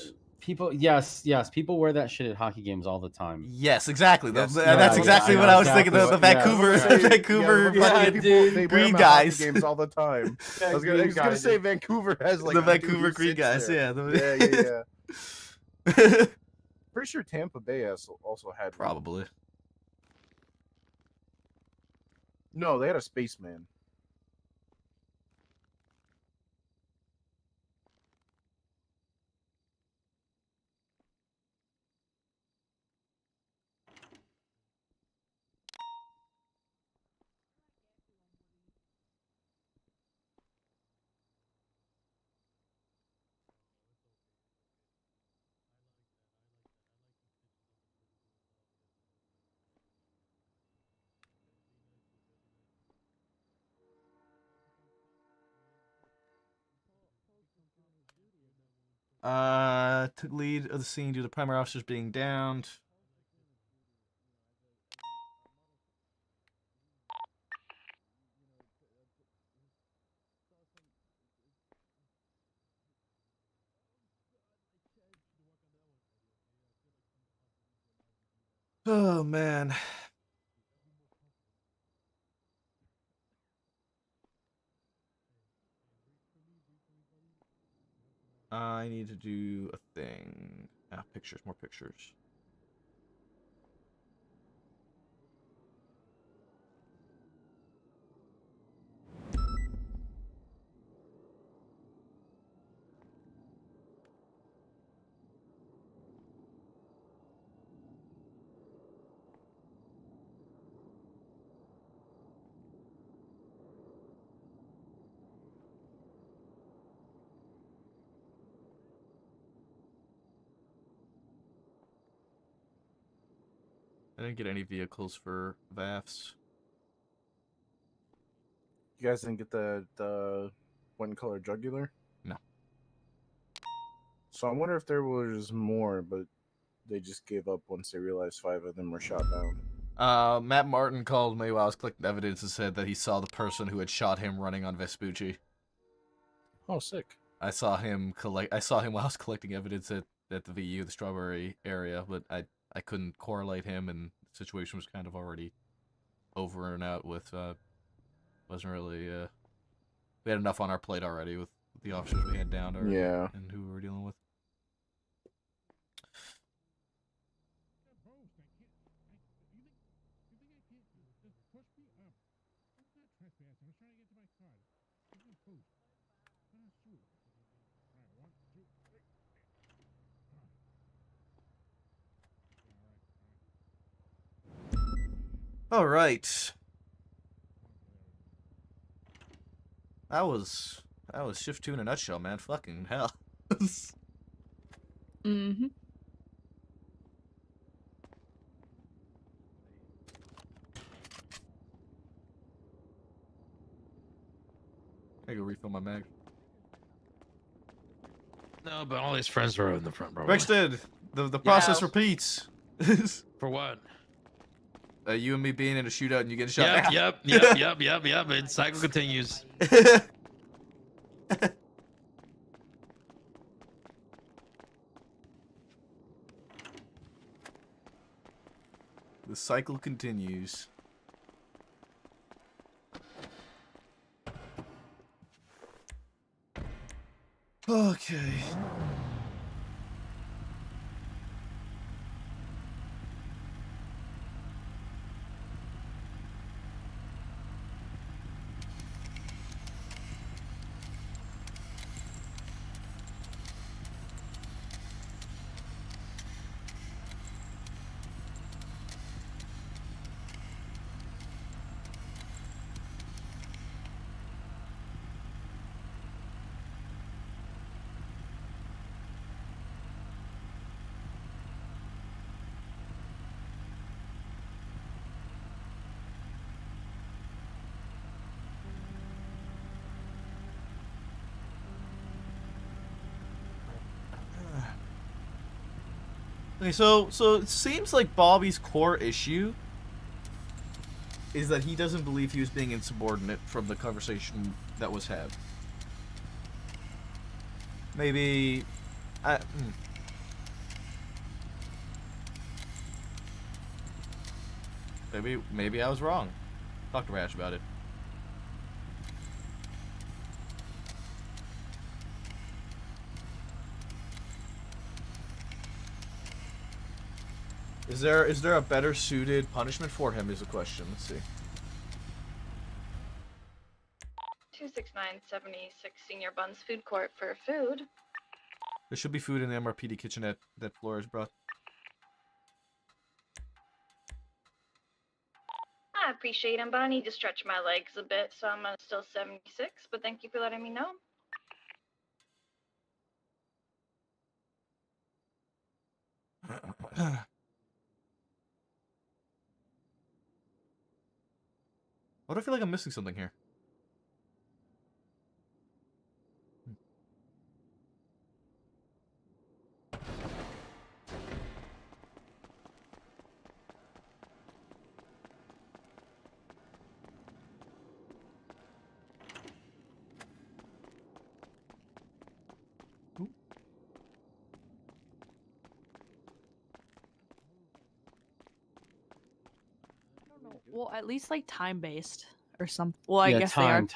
Yes, people wear that shit at hockey games all the time. Yes, exactly. Yes, that's exactly what I was thinking. The Vancouver, Vancouver fucking they wear green them at guys. hockey games all the time. I was gonna say Vancouver has like the a dude Vancouver who green sits guys. there. Yeah. Pretty sure Tampa Bay also had one. Probably. No, they had a spaceman. Took lead of the scene due to primary officers being downed. Oh man. I need to do a thing. Pictures, more pictures. I didn't get any vehicles for VAFs. You guys didn't get the one color jugular? No. So I wonder if there was more, but they just gave up once they realized 5 of them were shot down. Matt Martin called me while I was collecting evidence and said that he saw the person who had shot him running on Vespucci. Oh, sick. I saw him while I was collecting evidence at the VU, the Strawberry area, but I couldn't correlate him, and the situation was kind of already over and out with wasn't really we had enough on our plate already with the officers we had down already, Yeah. and who we were dealing with. All right. That was shift 2 in a nutshell, man. Fucking hell. Mm-hmm. I go refill my mag. No, but all his friends were in the front, bro. Brixton, the process repeats. For what? You and me being in a shootout and you getting shot. Yep. And cycle continues. The cycle continues. Okay. Okay, so it seems like Bobby's core issue is that he doesn't believe he was being insubordinate from the conversation that was had. Maybe maybe I was wrong. Talk to Rash about it. Is there a better suited punishment for him is a question. Let's see. 26976 Senior Buns Food Court for food. There should be food in the MRPD kitchenette that Flores brought. I appreciate him, but I need to stretch my legs a bit, so I'm still 76, but thank you for letting me know. Why do I feel like I'm missing something here? Well, at least like time based or something. Well, I yeah, guess time.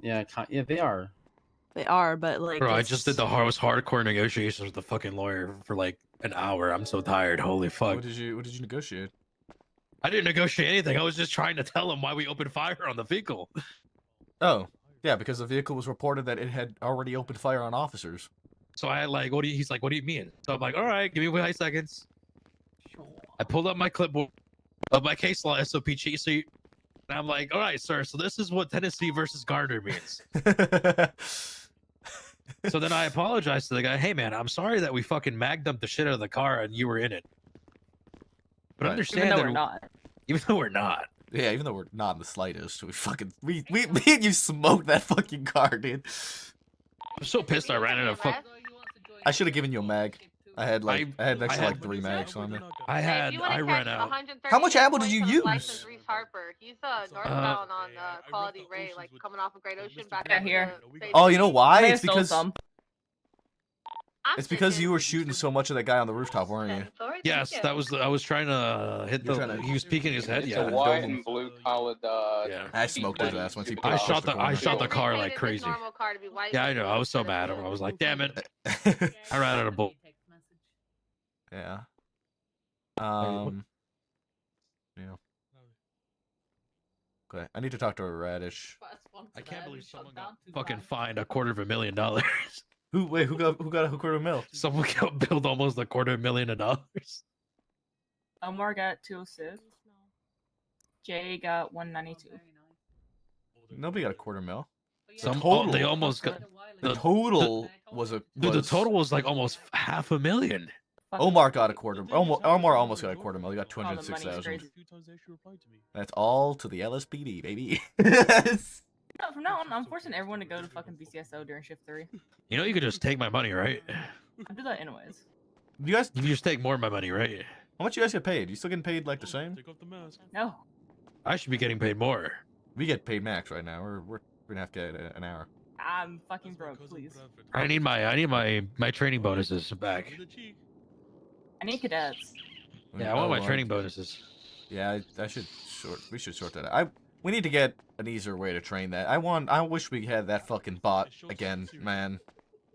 they Yeah, they are. They are, but like. Bro, I just did the most hardcore negotiations with the fucking lawyer for like an hour. I'm so tired. Holy fuck. What did you negotiate? I didn't negotiate anything. I was just trying to tell him why we opened fire on the vehicle. Oh, yeah, because the vehicle was reported that it had already opened fire on officers. So I like, he's like, what do you mean? So I'm like, all right, give me 5 seconds. I pulled up my clipboard of my case law SOP cheat sheet. And I'm like, all right, sir, so this is what Tennessee versus Gardner means. So then I apologized to the guy. Hey, man, I'm sorry that we fucking magdumped the shit out of the car and you were in it. But Right. understand Even though that we're not. Even though we're not. Yeah, even though we're not in the slightest, me and you smoked that fucking car, dude. I'm so pissed I ran out of fuck. I should have given you a mag. I had an extra like 3 mags on me. I ran out. How much ammo did you use? Reese Harper. He's northbound on Quality Ray, like coming off of Great Ocean back Yeah, up here. to Oh, you know why? May It's have stole because some. you were shooting so much of that guy on the rooftop, weren't you? Yes, that was. I was trying to hit You're the. trying to- He was peeking his head. It's Yeah. a white and blue collared. Yeah. I smoked his ass once he. I shot pushed the. I shot the corner. car like crazy. Yeah, I know. I was so mad. I was like, damn it. I ran out of bull. Yeah. Yeah. Okay, I need to talk to a Radish. I can't believe someone got fucking fined $250,000. Who got a $250,000? Someone got billed almost $250,000. Omar got 206. Jay got 192. Nobody got a $250,000. They almost got. The total was a. Dude, the total was like almost $500,000. Omar got a quarter. Omar almost got a $250,000. He got 206,000. That's all to the LSPD, baby. No, from now on, I'm forcing everyone to go to fucking BCSO during shift 3. You know you could just take my money, right? I do that anyways. You guys, you can just take more of my money, right? How much you guys get paid? You still getting paid like the same? No. I should be getting paid more. We get paid max right now. We're gonna have to get an hour. I'm fucking broke, please. I need my training bonuses back. I need cadets. Yeah, I want my training bonuses. Yeah, I should sort. We should sort that out. We need to get an easier way to train that. I wish we had that fucking bot again, man.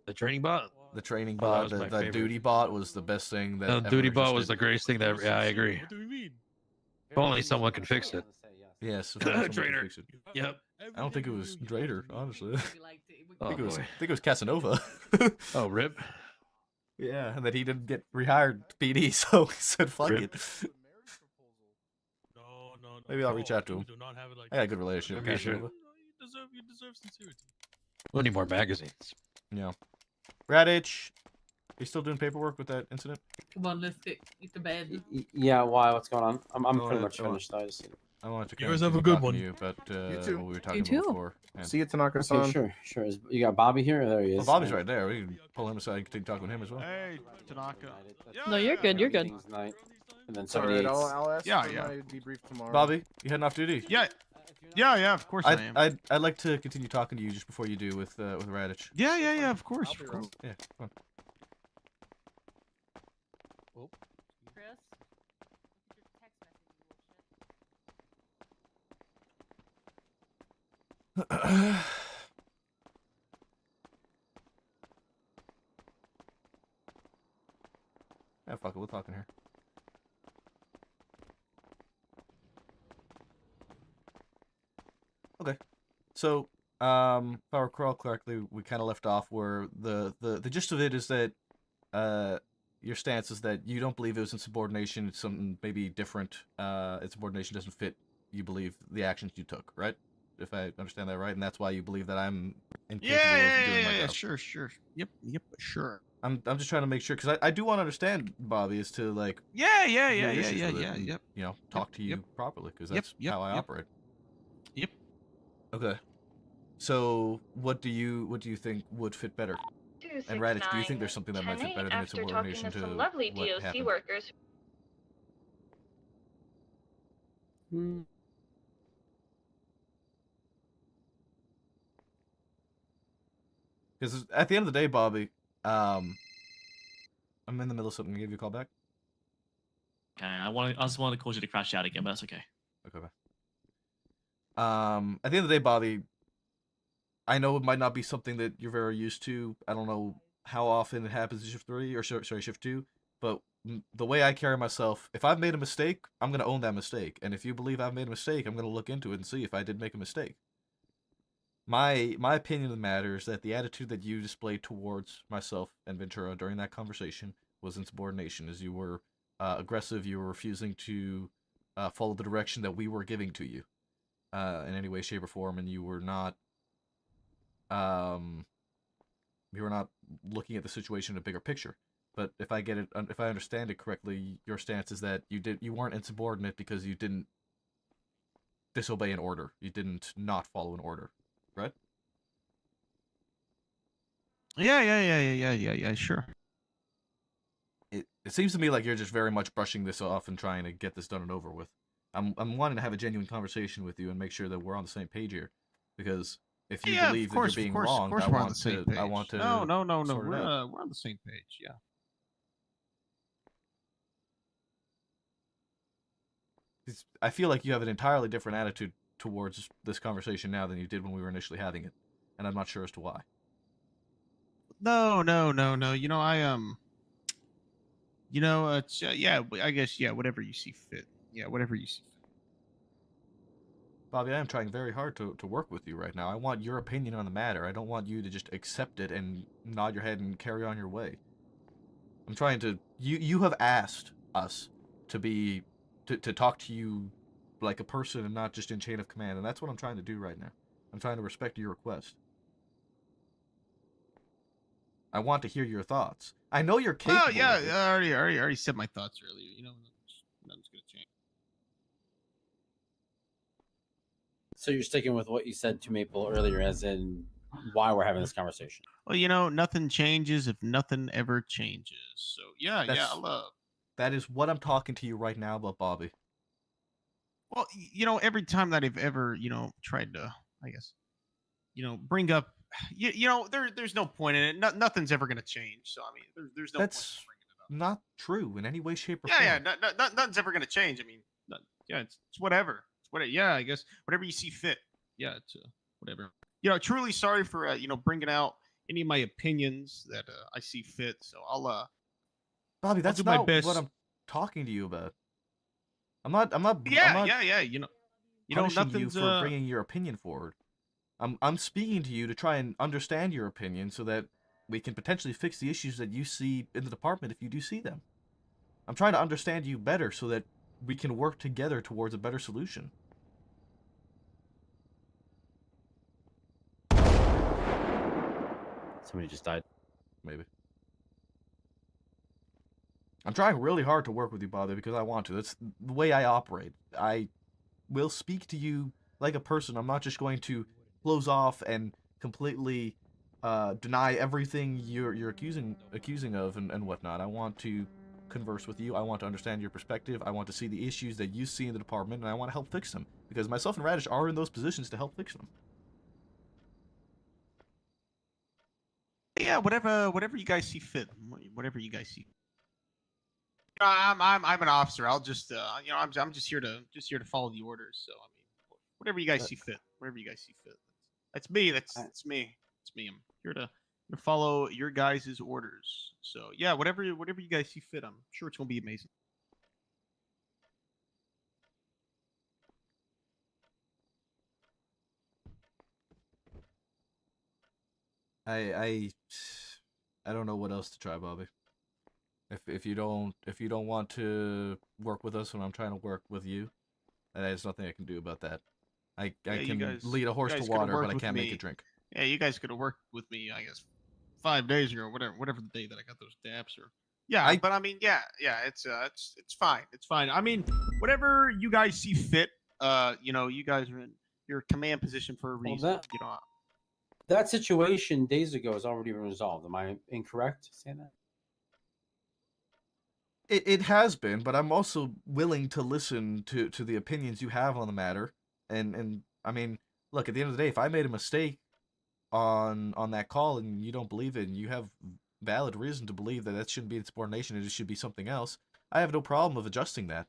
The training bot. The training that bot, was the my favorite. duty bot was the best thing that. The ever duty bot was existed. the greatest thing that. Yeah, I agree. What do we mean? If only someone can fix it. Yes, if someone could Trainer. fix it. Yep. I don't think it was Drader, honestly. Oh, I think boy. it was Casanova. Oh, rip. Yeah, and that he didn't get rehired PD, so he said, "Fuck Rip. it." Maybe I'll reach out to him. I got a good relationship with Maybe you should. Casanova. You deserve sincerity. We need more magazines. Yeah. Radich, you still doing paperwork with that incident? Come on, let's get to bed. Yeah, why? What's going on? I'm Oh, pretty yeah, much oh. finished. I just. I wanted to You kind guys of have a keep good talking one. to you, but too. what we were talking You about too. before. And- See you, Tanaka-san. Okay, sure. You got Bobby here? There he is. Well, Bobby's right there. We can pull him aside and continue talking with him as well. Hey, Tanaka. No, you're good. You're good. Meetings tonight. And then It's all right. 78. I'll ask Yeah, for yeah. my debrief tomorrow. Bobby, you heading off duty? Yeah, of course I am. I'd like to continue talking to you just before you do with Radich. Yeah, of course. Yeah, come Chris? on. Yeah, fuck it. We'll talk in here. Okay. So, if I recall correctly, we kind of left off where the gist of it is that your stance is that you don't believe it was insubordination. It's something maybe different. Insubordination doesn't fit. You believe the actions you took, right? If I understand that right, and that's why you believe that I'm incapable of doing my job. Sure. Yep, sure. I'm just trying to make sure because I do want to understand Bobby as to like Yeah, your issues with it and, yep. you know, talk to you properly because that's Yep, how I yep. operate. Yep. Okay. So what do you think would fit better? And Radich, do you think there's something that might fit better than after talking insubordination to to some lovely what DOC happened? workers. Because at the end of the day, Bobby, I'm in the middle of something. Can I give you a call back? Okay, I just wanted to cause you to crash out again, but that's okay. Okay. At the end of the day, Bobby, I know it might not be something that you're very used to. I don't know how often it happens in shift 3 or sorry, shift 2, but the way I carry myself, if I've made a mistake, I'm gonna own that mistake, and if you believe I've made a mistake, I'm gonna look into it and see if I did make a mistake. My opinion of the matter is that the attitude that you displayed towards myself and Ventura during that conversation was insubordination, as you were aggressive, you were refusing to follow the direction that we were giving to you in any way, shape, or form, and you were not looking at the situation in a bigger picture. But if I get it, if I understand it correctly, your stance is that you weren't insubordinate because you didn't disobey an order. You didn't not follow an order, right? Yeah, sure. It seems to me like you're just very much brushing this off and trying to get this done and over with. I'm wanting to have a genuine conversation with you and make sure that we're on the same page here, because if you believe that you're being wronged, we're on the same page. I want to. No. sort it We're out. we're on the same page. Yeah. I feel like you have an entirely different attitude towards this conversation now than you did when we were initially having it, and I'm not sure as to why. No. You know, it's yeah. I guess whatever you see fit. Yeah, whatever you see fit. Bobby, I am trying very hard to work with you right now. I want your opinion on the matter. I don't want you to just accept it and nod your head and carry on your way. I'm trying to... You have asked us to talk to you like a person and not just in chain of command, and that's what I'm trying to do right now. I'm trying to respect your request. I want to hear your thoughts. I know you're capable. Oh yeah, of it. I already said my thoughts earlier. You know, nothing's gonna change. So you're sticking with what you said to Maple earlier, as in why we're having this conversation. Well, you know, nothing changes if nothing ever changes. So yeah, That is what I'm talking to you right now about, Bobby. Well, you know, every time that I've ever, tried to, I guess, bring up, there's no point in it. Nothing's ever gonna change. So I mean, there's no. That's not true in any way, shape, or Yeah, form. nothing's ever gonna change. I mean, Yeah, it's whatever. It's whatever. Yeah, I guess whatever you see fit. Yeah, it's whatever. Truly sorry for bringing out any of my opinions that I see fit. So I'll Bobby, I'll that's do my not best. what I'm talking to you about. I'm not. I'm not. Yeah. Punishing you nothing's for bringing your opinion forward. I'm speaking to you to try and understand your opinion so that we can potentially fix the issues that you see in the department if you do see them. I'm trying to understand you better so that we can work together towards a better solution. Somebody just died. Maybe. I'm trying really hard to work with you, Bobby, because I want to. That's the way I operate. I will speak to you like a person. I'm not just going to close off and completely deny everything you're accusing of and whatnot. I want to converse with you. I want to understand your perspective. I want to see the issues that you see in the department, and I want to help fix them. Because myself and Radish are in those positions to help fix them. Yeah, whatever you guys see fit. Whatever you guys see. I'm an officer. I'll just I'm just here to follow the orders. So I mean, whatever you guys see fit. Whatever you guys see fit. That's me. That's me. It's me. I'm here to follow your guys' orders. So yeah, whatever you guys see fit. I'm sure it's gonna be amazing. I don't know what else to try, Bobby. If you don't want to work with us when I'm trying to work with you, there's nothing I can do about that. I can lead a horse to water, but I can't make it drink. Yeah, you guys could have worked with me, I guess, 5 days ago, whatever the day that I got those daps or. Yeah, but I mean, yeah, it's fine. It's fine. I mean, whatever you guys see fit. You guys are in your command position for a reason. That situation days ago has already been resolved. Am I incorrect saying that? It has been, but I'm also willing to listen to the opinions you have on the matter. And I mean, look, at the end of the day, if I made a mistake on that call and you don't believe it and you have valid reason to believe that shouldn't be insubordination and it should be something else, I have no problem of adjusting that.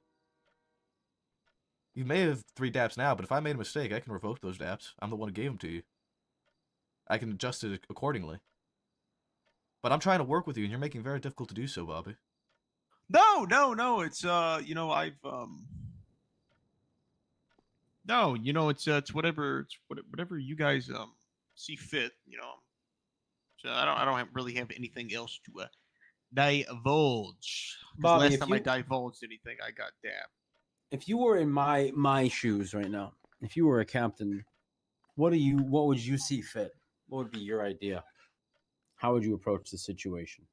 You may have 3 daps now, but if I made a mistake, I can revoke those daps. I'm the one who gave them to you. I can adjust it accordingly. But I'm trying to work with you, and you're making it very difficult to do so, Bobby. No. It's it's whatever you guys see fit. So I don't really have anything else to divulge. Bobby, last time I divulged anything, I got dapped. If you were in my shoes right now, if you were a captain, what would you see fit? What would be your idea? How would you approach the situation?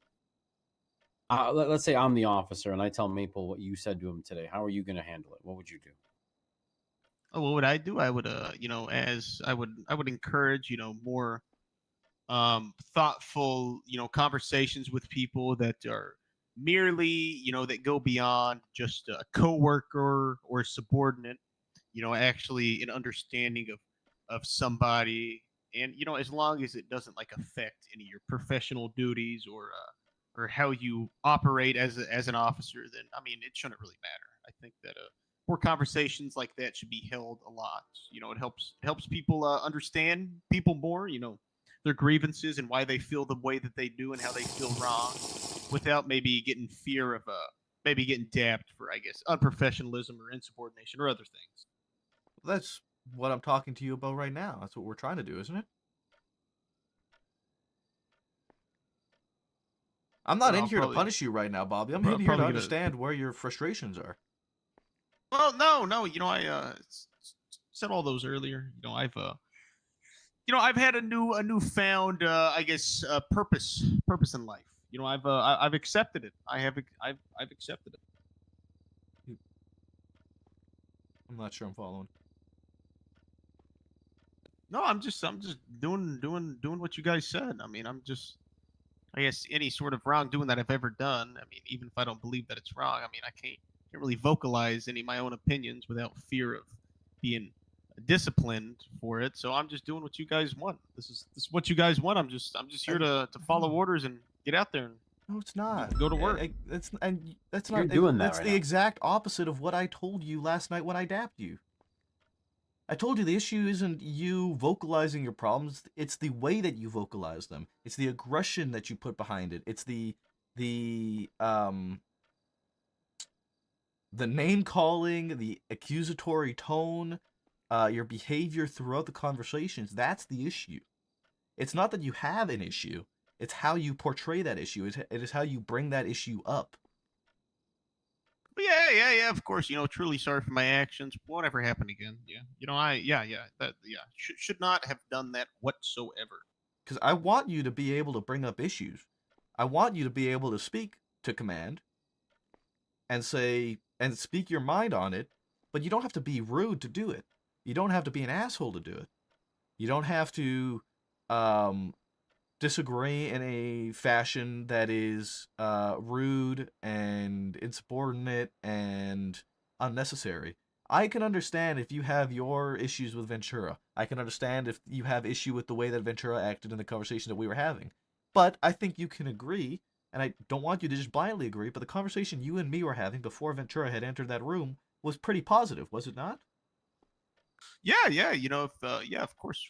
Let's say I'm the officer and I tell Maple what you said to him today. How are you going to handle it? What would you do? Oh, what would I do? I would, as I would encourage, more thoughtful, conversations with people that are merely, that go beyond just a coworker or a subordinate. Actually an understanding of somebody, and as long as it doesn't affect any of your professional duties or how you operate as an officer, then I mean it shouldn't really matter. I think that more conversations like that should be held a lot. It helps people understand people more. Their grievances and why they feel the way that they do and how they feel wrong, without maybe getting fear of maybe getting dapped for, I guess, unprofessionalism or insubordination or other things. That's what I'm talking to you about right now. That's what we're trying to do, isn't it? I'm not in here to punish you right now, Bobby. I'm in here to understand where your frustrations are. Well, no. I said all those earlier. I've had a newfound, I guess, purpose in life. I've accepted it. I've accepted it. I'm not sure I'm following. No, I'm just doing what you guys said. I mean, I guess any sort of wrongdoing that I've ever done. I mean, even if I don't believe that it's wrong, I mean, I can't really vocalize any of my own opinions without fear of being disciplined for it. So I'm just doing what you guys want. This is what you guys want. I'm just here to follow orders and get out there and No, it's not. Go to work. That's not. You're doing that That's right the now. exact opposite of what I told you last night when I dapped you. I told you the issue isn't you vocalizing your problems, it's the way that you vocalize them. It's the aggression that you put behind it. It's the name calling, the accusatory tone, your behavior throughout the conversations. That's the issue. It's not that you have an issue. It's how you portray that issue. It is how you bring that issue up. But yeah. Of course, truly sorry for my actions. Won't ever happen again. Yeah, should not have done that whatsoever. Because I want you to be able to bring up issues. I want you to be able to speak to command and speak your mind on it, but you don't have to be rude to do it. You don't have to be an asshole to do it. You don't have to disagree in a fashion that is rude and insubordinate and unnecessary. I can understand if you have your issues with Ventura. I can understand if you have issue with the way that Ventura acted in the conversation that we were having. But I think you can agree, and I don't want you to just blindly agree, but the conversation you and me were having before Ventura had entered that room was pretty positive, was it not? Yeah. Of course.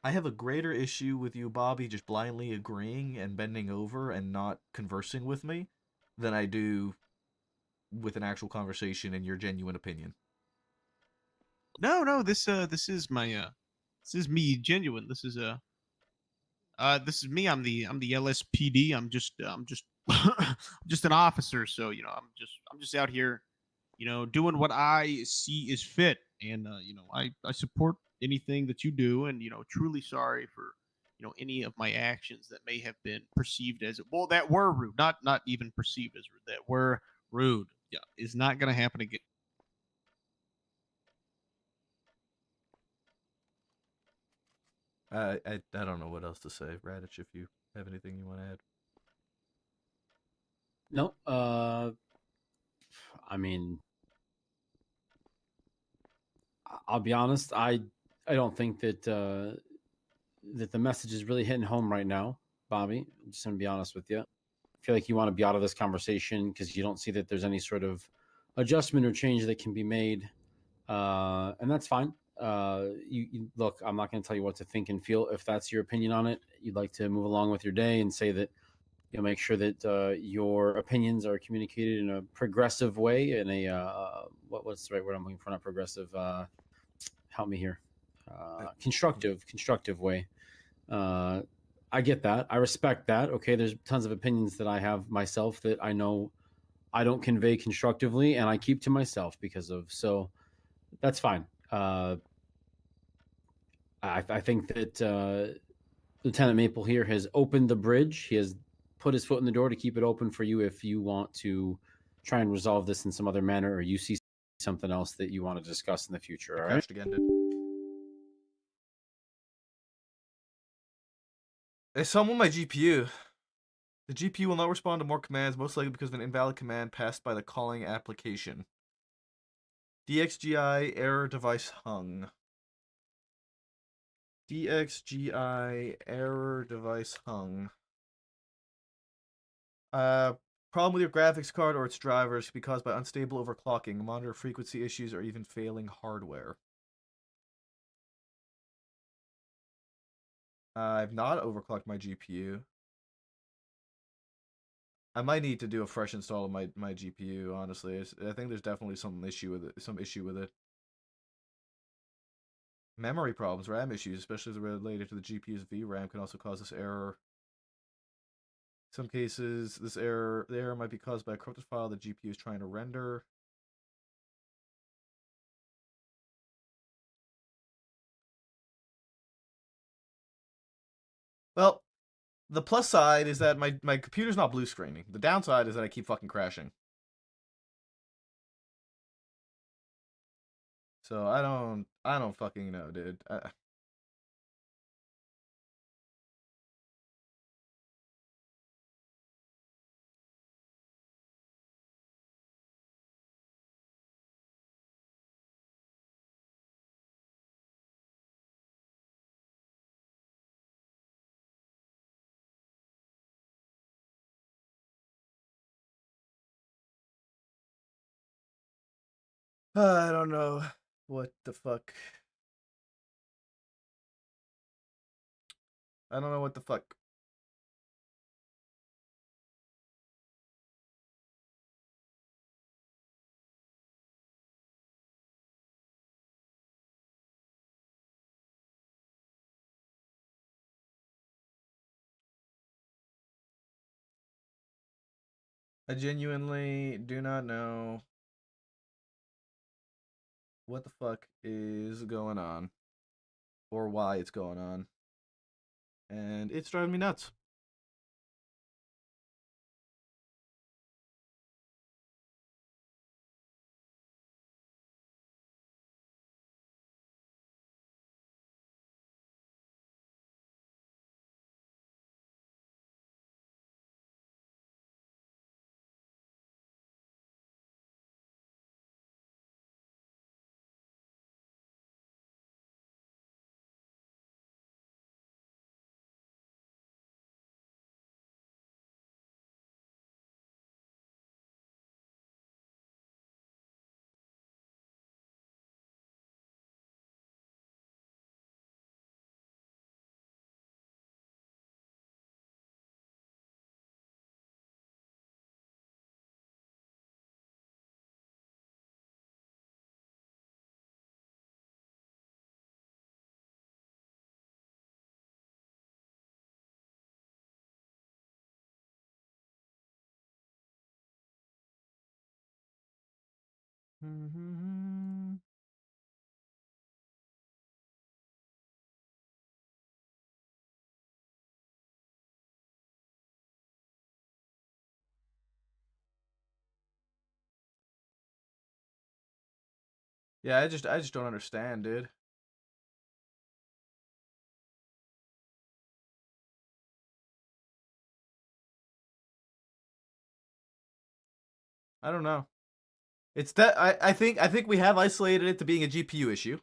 I have a greater issue with you, Bobby, just blindly agreeing and bending over and not conversing with me than I do with an actual conversation and your genuine opinion. No. This is this is me genuine. This is me. I'm the LSPD. I'm just just an officer. So I'm just out here, doing what I see is fit, and I support anything that you do, and truly sorry for any of my actions that may have been perceived as that were rude, not even perceived as rude, that were rude. Yeah, is not gonna happen again. I don't know what else to say, Radich. If you have anything you want to add. No, I mean, I'll be honest. I don't think that that the message is really hitting home right now, Bobby. I'm just gonna be honest with you. I feel like you want to be out of this conversation because you don't see that there's any sort of adjustment or change that can be made, and that's fine. You look. I'm not going to tell you what to think and feel. If that's your opinion on it, you'd like to move along with your day and say that you'll make sure that your opinions are communicated in a progressive way, in a what's the right word I'm looking for? Not progressive. Help me here. Constructive way. I get that. I respect that. Okay, there's tons of opinions that I have myself that I know I don't convey constructively, and I keep to myself because of. So that's fine. I think that Lieutenant Maple here has opened the bridge. He has put his foot in the door to keep it open for you if you want to try and resolve this in some other manner, or you see something else that you want to discuss in the future. All right. Crashed again, dude. It's something with my GPU. The GPU will not respond to more commands, most likely because of an invalid command passed by the calling application. DXGI error device hung. DXGI error device hung. Problem with your graphics card or its drivers can be caused by unstable overclocking, monitor frequency issues, or even failing hardware. I've not overclocked my GPU. I might need to do a fresh install of my GPU, honestly. I think there's definitely some issue with it. Memory problems, RAM issues, especially as related to the GPU's VRAM, can also cause this error. In some cases, the error might be caused by a corrupted file the GPU is trying to render. Well, the plus side is that my computer's not blue screening. The downside is that I keep fucking crashing. So I don't fucking know, dude. I don't know what the fuck. I don't know what the fuck. I genuinely do not know what the fuck is going on or why it's going on. And it's driving me nuts. Yeah, I just don't understand, dude. I don't know. It's that I think we have isolated it to being a GPU issue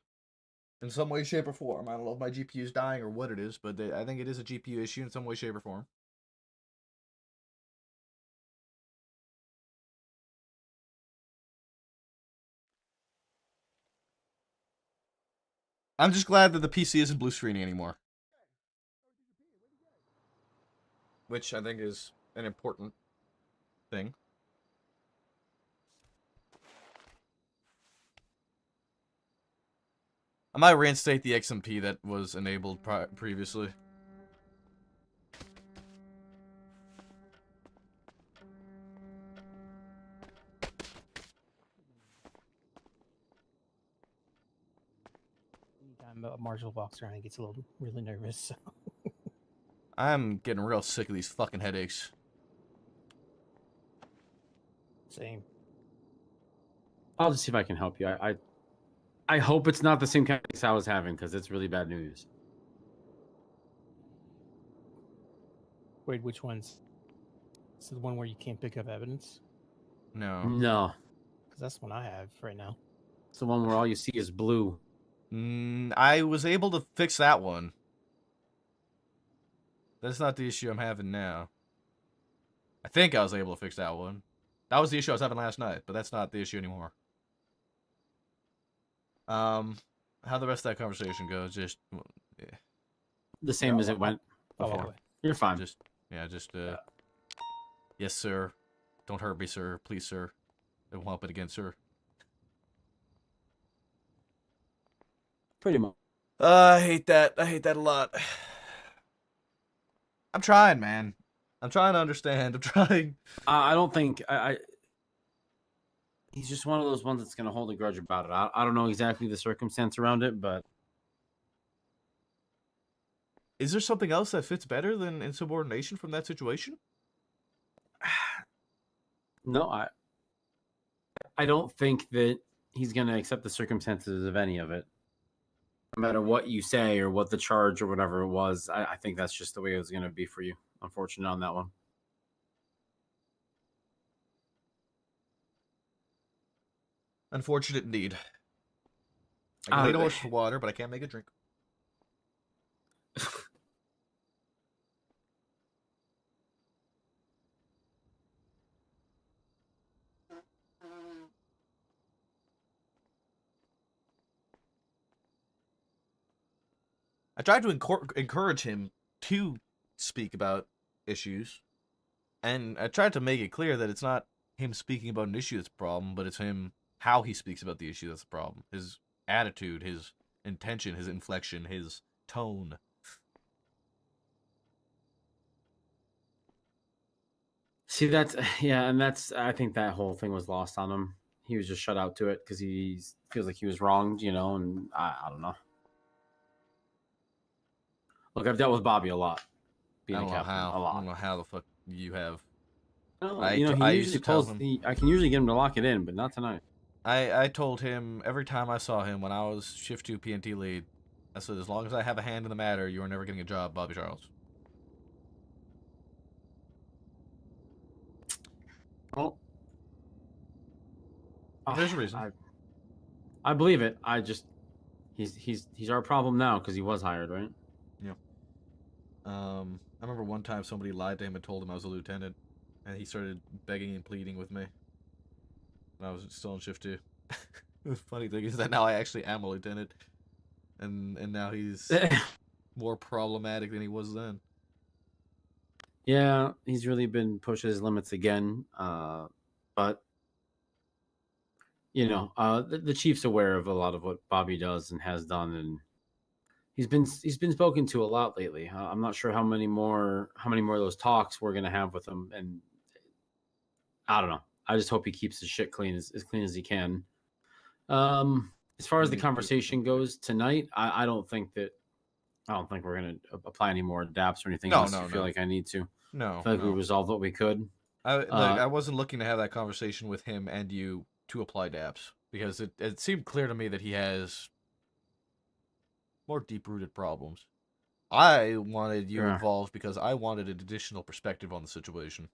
in some way, shape, or form. I don't know if my GPU is dying or what it is, but I think it is a GPU issue in some way, shape, or form. I'm just glad that the PC isn't blue screening anymore, which I think is an important thing. I might reinstate the XMP that was enabled previously. Anytime a Marshall walks around, he gets a little really nervous. So. I'm getting real sick of these fucking headaches. Same. I'll just see if I can help you. I hope it's not the same kind of case I was having because it's really bad news. Wait, which ones? Is it the one where you can't pick up evidence? No. No. Because that's the one I have right now. It's the one where all you see is blue. I was able to fix that one. That's not the issue I'm having now. I think I was able to fix that one. That was the issue I was having last night, but that's not the issue anymore. How the rest of that conversation goes, just yeah. The same as it went I'll before. walk away. You're fine. Just yes, sir. Don't hurt me, sir. Please, sir. It won't happen again, sir. Pretty much. I hate that. I hate that a lot. I'm trying, man. I'm trying to understand. I'm trying. I don't think he's just one of those ones that's gonna hold a grudge about it. I don't know exactly the circumstance around it, but is there something else that fits better than insubordination from that situation? No, I don't think that he's gonna accept the circumstances of any of it. No matter what you say or what the charge or whatever it was, I think that's just the way it was gonna be for you. Unfortunate on that one. Unfortunate indeed. I can lead a horse for water, but I can't make a drink. I tried to encourage him to speak about issues, and I tried to make it clear that it's not him speaking about an issue that's a problem, but it's him how he speaks about the issue that's the problem. His attitude, his intention, his inflection, his tone. See, that's yeah, and that's I think that whole thing was lost on him. He was just shut out to it because he feels like he was wronged, you know, and I don't know. Look, I've dealt with Bobby a lot. Being I don't a know captain, how. a lot. I don't know how the fuck you have. Well, you know, he usually pulls I can usually get him to lock it in, but not tonight. I told him every time I saw him when I was Shift 2 PNT lead, I said, as long as I have a hand in the matter, you are never getting a job, Bobby Charles. Well, there's a reason. I believe it. I just he's our problem now because he was hired, right? Yeah. I remember one time somebody lied to him and told him I was a lieutenant, and he started begging and pleading with me. And I was still in Shift 2. The funny thing is that now I actually am a lieutenant, and now he's more problematic than he was then. Yeah, he's really been pushing his limits again. But you know, the chief's aware of a lot of what Bobby does and has done, and he's been spoken to a lot lately. I'm not sure how many more of those talks we're gonna have with him, and I don't know. I just hope he keeps his shit clean as clean as he can. As far as the conversation goes tonight, I don't think we're gonna apply any more adapts or anything No, unless no, you feel no. like I need to. No, I feel like we no. resolved what we could. I wasn't looking to have that conversation with him and you to apply DAPS, because it seemed clear to me that he has more deep-rooted problems. I wanted you involved because I wanted an additional perspective on the situation.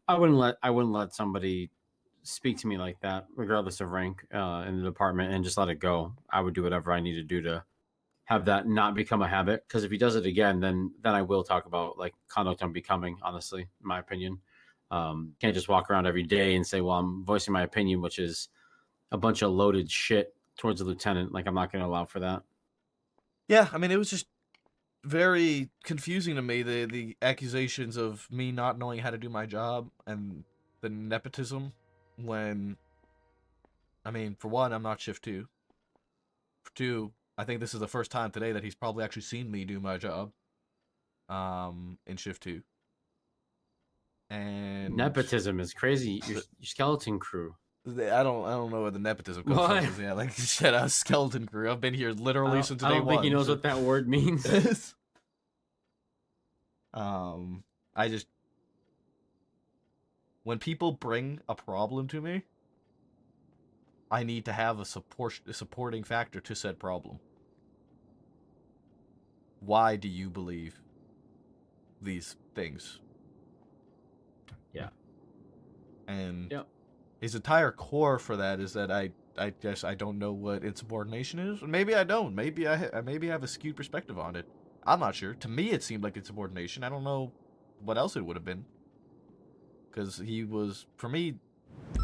I wouldn't let somebody speak to me like that, regardless of rank in the department, and just let it go. I would do whatever I need to do to have that not become a habit. Because if he does it again, then I will talk about like conduct unbecoming. Honestly, in my opinion, can't just walk around every day and say, "Well, I'm voicing my opinion," which is a bunch of loaded shit towards a lieutenant. Like, I'm not going to allow for that. Yeah, I mean, it was just very confusing to me, the accusations of me not knowing how to do my job and the nepotism when, I mean, for one, I'm not Shift 2. For two, I think this is the first time today that he's probably actually seen me do my job in Shift 2. And Nepotism is crazy. Your skeleton crew. I don't know where the nepotism comes from. 'Cause, yeah, like shit, a skeleton crew. I've been here literally since day one. I don't think he knows what that word means. I just, when people bring a problem to me, I need to have a supporting factor to said problem. Why do you believe these things? Yeah. And his entire core for that is that I guess I don't know what insubordination is. Maybe I don't. Maybe I have a skewed perspective on it. I'm not sure. To me, it seemed like insubordination. I don't know what else it would have been. Because he was, for me,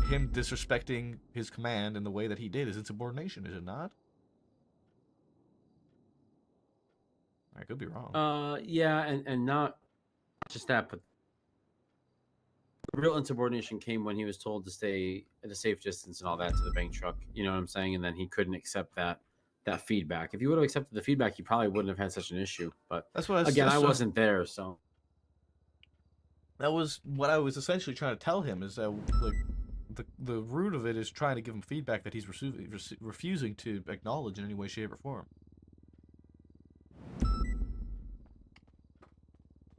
him disrespecting his command in the way that he did is insubordination, is it not? I could be wrong. Yeah, and not just that, but the real insubordination came when he was told to stay at a safe distance and all that to the bank truck. You know what I'm saying? And then he couldn't accept that feedback. If he would have accepted the feedback, he probably wouldn't have had such an issue. But that's what I wasn't there, so that was what I was essentially trying to tell him, is that like the root of it is trying to give him feedback that he's refusing to acknowledge in any way, shape, or form.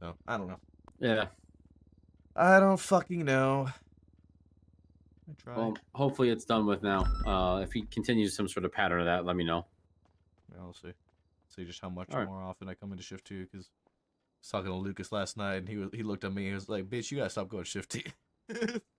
So I don't know. Yeah. I don't fucking know. I tried. Well, hopefully it's done with now. If he continues some sort of pattern of that, let me know. Yeah, I'll see. See just how much All right. more often I come into Shift 2, because I was talking to Lucas last night, and he looked at me, he was like, "Bitch, you gotta stop going Shift 2."